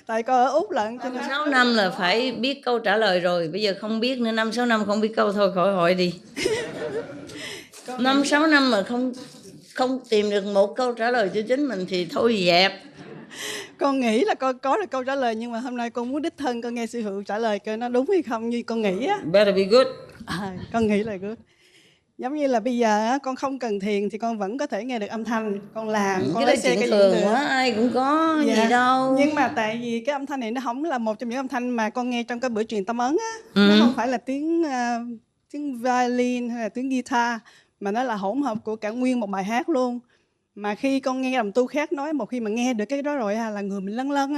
Tại con ở Úc lận cho nên 5-6 năm là phải biết câu trả lời rồi. Bây giờ không biết nữa, 5-6 năm không biết câu thôi khỏi hỏi đi. 5-6 năm mà không tìm được một câu trả lời cho chính mình thì thôi dẹp. Con nghĩ là con có được câu trả lời, nhưng mà hôm nay con muốn đích thân con nghe sư phụ trả lời coi nó đúng hay không như con nghĩ á. Better be good. Con nghĩ là good. Giống như là bây giờ á, con không cần thiền thì con vẫn có thể nghe được âm thanh. Con làm, con Cái lái đó xe chuyện cái thường gì quá, ai cũng có gì đâu. Nhưng mà tại vì cái âm thanh này nó không là một trong những âm thanh mà con nghe trong cái bữa truyền tâm ấn á. Nó không phải là tiếng violin hay là tiếng guitar, mà nó là hỗn hợp của cả nguyên một bài hát luôn. Mà khi con nghe đồng tu khác nói, một khi mà nghe được cái đó rồi là người mình lân lân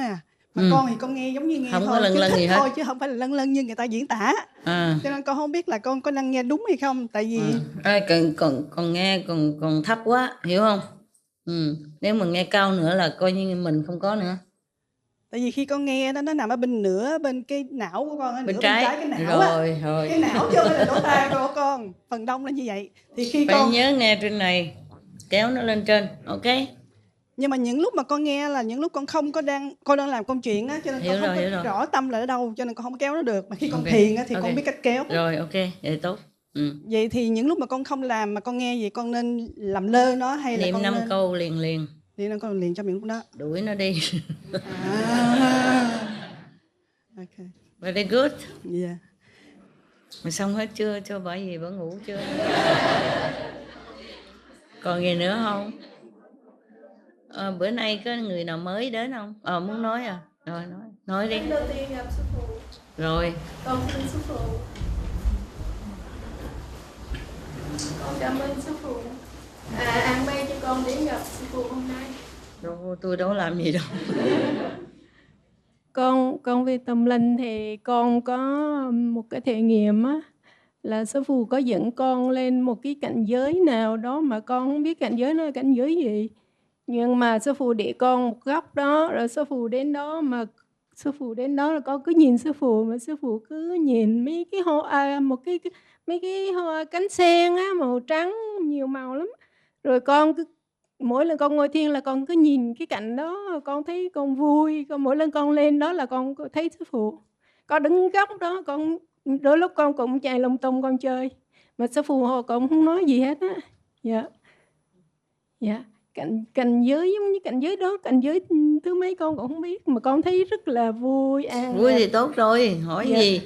Mà con thì con nghe giống như nghe Không thôi, có lân chứ lân thích gì hết. thôi, chứ không phải là lân lân như người ta diễn tả. Cho nên con không biết là con có đang nghe đúng hay không, tại vì Còn nghe còn thấp quá, hiểu không? Nếu mà nghe cao nữa là coi như mình không có nữa. tại vì khi con nghe nó nằm ở bên cái não của con, Bên nửa trái. bên trái cái não á. Rồi. Cái não chứ không phải là lỗ tai của con, phần đông là như vậy. Thì khi Phải con nhớ nghe trên này, kéo nó lên trên, ok? nhưng mà những lúc mà con nghe là những lúc con không có con đang làm công chuyện á, cho nên Hiểu con không rồi, có hiểu rồi. rõ tâm là ở đâu, cho nên con không kéo nó được. Mà khi con Ok, thiền á thì ok. con biết cách kéo. Rồi, ok, vậy tốt. Vậy thì những lúc mà con không làm mà con nghe vậy, con nên làm lơ nó hay là Niệm con 5 nên câu liền niệm 5 câu liền cho miệng đó. đuổi nó đi. Ok. Very good. Yeah. Mà xong hết chưa? Cho bà gì bà ngủ chưa? Còn gì nữa không? Bữa nay có người nào mới đến không? Muốn nói à? Rồi nói đi. Lần đầu tiên gặp sư phụ. Rồi. Con xin sư phụ. Con cảm ơn sư phụ. An bay cho con đến gặp sư phụ hôm nay. Đâu, tôi đâu làm gì đâu. Con về tâm linh thì con có một cái thể nghiệm á, là sư phụ có dẫn con lên một cái cảnh giới nào đó mà con không biết cảnh giới nó là cảnh giới gì, nhưng mà sư phụ để con một góc đó, rồi sư phụ đến đó là con cứ nhìn sư phụ, mà sư phụ cứ nhìn mấy cái hoa mấy cái hoa cánh sen á, màu trắng nhiều màu lắm, rồi con cứ mỗi lần con ngồi thiền là con cứ nhìn cái cảnh đó, con thấy con vui. Mỗi lần con lên đó là con thấy sư phụ. Con đứng góc đó, đôi lúc con cũng chạy lung tung con chơi, mà sư phụ họ cũng không nói gì hết á. Dạ. Cảnh giới giống như cảnh giới đó, cảnh giới thứ mấy con cũng không biết, mà con thấy rất là vui, an. Vui thì tốt rồi, hỏi gì.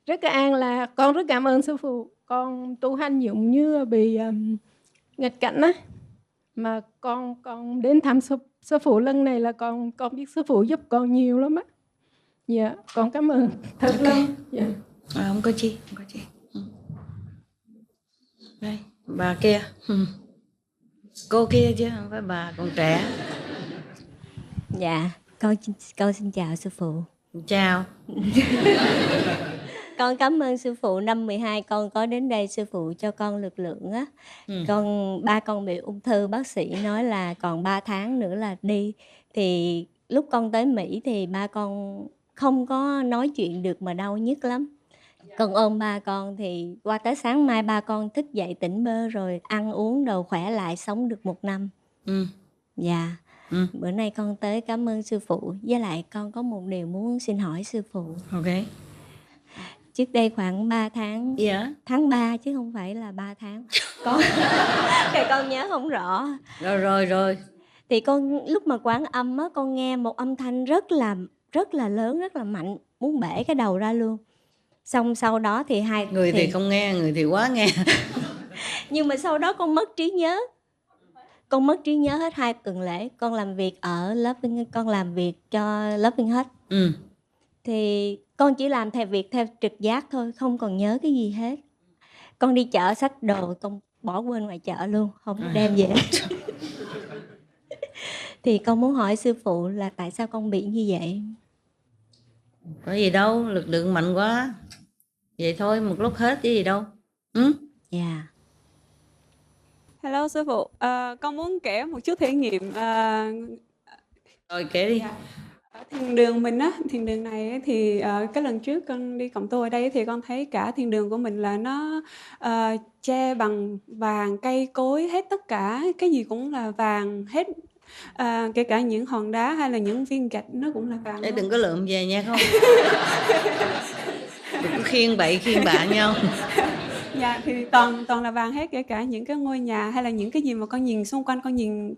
Rất là an lạc. Con rất cảm ơn sư phụ. Con tu hành giống như bị nghịch cảnh á, mà con đến thăm sư phụ lần này là con biết sư phụ giúp con nhiều lắm á. Dạ, con cảm ơn thật lắm. Dạ. Không có chi. Đây, bà kia. Cô kia chứ không phải bà, còn trẻ. Dạ, con xin chào sư phụ. Chào. Con cảm ơn sư phụ. Năm 12 con có đến đây, sư phụ cho con lực lượng á. Ba con bị ung thư, bác sĩ nói là còn 3 tháng nữa là đi. Thì lúc con tới Mỹ thì ba con không có nói chuyện được mà đau nhức lắm. Con ôm ba con thì qua tới sáng mai ba con thức dậy tỉnh bơ rồi, ăn uống đồ khỏe lại, sống được 1 năm. Dạ. Bữa nay con tới cảm ơn sư phụ. Với lại con có một điều muốn xin hỏi sư phụ. Ok. Trước đây khoảng 3 tháng. Yeah. Tháng 3 chứ không phải là 3 tháng. Con nhớ không rõ. Rồi. Thì con lúc mà quán âm á, con nghe một âm thanh rất là lớn, rất là mạnh, muốn bể cái đầu ra luôn. Xong sau đó thì người thì không nghe, người thì quá nghe. Nhưng mà sau đó con mất trí nhớ. Con mất trí nhớ hết 2 tuần lễ. Con làm việc ở Loving, con làm việc cho Loving hết. Thì con chỉ làm việc theo trực giác thôi, không còn nhớ cái gì hết. Con đi chợ xách đồ, con bỏ quên ngoài chợ luôn, không đem về. Thì con muốn hỏi sư phụ là tại sao con bị như vậy? Có gì đâu, lực lượng mạnh quá. Vậy thôi, một lúc hết chứ gì đâu. Dạ. Hello sư phụ, con muốn kể một chút thể nghiệm. Rồi kể đi. Ở thiền đường mình á, thiền đường này ấy, thì cái lần trước con đi cộng tu ở đây thì con thấy cả thiền đường của mình là nó che bằng vàng, cây cối, hết tất cả cái gì cũng là vàng hết. Kể cả những hòn đá hay là những viên gạch nó cũng là vàng. Để đừng có lượm về nha không. Đừng có khiêng bậy khiêng bạ nhau. Dạ thì toàn là vàng hết, kể cả những cái ngôi nhà hay là những cái gì mà con nhìn xung quanh, con nhìn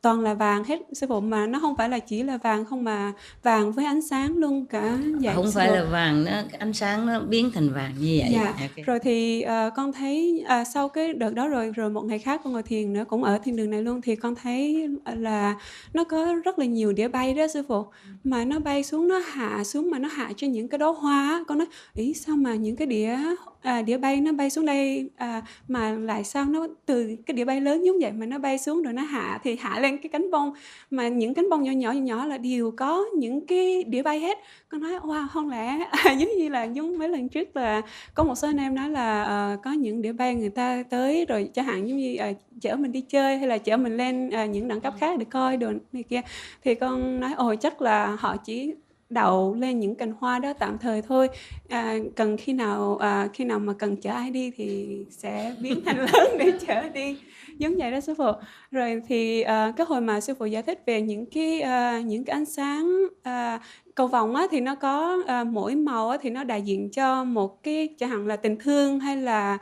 toàn là vàng hết sư phụ. Mà nó không phải là chỉ là vàng không, mà vàng với ánh sáng luôn cả. Dạ, không phải là vàng, nó ánh sáng nó biến thành vàng như vậy. Dạ. Okay. Rồi thì con thấy sau cái đợt đó rồi một ngày khác con ngồi thiền nữa, cũng ở thiền đường này luôn, thì con thấy là nó có rất là nhiều đĩa bay đó sư phụ. Mà nó bay xuống, nó hạ xuống, mà nó hạ trên những cái đóa hoa. Con nói ý sao mà những cái đĩa bay nó bay xuống đây mà lại sao nó từ cái đĩa bay lớn giống vậy mà nó bay xuống rồi nó hạ, thì hạ lên lên cái cánh bông, mà những cánh bông nhỏ nhỏ là đều có những cái đĩa bay hết. Con nói wow, không lẽ giống như là giống mấy lần trước là có một số anh em nói là có những đĩa bay người ta tới rồi chẳng hạn giống như chở mình đi chơi hay là chở mình lên những đẳng cấp khác để coi đồ này kia, thì con nói ôi chắc là họ chỉ đậu lên những cành hoa đó tạm thời thôi, cần khi nào mà cần chở ai đi thì sẽ biến thành lớn để chở đi, giống vậy đó sư phụ. Rồi thì cái hồi mà sư phụ giải thích về những cái ánh sáng cầu vồng á, thì nó có mỗi màu á, thì nó đại diện cho một cái chẳng hạn là tình thương hay là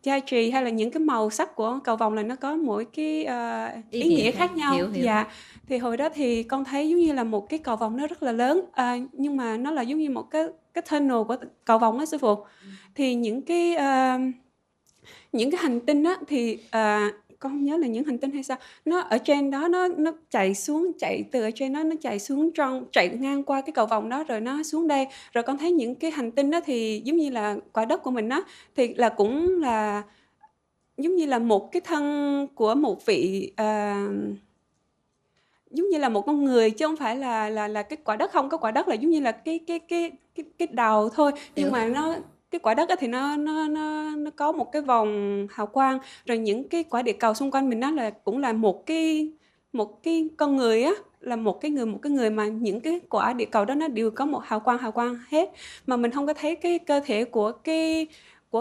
gia trì, hay là những cái màu sắc của cầu vồng là nó có mỗi cái ý nghĩa khác nhau. Hiểu. Dạ. Thì hồi đó thì con thấy giống như là một cái cầu vồng nó rất là lớn, nhưng mà nó là giống như một cái tunnel của cầu vồng á sư phụ. Thì những cái hành tinh á thì con không nhớ là những hành tinh hay sao, nó ở trên đó nó chạy từ ở trên đó nó chạy xuống chạy ngang qua cái cầu vồng đó rồi nó xuống đây. Rồi con thấy những cái hành tinh đó thì giống như là quả đất của mình á, thì là cũng là giống như là một cái thân của một vị giống như là một con người, chứ không phải là cái quả đất. Không có quả đất là giống như là cái đầu thôi, nhưng mà cái quả đất thì nó có một cái vòng hào quang, rồi những cái quả địa cầu xung quanh mình đó là cũng là một cái con người á, là một cái người mà những cái quả địa cầu đó nó đều có một hào quang hết, mà mình không có thấy cái cơ thể của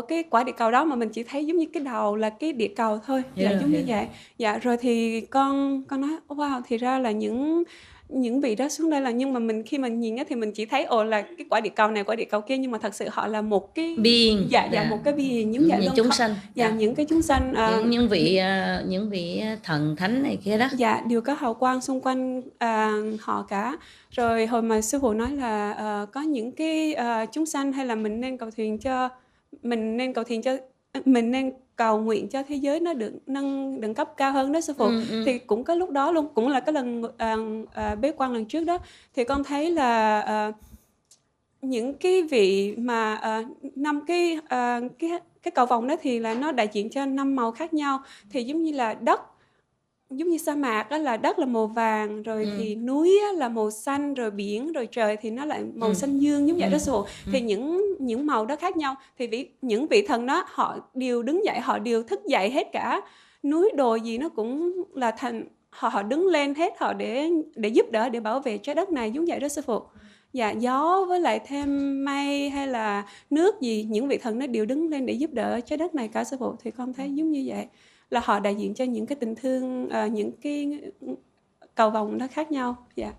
cái quả địa cầu đó, mà mình chỉ thấy giống như cái đầu là cái địa cầu thôi. Giống như vậy. Dạ, rồi thì con nói wow, thì ra là những vị đó xuống đây là, nhưng mà mình khi mình nhìn á thì mình chỉ thấy là cái quả địa cầu này, quả địa cầu kia, nhưng mà thật sự họ là một cái being. Dạ, một cái being giống vậy luôn. Chúng sanh. Những cái chúng sanh, những vị thần thánh này kia đó. Dạ, đều có hào quang xung quanh họ cả. Rồi hồi mà sư phụ nói là có những cái chúng sanh hay là mình nên cầu nguyện cho thế giới nó được nâng đẳng cấp cao hơn đó sư phụ. Thì cũng có lúc đó luôn, cũng là cái lần bế quan lần trước đó, thì con thấy là những cái vị mà 5 cái cầu vồng đó thì là nó đại diện cho 5 màu khác nhau. Thì giống như là đất, giống như sa mạc đó là đất là màu vàng, rồi thì núi là màu xanh, rồi biển, rồi trời thì nó lại màu xanh dương, giống vậy đó sư phụ. Thì những màu đó khác nhau, thì những vị thần đó họ đều đứng dậy, họ đều thức dậy hết cả. Núi đồi gì nó cũng là họ đứng lên hết, họ để giúp đỡ, để bảo vệ trái đất này, giống vậy đó sư phụ. Dạ, gió với lại thêm mây hay là nước gì, những vị thần nó đều đứng lên để giúp đỡ trái đất này cả sư phụ. Thì con thấy giống như vậy, là họ đại diện cho những cái tình thương, những cái cầu vồng nó khác nhau. Dạ.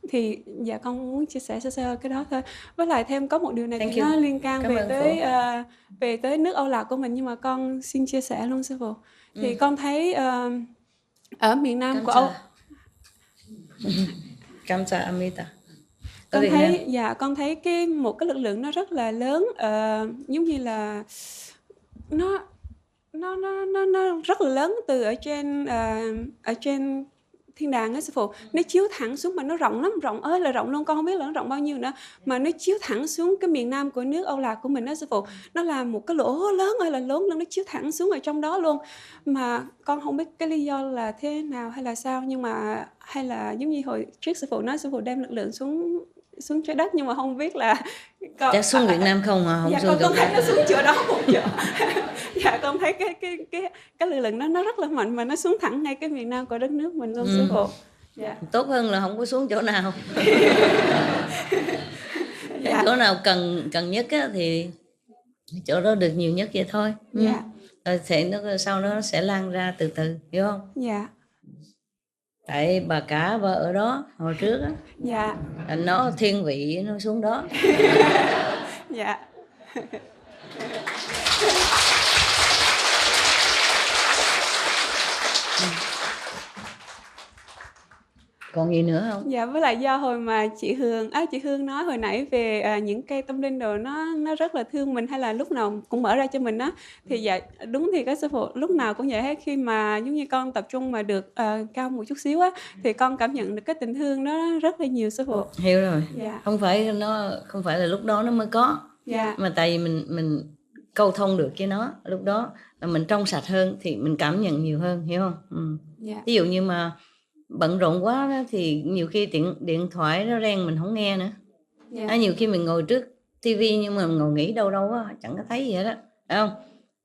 Thì dạ con muốn chia sẻ sơ cái đó thôi. Với lại thêm có một điều này thì nó liên can về tới nước Âu Lạc của mình, nhưng mà con xin chia sẻ luôn sư phụ. Thì con thấy ở miền Nam của Âu Kamsa Amita. Con thấy một cái lực lượng nó rất là lớn, giống như là nó rất là lớn từ ở trên thiên đàng á sư phụ. Nó chiếu thẳng xuống mà nó rộng lắm, rộng ơi là rộng luôn, con không biết là nó rộng bao nhiêu nữa, mà nó chiếu thẳng xuống cái miền Nam của nước Âu Lạc của mình đó sư phụ. Nó là một cái lỗ lớn ơi là lớn luôn, nó chiếu thẳng xuống ở trong đó luôn, mà con không biết cái lý do là thế nào hay là sao, nhưng mà hay là giống như hồi trước sư phụ nói sư phụ đem lực lượng xuống trái đất, nhưng mà không biết là chắc xuống Việt Nam không à, không xuống con thấy nó xuống chỗ đó một chỗ. Dạ, con thấy cái lực lượng nó rất là mạnh, mà nó xuống thẳng ngay cái miền Nam của đất nước mình luôn sư phụ. Dạ. Tốt hơn là không có xuống chỗ nào. Chỗ nào cần nhất á, thì chỗ đó được nhiều nhất vậy thôi. Dạ. Rồi sau đó nó sẽ lan ra từ từ, hiểu không? Dạ. Tại bà cả vợ ở đó hồi trước á. Dạ. Nó thiên vị nó xuống đó. Dạ. Còn gì nữa không? Dạ, với lại do hồi mà chị Hương nói hồi nãy về những cây tâm linh đồ nó rất là thương mình, hay là lúc nào cũng mở ra cho mình á, thì dạ đúng thì các sư phụ lúc nào cũng vậy hết. Khi mà giống như con tập trung mà được cao một chút xíu á, thì con cảm nhận được cái tình thương đó rất là nhiều sư phụ. Hiểu rồi. Dạ. Không phải là lúc đó nó mới có. Dạ. Mà tại vì mình câu thông được với nó, lúc đó là mình trong sạch hơn thì mình cảm nhận nhiều hơn, hiểu không? Ví dụ như mà bận rộn quá đó, thì nhiều khi điện thoại nó reng mình không nghe nữa. Nhiều khi mình ngồi trước tivi nhưng mà mình ngồi nghĩ đâu á, chẳng có thấy gì hết đó, phải không?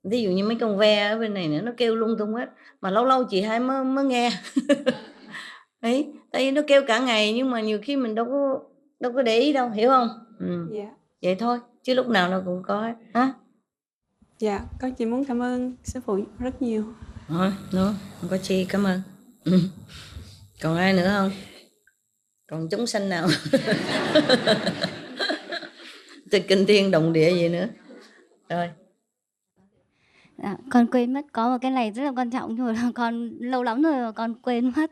Ví dụ như mấy con ve ở bên này nữa, nó kêu lung tung hết, mà lâu lâu chị Hai mới nghe. Đấy, tại vì nó kêu cả ngày nhưng mà nhiều khi mình đâu có để ý đâu, hiểu không? Vậy thôi, chứ lúc nào nó cũng có hết. Dạ, con chỉ muốn cảm ơn sư phụ rất nhiều. Thôi, không có chi, cảm ơn. Còn ai nữa không? Còn chúng sanh nào? Từ kinh thiên động địa gì nữa? Rồi. Con quên mất, có một cái này rất là quan trọng nhưng mà con lâu lắm rồi mà con quên mất.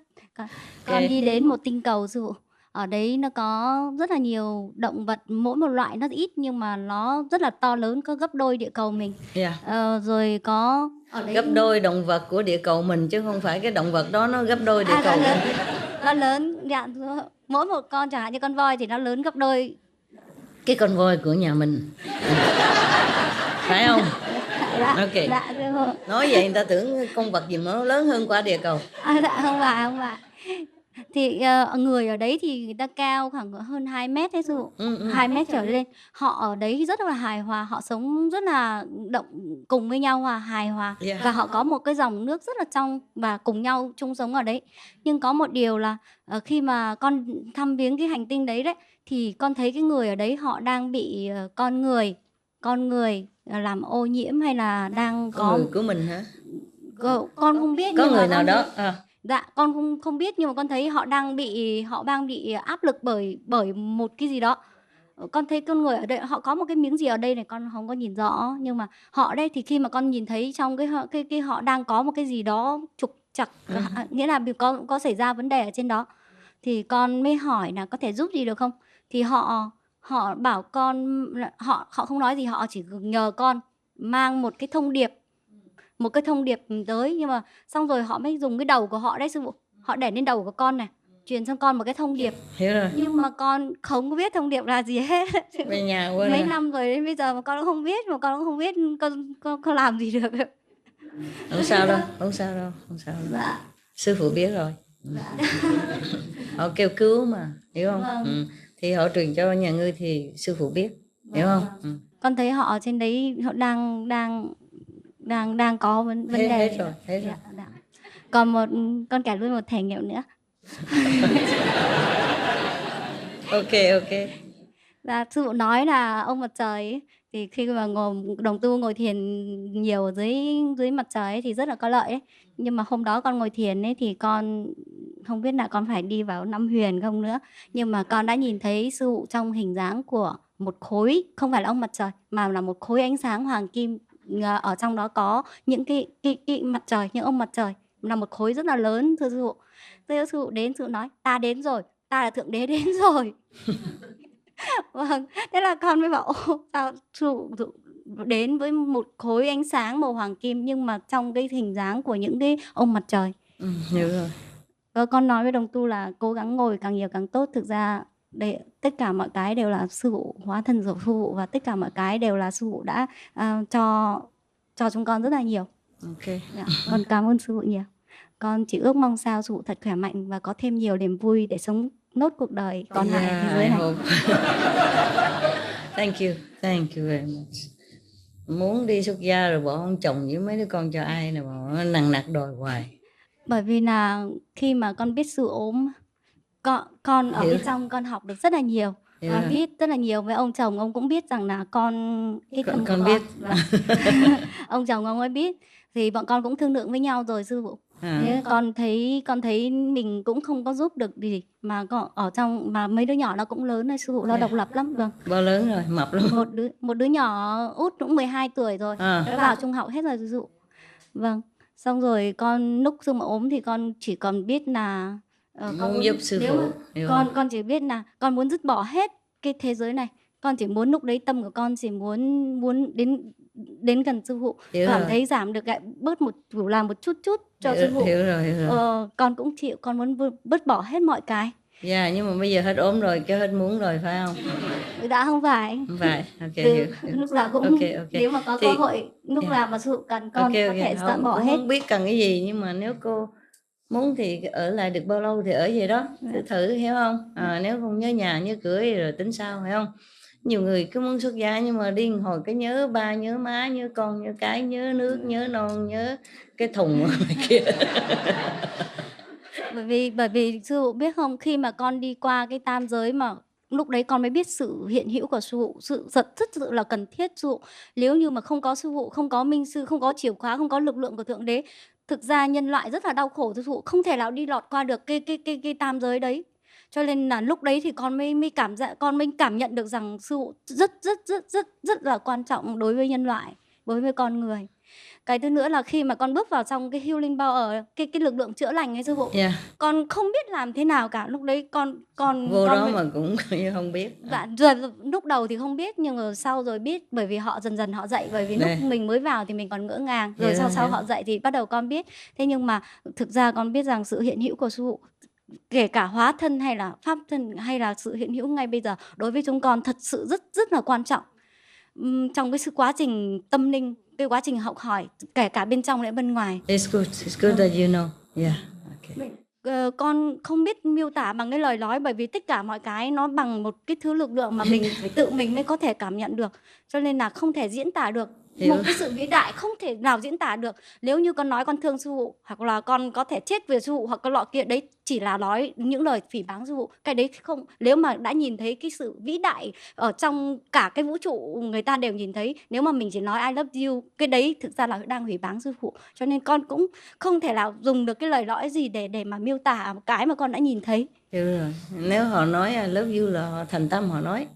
Con đi đến một tinh cầu sư phụ. Ở đấy nó có rất là nhiều động vật, mỗi một loại nó ít nhưng mà nó rất là to lớn, có gấp đôi địa cầu mình. Rồi có gấp đôi động vật của địa cầu mình chứ không phải cái động vật đó nó gấp đôi địa cầu mình. Nó lớn, dạ, mỗi một con chẳng hạn như con voi thì nó lớn gấp đôi cái con voi của nhà mình. Phải không? Ok. Nói vậy người ta tưởng con vật gì mà nó lớn hơn quả địa cầu. Dạ không phải. Thì người ở đấy thì người ta cao khoảng hơn 2 mét đấy sư phụ. 2 mét trở lên. Họ ở đấy rất là hài hòa, họ sống rất là cùng với nhau, hài hòa. Và họ có một cái dòng nước rất là trong và cùng nhau chung sống ở đấy. Nhưng có một điều là khi mà con thăm viếng cái hành tinh đấy thì con thấy cái người ở đấy họ đang bị con người làm ô nhiễm hay là đang có người của mình hả? Con không biết. Có người nào đó. Dạ, con không biết nhưng mà con thấy họ đang bị áp lực bởi một cái gì đó. Con thấy con người ở đây họ có một cái miếng gì ở đây này con không có nhìn rõ, nhưng mà họ đây thì khi mà con nhìn thấy trong cái họ đang có một cái gì đó trục trặc, nghĩa là có xảy ra vấn đề ở trên đó, thì con mới hỏi là có thể giúp gì được không, thì họ bảo con, họ không nói gì, họ chỉ nhờ con mang một cái thông điệp tới, nhưng mà xong rồi họ mới dùng cái đầu của họ đấy sư phụ, họ để lên đầu của con này, truyền cho con một cái thông điệp. Hiểu rồi. Nhưng mà con không có biết thông điệp là gì hết. Về nhà quên mấy rồi. năm rồi đến bây giờ mà con cũng không biết, con làm gì được. Không sao đâu. Dạ. Sư phụ biết rồi. Họ kêu cứu mà, hiểu không? Thì họ truyền cho nhà ngươi thì sư phụ biết, hiểu không? Con thấy họ ở trên đấy họ đang có vấn đề. Hết rồi. Dạ. Còn con kể luôn một trải nghiệm nữa. Ok. Dạ, sư phụ nói là ông mặt trời ấy, thì khi mà đồng tu ngồi thiền nhiều dưới mặt trời ấy, thì rất là có lợi ấy. Nhưng mà hôm đó con ngồi thiền ấy thì con không biết là con phải đi vào năm huyền không nữa, nhưng mà con đã nhìn thấy sư phụ trong hình dáng của một khối, không phải là ông mặt trời mà là một khối ánh sáng hoàng kim, ở trong đó có những cái mặt trời, những ông mặt trời, là một khối rất là lớn. Thưa sư phụ, sư phụ đến, sư phụ nói ta đến rồi, ta là thượng đế đến rồi. Vâng, thế là con mới bảo sao sư phụ đến với một khối ánh sáng màu hoàng kim nhưng mà trong cái hình dáng của những cái ông mặt trời. Hiểu rồi. Con nói với đồng tu là cố gắng ngồi càng nhiều càng tốt. Thực ra đây, tất cả mọi cái đều là sư phụ, hóa thân của sư phụ, và tất cả mọi cái đều là sư phụ đã cho chúng con rất là nhiều. Ok. Dạ, con cảm ơn sư phụ nhiều. Con chỉ ước mong sao sư phụ thật khỏe mạnh và có thêm nhiều niềm vui để sống nốt cuộc đời còn lại thế giới này. Thank you very much. Muốn đi xuất gia rồi bỏ ông chồng với mấy đứa con cho ai nè, mà nằng nặc đòi hoài. Bởi vì là khi mà con biết sư ốm, con ở bên trong con học được rất là nhiều. Con biết rất là nhiều với ông chồng, ông cũng biết rằng là con biết. Ông chồng ông ấy biết, thì bọn con cũng thương lượng với nhau rồi sư phụ. Thế con thấy mình cũng không có giúp được gì mà ở trong, mà mấy đứa nhỏ nó cũng lớn rồi sư phụ, nó độc lập lắm. Vâng. Bao lớn rồi, mập lắm. Một đứa nhỏ út cũng 12 tuổi rồi, nó vào trung học hết rồi sư phụ. Vâng. Xong rồi con lúc sư mà ốm thì con chỉ còn biết là con muốn giúp sư phụ. Con chỉ biết là con muốn dứt bỏ hết cái thế giới này. Con chỉ muốn lúc đấy tâm của con chỉ muốn đến gần sư phụ, cảm thấy giảm được bớt làm một chút cho sư phụ. Hiểu rồi. Con cũng chịu, con muốn bớt bỏ hết mọi cái. Dạ, nhưng mà bây giờ hết ốm rồi, cái hết muốn rồi phải không? Đã không phải. Không phải, ok, Từ hiểu. lúc nào cũng Ok. nếu mà có Thì- cơ hội lúc nào mà sư phụ cần con có thể dọn bỏ không, hết. không biết cần cái gì, nhưng mà nếu cô muốn thì ở lại được bao lâu thì ở vậy đó, thử hiểu không? Nếu không nhớ nhà nhớ cửa rồi tính sao, phải không? Nhiều người cứ muốn xuất gia nhưng mà đi hồi cái nhớ ba, nhớ má, nhớ con, nhớ cái, nhớ nước, nhớ non, nhớ cái thùng này kia. bởi vì sư phụ biết không, khi mà con đi qua cái tam giới mà lúc đấy con mới biết sự hiện hữu của sư phụ, sự rất sự là cần thiết sư phụ. Nếu như mà không có sư phụ, không có minh sư, không có chìa khóa, không có lực lượng của thượng đế, thực ra nhân loại rất là đau khổ sư phụ, không thể nào đi lọt qua được cái tam giới đấy. Cho nên là lúc đấy thì con mới cảm nhận được rằng sư phụ rất là quan trọng đối với nhân loại, đối với con người. Cái thứ nữa là khi mà con bước vào trong cái healing power, cái lực lượng chữa lành ấy sư phụ, con không biết làm thế nào cả. Lúc đấy con vô đó mà cũng không biết. Dạ, rồi lúc đầu thì không biết, nhưng mà sau rồi biết, bởi vì họ dần dần họ dạy. Bởi vì lúc mình mới vào thì mình còn ngỡ ngàng, rồi sau họ dạy thì bắt đầu con biết. Thế nhưng mà thực ra con biết rằng sự hiện hữu của sư phụ, kể cả hóa thân hay là pháp thân hay là sự hiện hữu ngay bây giờ, đối với chúng con thật sự rất là quan trọng. Trong cái quá trình tâm linh, cái quá trình học hỏi, kể cả bên trong lẫn bên ngoài. It's good that you know. Yeah. Okay. Con không biết miêu tả bằng cái lời nói, bởi vì tất cả mọi cái nó bằng một cái thứ lực lượng mà mình phải tự mình mới có thể cảm nhận được, cho nên là không thể diễn tả được. Một cái sự vĩ đại không thể nào diễn tả được. Nếu như con nói con thương sư phụ, hoặc là con có thể chết về sư phụ, hoặc cái lọ kia, đấy chỉ là nói những lời phỉ báng sư phụ. Cái đấy không, nếu mà đã nhìn thấy cái sự vĩ đại ở trong cả cái vũ trụ, người ta đều nhìn thấy. Nếu mà mình chỉ nói I love you, cái đấy thực ra là đang hủy báng sư phụ. Cho nên con cũng không thể nào dùng được cái lời nói gì để mà miêu tả một cái mà con đã nhìn thấy. Hiểu rồi. Nếu họ nói I love you là họ thành tâm họ nói.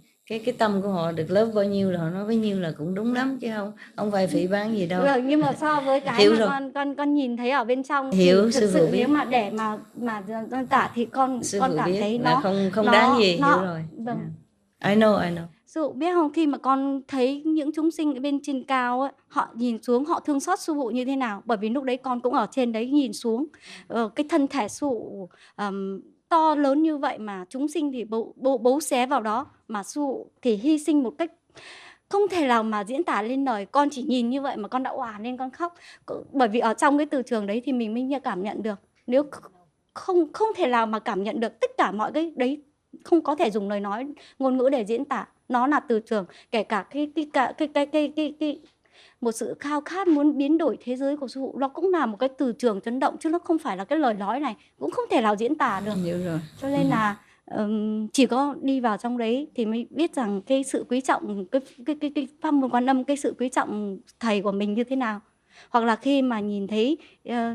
Cái tâm của họ được lớp bao nhiêu là họ nói bấy nhiêu là cũng đúng lắm, chứ không phải phỉ báng gì đâu. Rồi, nhưng mà so với cái hiểu mà con nhìn thấy ở bên trong, hiểu, thì thực sự nếu mà để mà tả thì con cảm thấy nó không đáng gì. Hiểu rồi. Vâng. I know. Sư phụ biết không, khi mà con thấy những chúng sinh ở bên trên cao ấy, họ nhìn xuống, họ thương xót sư phụ như thế nào. Bởi vì lúc đấy con cũng ở trên đấy nhìn xuống, cái thân thể sư phụ to lớn như vậy mà chúng sinh thì bấu xé vào đó, mà sư phụ thì hy sinh một cách không thể nào mà diễn tả lên lời. Con chỉ nhìn như vậy mà con đã òa lên, con khóc. Bởi vì ở trong cái từ trường đấy thì mình mới cảm nhận được. Nếu không thể nào mà cảm nhận được tất cả mọi cái đấy, không có thể dùng lời nói, ngôn ngữ để diễn tả. Nó là từ trường, kể cả cái một sự khao khát muốn biến đổi thế giới của sư phụ, nó cũng là một cái từ trường chấn động, chứ nó không phải là cái lời nói này, cũng không thể nào diễn tả được. Hiểu rồi. Cho nên là chỉ có đi vào trong đấy thì mới biết rằng cái sự quý trọng cái pháp môn Quan Âm, cái sự quý trọng thầy của mình như thế nào. Hoặc là khi mà nhìn thấy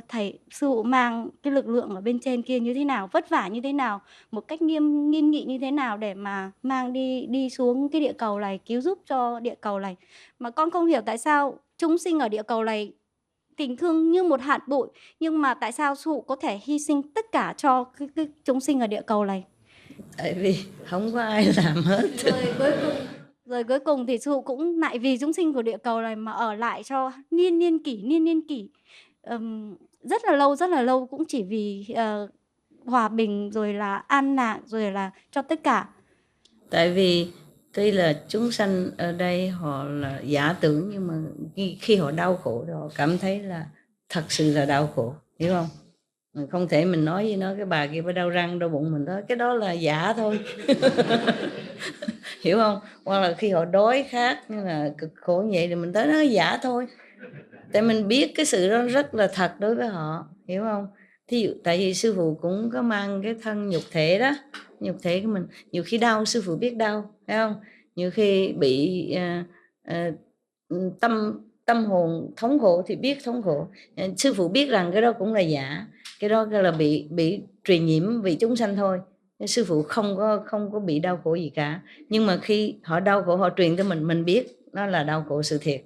thầy sư phụ mang cái lực lượng ở bên trên kia như thế nào, vất vả như thế nào, một cách nghiêm nghị như thế nào để mà mang đi xuống cái địa cầu này, cứu giúp cho địa cầu này. Mà con không hiểu tại sao chúng sinh ở địa cầu này tình thương như một hạt bụi, nhưng mà tại sao sư phụ có thể hy sinh tất cả cho cái chúng sinh ở địa cầu này. Tại vì không có ai làm hết. Rồi cuối cùng thì sư phụ cũng lại vì chúng sinh của địa cầu này mà ở lại cho niên kỷ rất là lâu, cũng chỉ vì hòa bình, rồi là an lạc, rồi là cho tất cả. Tại vì tuy là chúng sanh ở đây họ là giả tưởng, nhưng mà khi họ đau khổ thì họ cảm thấy là thật sự là đau khổ, hiểu không? Không thể mình nói với nó cái bà kia phải đau răng đau bụng, mình nói cái đó là giả thôi. Hiểu không? Hoặc là khi họ đói khát như là cực khổ như vậy thì mình tới nói giả thôi. Tại mình biết cái sự đó rất là thật đối với họ, hiểu không? Thí dụ tại vì sư phụ cũng có mang cái thân nhục thể đó, nhục thể của mình nhiều khi đau sư phụ biết đau, phải không? Nhiều khi bị tâm hồn thống khổ thì biết thống khổ. Sư phụ biết rằng cái đó cũng là giả, cái đó là bị truyền nhiễm vì chúng sanh thôi. Sư phụ không có bị đau khổ gì cả, nhưng mà khi họ đau khổ họ truyền cho mình biết nó là đau khổ sự thiệt,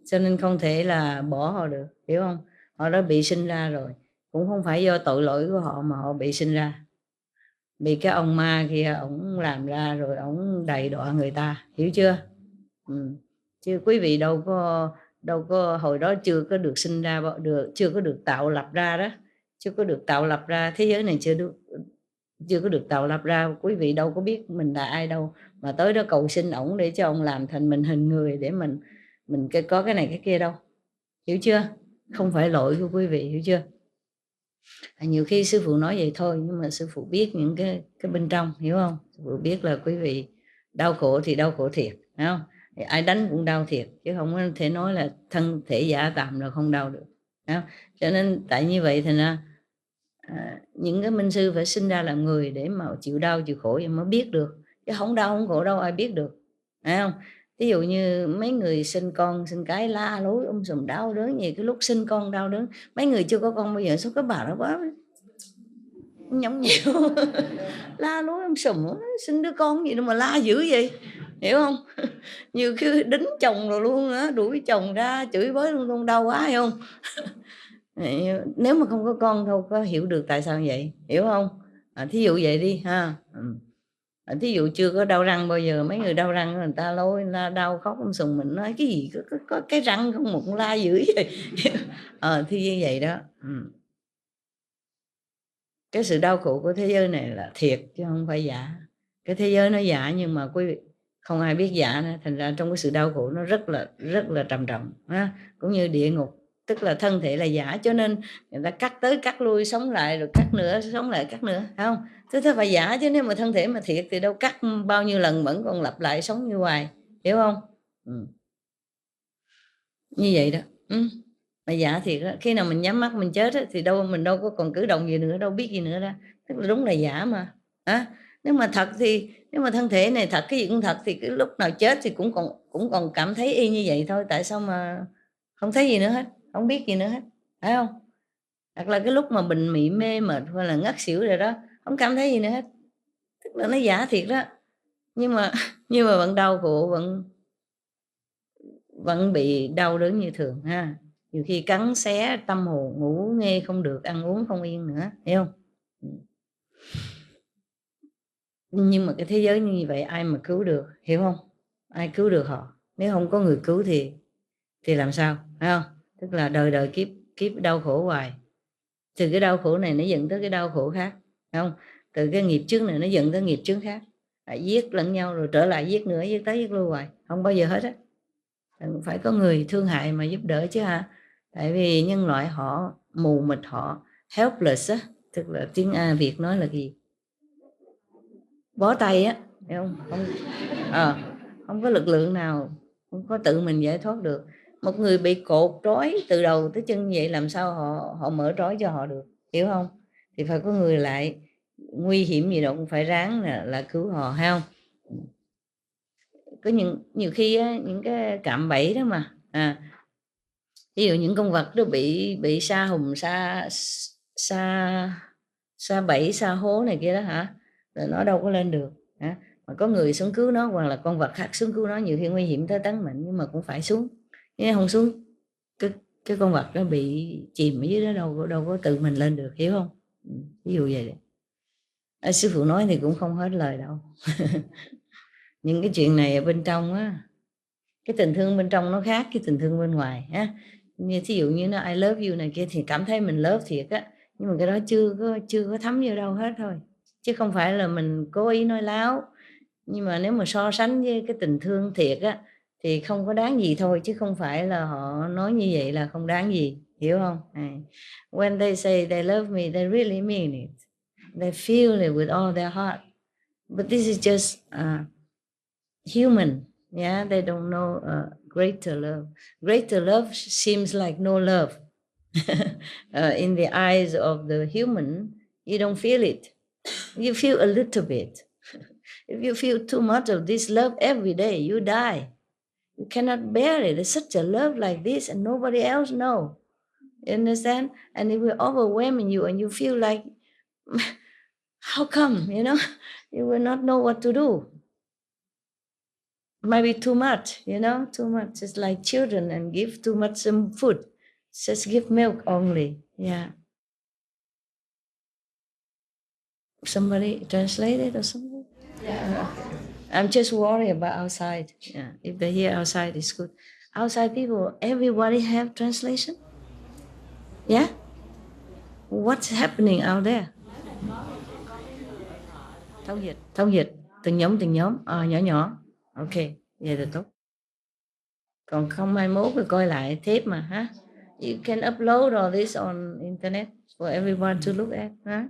cho nên không thể là bỏ họ được, hiểu không? Họ đã bị sinh ra rồi, cũng không phải do tội lỗi của họ mà họ bị sinh ra, bị cái ông ma kia ổng làm ra rồi ổng đầy đọa người ta, hiểu chưa? Chứ quý vị đâu có hồi đó chưa có được sinh ra, chưa có được tạo lập ra đó, chưa có được tạo lập ra, thế giới này chưa chưa có được tạo lập ra. Quý vị đâu có biết mình là ai đâu mà tới đó cầu xin ổng để cho ông làm thành mình hình người để mình có cái này cái kia đâu, hiểu chưa? Không phải lỗi của quý vị, hiểu chưa? Nhiều khi sư phụ nói vậy thôi, nhưng mà sư phụ biết những cái bên trong, hiểu không? Sư phụ biết là quý vị đau khổ thì đau khổ thiệt, hiểu không? Thì ai đánh cũng đau thiệt, chứ không có thể nói là thân thể giả tạm rồi không đau được, hiểu không? Cho nên tại như vậy thì những cái minh sư phải sinh ra làm người để mà chịu đau chịu khổ thì mới biết được, chứ không đau không khổ đâu ai biết được, phải không? Ví dụ như mấy người sinh con sinh cái la lối sùm đau đớn gì, cái lúc sinh con đau đớn. Mấy người chưa có con bây giờ số cái bà đó quá nhõng nhẽo la lối sùm, sinh đứa con gì đâu mà la dữ vậy, hiểu không? Nhiều khi đính chồng rồi luôn á, đuổi chồng ra chửi bới luôn luôn, đau quá, hay không? Nếu mà không có con đâu có hiểu được tại sao vậy, hiểu không? Thí dụ vậy đi ha. Thí dụ chưa có đau răng bao giờ, mấy người đau răng người ta lôi la đau khóc sùng, mình nói cái gì có cái răng không một la dữ vậy. Thì như vậy đó. Cái sự đau khổ của thế giới này là thiệt chứ không phải giả. Cái thế giới nó giả nhưng mà quý vị không ai biết giả nữa, thành ra trong cái sự đau khổ nó rất là trầm trọng ha. Cũng như địa ngục, tức là thân thể là giả, cho nên người ta cắt tới cắt lui, sống lại rồi cắt nữa, sống lại cắt nữa, phải không? Thế phải giả chứ, nếu mà thân thể mà thiệt thì đâu cắt bao nhiêu lần vẫn còn lặp lại sống như hoài, hiểu không? Như vậy đó. Mà giả thiệt đó, khi nào mình nhắm mắt mình chết đó, thì mình đâu có còn cử động gì nữa, đâu biết gì nữa đó, tức là đúng là giả mà. Nếu mà thật thì, nếu mà thân thể này thật, cái gì cũng thật, thì cái lúc nào chết thì cũng còn cảm thấy y như vậy thôi. Tại sao mà không thấy gì nữa hết, không biết gì nữa hết, phải không? Hoặc là cái lúc mà bệnh mị mê mệt hoặc là ngất xỉu rồi đó, không cảm thấy gì nữa hết, tức là nó giả thiệt đó. Nhưng mà vẫn đau khổ, vẫn bị đau đớn như thường ha. Nhiều khi cắn xé tâm hồn, ngủ nghe không được, ăn uống không yên nữa, hiểu không? Nhưng mà cái thế giới như vậy ai mà cứu được, hiểu không? Ai cứu được họ? Nếu không có người cứu thì làm sao, phải không? Tức là đời đời kiếp đau khổ hoài. Từ cái đau khổ này nó dẫn tới cái đau khổ khác, phải không? Từ cái nghiệp chướng này nó dẫn tới nghiệp chướng khác, giết lẫn nhau rồi trở lại giết nữa, giết tới giết lui hoài, không bao giờ hết á. Phải có người thương hại mà giúp đỡ chứ ha. Tại vì nhân loại họ mù mịt, họ helpless á, tức là tiếng Việt nói là gì? Bó tay á, thấy không? Không có lực lượng nào, không có tự mình giải thoát được. Một người bị cột trói từ đầu tới chân vậy, làm sao họ mở trói cho họ được, hiểu không? Thì phải có người lại, nguy hiểm gì đâu cũng phải ráng là cứu họ, hay không? Có nhiều khi á, những cái cạm bẫy đó mà ví dụ những con vật đó bị sa hùng, sa bẫy, sa hố này kia đó hả, rồi nó đâu có lên được hả? Mà có người xuống cứu nó, hoặc là con vật khác xuống cứu nó, nhiều khi nguy hiểm tới tánh mệnh nhưng mà cũng phải xuống. Nếu không xuống, cái con vật nó bị chìm ở dưới đó, đâu có tự mình lên được, hiểu không? Ví dụ vậy. Sư phụ nói thì cũng không hết lời đâu. Những cái chuyện này ở bên trong á, cái tình thương bên trong nó khác cái tình thương bên ngoài á. Như thí dụ như nó I love you này kia thì cảm thấy mình love thiệt á, nhưng mà cái đó chưa có thấm vô đâu hết thôi, chứ không phải là mình cố ý nói láo. Nhưng mà nếu mà so sánh với cái tình thương thiệt á thì không có đáng gì thôi, chứ không phải là họ nói như vậy là không đáng gì, hiểu không? When they say they love me, they really mean it. They feel it with all their heart. But this is just human. Yeah, they don't know greater love. Greater love seems like no love. In the eyes of the human, you don't feel it. You feel a little bit. If you feel too much of this love every day, you die. You cannot bear it. It's such a love like this and nobody else knows. You understand? And it will overwhelm you and you feel like, how come, you will not know what to do. Maybe too much, too much. It's like children and give too much some food. Just give milk only. Yeah. Somebody translate it or something? Yeah. I'm just worried about outside. Yeah. If they hear outside, it's good. Outside people, everybody have translation? Yeah? What's happening out there? Thông dịch từng nhóm nhỏ nhỏ. Ok, vậy là tốt. Còn không mai mốt rồi coi lại tape mà ha. You can upload all this on internet for everyone to look at. Huh?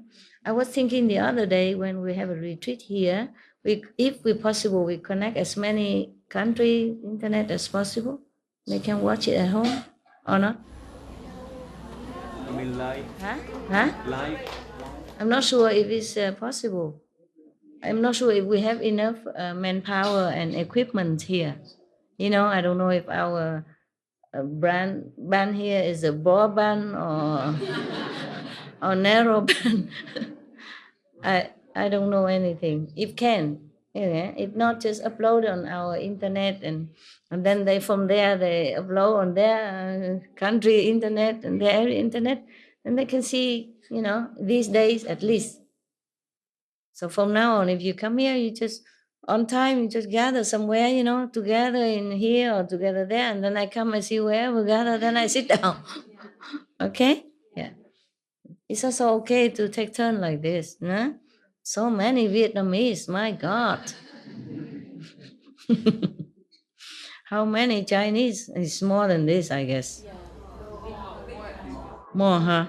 I was thinking the other day when we have a retreat here, if we possible, we connect as many country internet as possible. They can watch it at home or not? I mean live. Huh? Live. I'm not sure if it's possible. I'm not sure if we have enough manpower and equipment here. You know, I don't know if our band here is a broadband or narrow band. I don't know anything. If can, if not, just upload on our internet and then from there they upload on their country internet and their area internet, and they can see, these days at least. So from now on, if you come here, you just on time, you just gather somewhere, together in here or together there, and then I come and see wherever we gather, then I sit down. Okay? Yeah. It's also okay to take turn like this. No? So many Vietnamese, my God. How many Chinese? It's more than this, I guess. More, huh?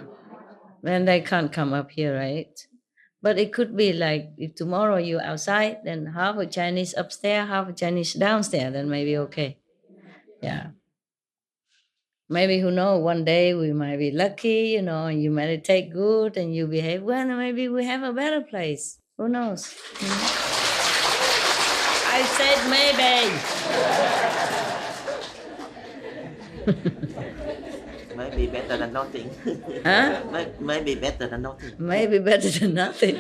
Then they can't come up here, right? But it could be like if tomorrow you're outside, then half a Chinese upstairs, half a Chinese downstairs, then maybe okay. Yeah. Maybe, who knows, one day we might be lucky, and you meditate good and you behave well, and maybe we have a better place. Who knows? I said maybe. Maybe better than nothing. Huh? Maybe better than nothing. Maybe better than nothing.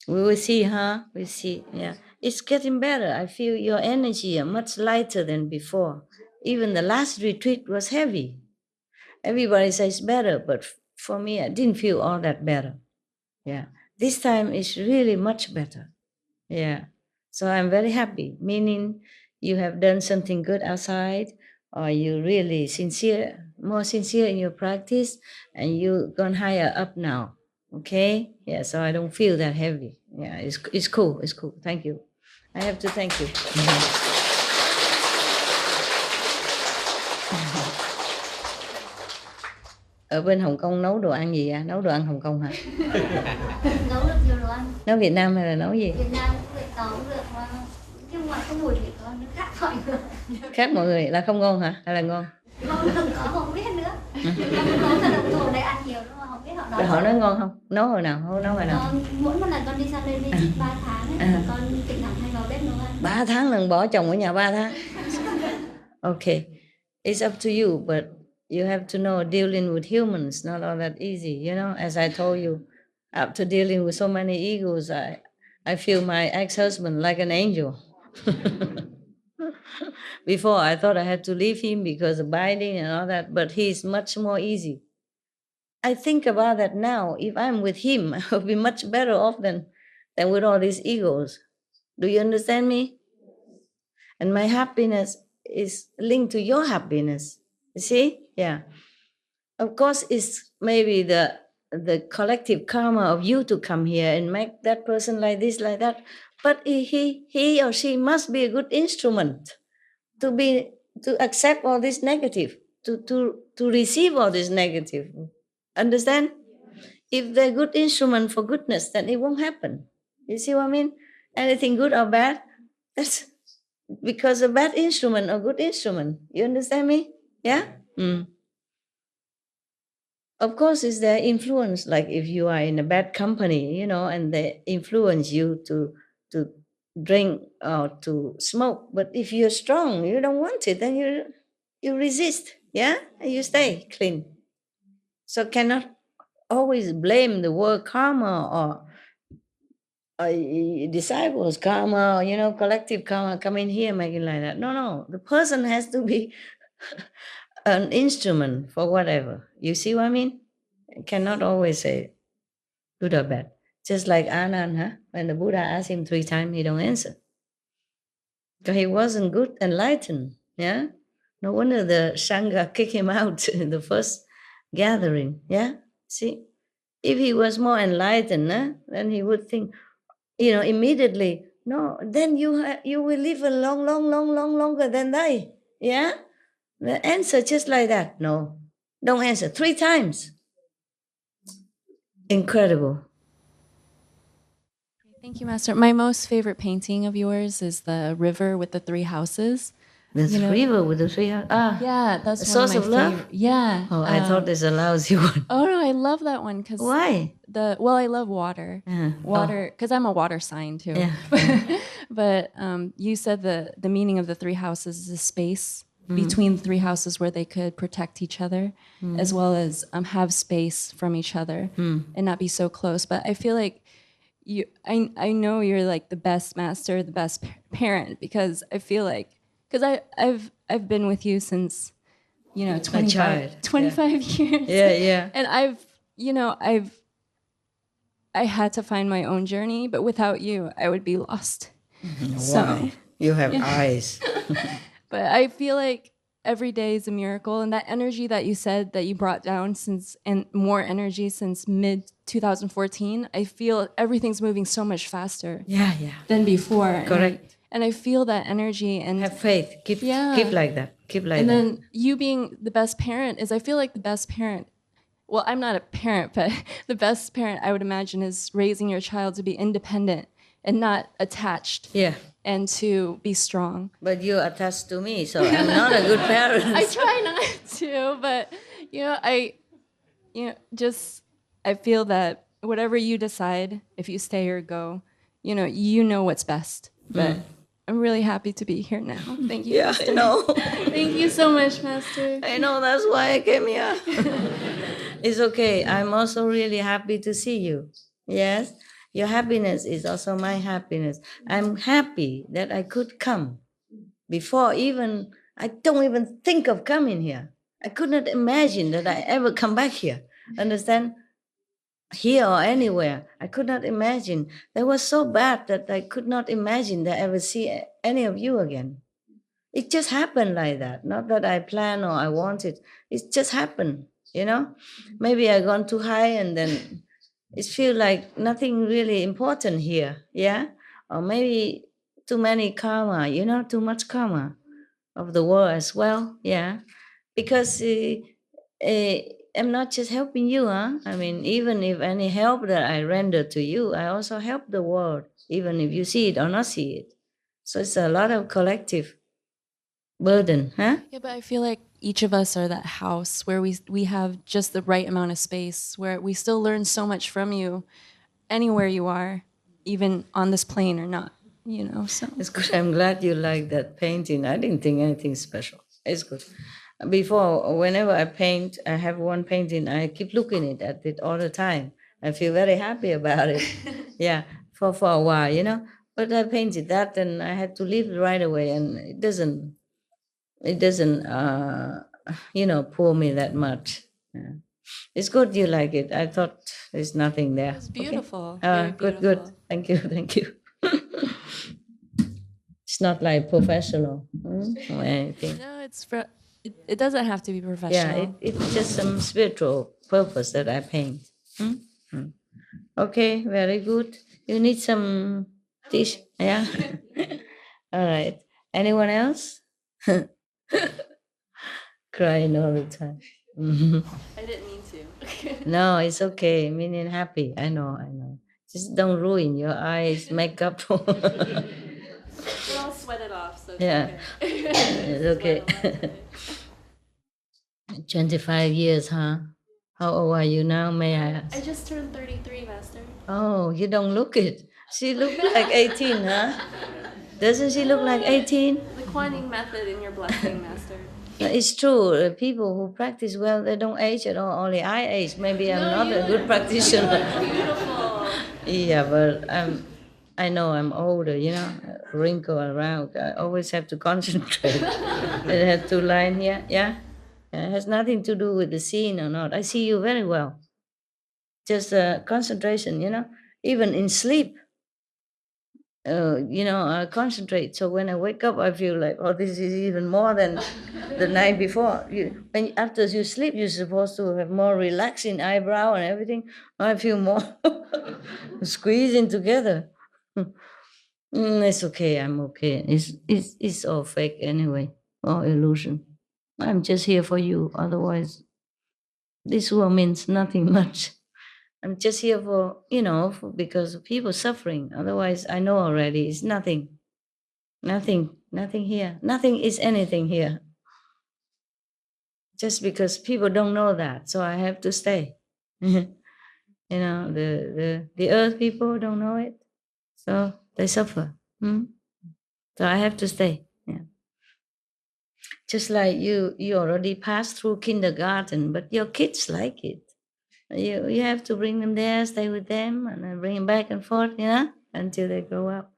We will see, huh? We'll see. Yeah. It's getting better. I feel your energy are much lighter than before. Even the last retreat was heavy. Everybody says better, but for me, I didn't feel all that better. Yeah. This time it's really much better. Yeah. So I'm very happy, meaning you have done something good outside, or you really more sincere in your practice, and you've gone higher up now. Okay? Yeah, so I don't feel that heavy. Yeah, it's cool. It's cool. Thank you. I have to thank you. Ở bên Hồng Kông nấu đồ ăn gì à? Nấu đồ ăn Hồng Kông hả? Nấu được nhiều đồ ăn. Nấu Việt Nam hay là nấu gì? Việt Nam cũng được, nấu được mà nhưng mà cái mùi thì có nó khác mọi người. Khác mọi người là không ngon hả? Hay là ngon? Không biết nữa. Không nấu là đồng thổ để ăn nhiều đúng không? Không biết họ nói. Họ nói ngon không? Nấu hồi nào? Nấu hồi nào? Mỗi một lần con đi sang đây 3 tháng ấy, con thỉnh thoảng hay vào bếp nấu ăn. 3 tháng lần bỏ chồng ở nhà 3 tháng. Okay, it's up to you, but you have to know dealing with humans not all that easy. As I told you, after dealing with so many egos, I feel my ex-husband like an angel. Before I thought I had to leave him because of binding and all that, but he's much more easy. I think about that now. If I'm with him, I will be much better off than with all these egos. Do you understand me? And my happiness is linked to your happiness. You see? Yeah. Of course, it's maybe the collective karma of you to come here and make that person like this, like that. But he or she must be a good instrument to accept all this negative, to receive all this negative. Understand? If they're good instrument for goodness, then it won't happen. You see what I mean? Anything good or bad, that's because a bad instrument or good instrument. You understand me? Yeah? Of course, it's their influence. Like if you are in a bad company, and they influence you to drink or to smoke. But if you're strong, you don't want it, then you resist, yeah? And you stay clean. So cannot always blame the word karma or disciples karma, collective karma, come in here making like that. No. The person has to be an instrument for whatever. You see what I mean? You cannot always say good or bad. Just like Anand, huh? When the Buddha asked him 3 times, he don't answer. Because he wasn't good, enlightened. Yeah? No wonder the Sangha kicked him out in the first gathering. Yeah, see, if he was more enlightened, then he would think, immediately. No, then you will live a long, longer than they. Yeah, the answer just like that. No, don't answer 3 times. Incredible. Thank you, Master. My most favorite painting of yours is the river with the 3 houses. The river with the 3 houses. Yeah, that's a one source of of my love. favorite. Yeah. Oh, I thought this a lousy one. Oh no, I love that one because why? I love water. Water, because I'm a water sign too. Yeah. But you said the meaning of the 3 houses is a space between 3 houses where they could protect each other, as well as have space from each other and not be so close. But I feel like I know you're like the best master, the best parent, because I feel like I've been with you since 25 years. Yeah. And I had to find my own journey, but without you, I would be lost. Wow. You have eyes. But I feel like every day is a miracle, and that energy that you said that you brought down and more energy since mid 2014, I feel everything's moving so much faster. Yeah. Than before. Correct. And I feel that energy and have faith. Keep like that. Keep like and that. then you being the best parent I feel like the best parent. Well, I'm not a parent, but the best parent I would imagine is raising your child to be independent and not attached. Yeah. And to be strong. But you're attached to me, so I'm not a good parent. I try not to, but I feel that whatever you decide, if you stay or go, you know what's best. But I'm really happy to be here now. Thank you. Yeah, Master. I know. Thank you so much, Master. I know, that's why I came here. It's okay. I'm also really happy to see you. Yes. Your happiness is also my happiness. I'm happy that I could come. Before I don't even think of coming here. I could not imagine that I ever come back here. Understand? Here or anywhere. I could not imagine. That was so bad that I could not imagine that I would see any of you again. It just happened like that. Not that I planned or I wanted. It just happened, Maybe I gone too high and then it feels like nothing really important here, yeah? Or maybe too many karma, too much karma of the world as well, yeah? Because I'm not just helping you, I mean, even if any help that I render to you, I also help the world, even if you see it or not see it. So it's a lot of collective burden, huh? Yeah, but I feel like each of us are that house where we have just the right amount of space, where we still learn so much from you anywhere you are, even on this plane or not, so. It's good. I'm glad you like that painting. I didn't think anything special. It's good. Before, whenever I paint, I have one painting, I keep looking at it all the time. I feel very happy about it. Yeah, for a while, But I painted that and I had to leave right away, and it doesn't pull me that much. Yeah. It's good you like it. I thought there's nothing there. It's beautiful. Okay? Good. Thank you. It's not like professional or anything. No, it doesn't have to be professional. Yeah, it's just some spiritual purpose that I paint. Okay, very good. You need some dish? Yeah. All right. Anyone else? Crying all the time. I didn't mean to. No, it's okay. Meaning happy. I know. Just don't ruin your eyes, makeup. But I'll sweat it off. So yeah, it's okay. 25 years, huh? How old are you now, may I ask? I just turned 33, Master. Oh, you don't look it. She looks like 18, huh? Doesn't she look like 18? The Kuan Yin method in your blessing, Master. It's true. People who practice well, they don't age at all. Only I age. Maybe I'm not a good practitioner. Beautiful. Yeah, but I know I'm older, wrinkle around. I always have to concentrate. I have 2 lines here, yeah? It has nothing to do with the scene or not. I see you very well. Just concentration, even in sleep. concentrate. So when I wake up, I feel like, oh, this is even more than the night before. After you sleep, you're supposed to have more relaxing eyebrow and everything. I feel more squeezing together. It's okay. I'm okay. It's all fake anyway, all illusion. I'm just here for you. Otherwise, this world means nothing much. I'm just here for, because of people suffering. Otherwise, I know already it's nothing. Nothing here. Nothing is anything here. Just because people don't know that, so I have to stay. The earth people don't know it, so they suffer. So I have to stay. Yeah. Just like you already passed through kindergarten, but your kids like it. You have to bring them there, stay with them, and then bring them back and forth, until they grow up.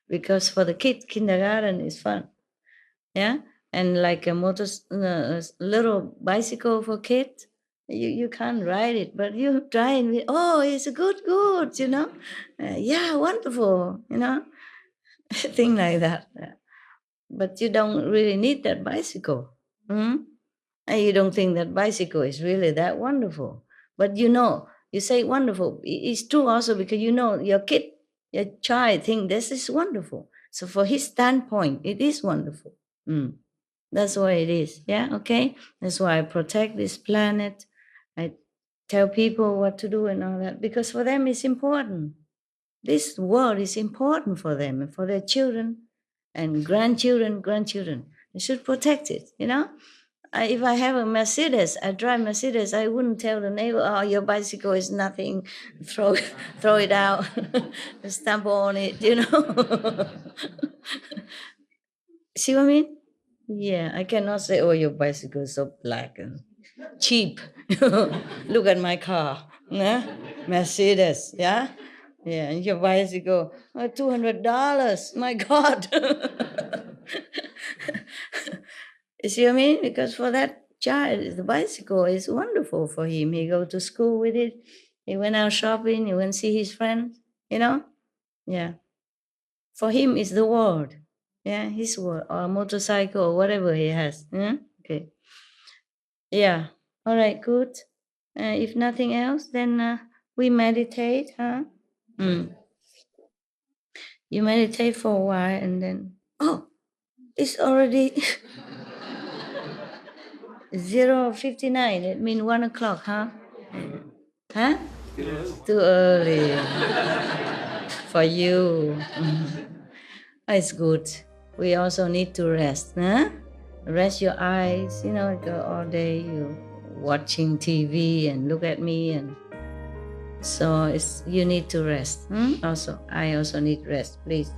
Because for the kids, kindergarten is fun, yeah. And like a little bicycle for kids, you can't ride it, but you try and it's a good, yeah, wonderful, thing like that. But you don't really need that bicycle, and you don't think that bicycle is really that wonderful. But you say wonderful. It's true also because your kid, your child think this is wonderful. So for his standpoint, it is wonderful. That's what it is. Yeah, okay? That's why I protect this planet. I tell people what to do and all that, because for them it's important. This world is important for them and for their children and grandchildren. They should protect it, if I have a Mercedes, I drive Mercedes, I wouldn't tell the neighbor, oh, your bicycle is nothing, throw it out, stamp on it, See what I mean? Yeah, I cannot say, oh, your bicycle is so black and cheap. Look at my car, Mercedes, yeah? Yeah, and your bicycle, $200, my God. You see what I mean? Because for that child, the bicycle is wonderful for him. He go to school with it. He went out shopping. He went to see his friends, Yeah. For him, it's the world. Yeah, his world, or motorcycle, or whatever he has. Okay. Yeah. All right, good. If nothing else, then we meditate, huh? You meditate for a while and then, it's already 0:59. It means 1 o'clock, huh? Huh? Too early for you. It's good. We also need to rest, huh? Rest your eyes. Go all day you watching TV and look at me, and so you need to rest. Also, I also need rest. Please.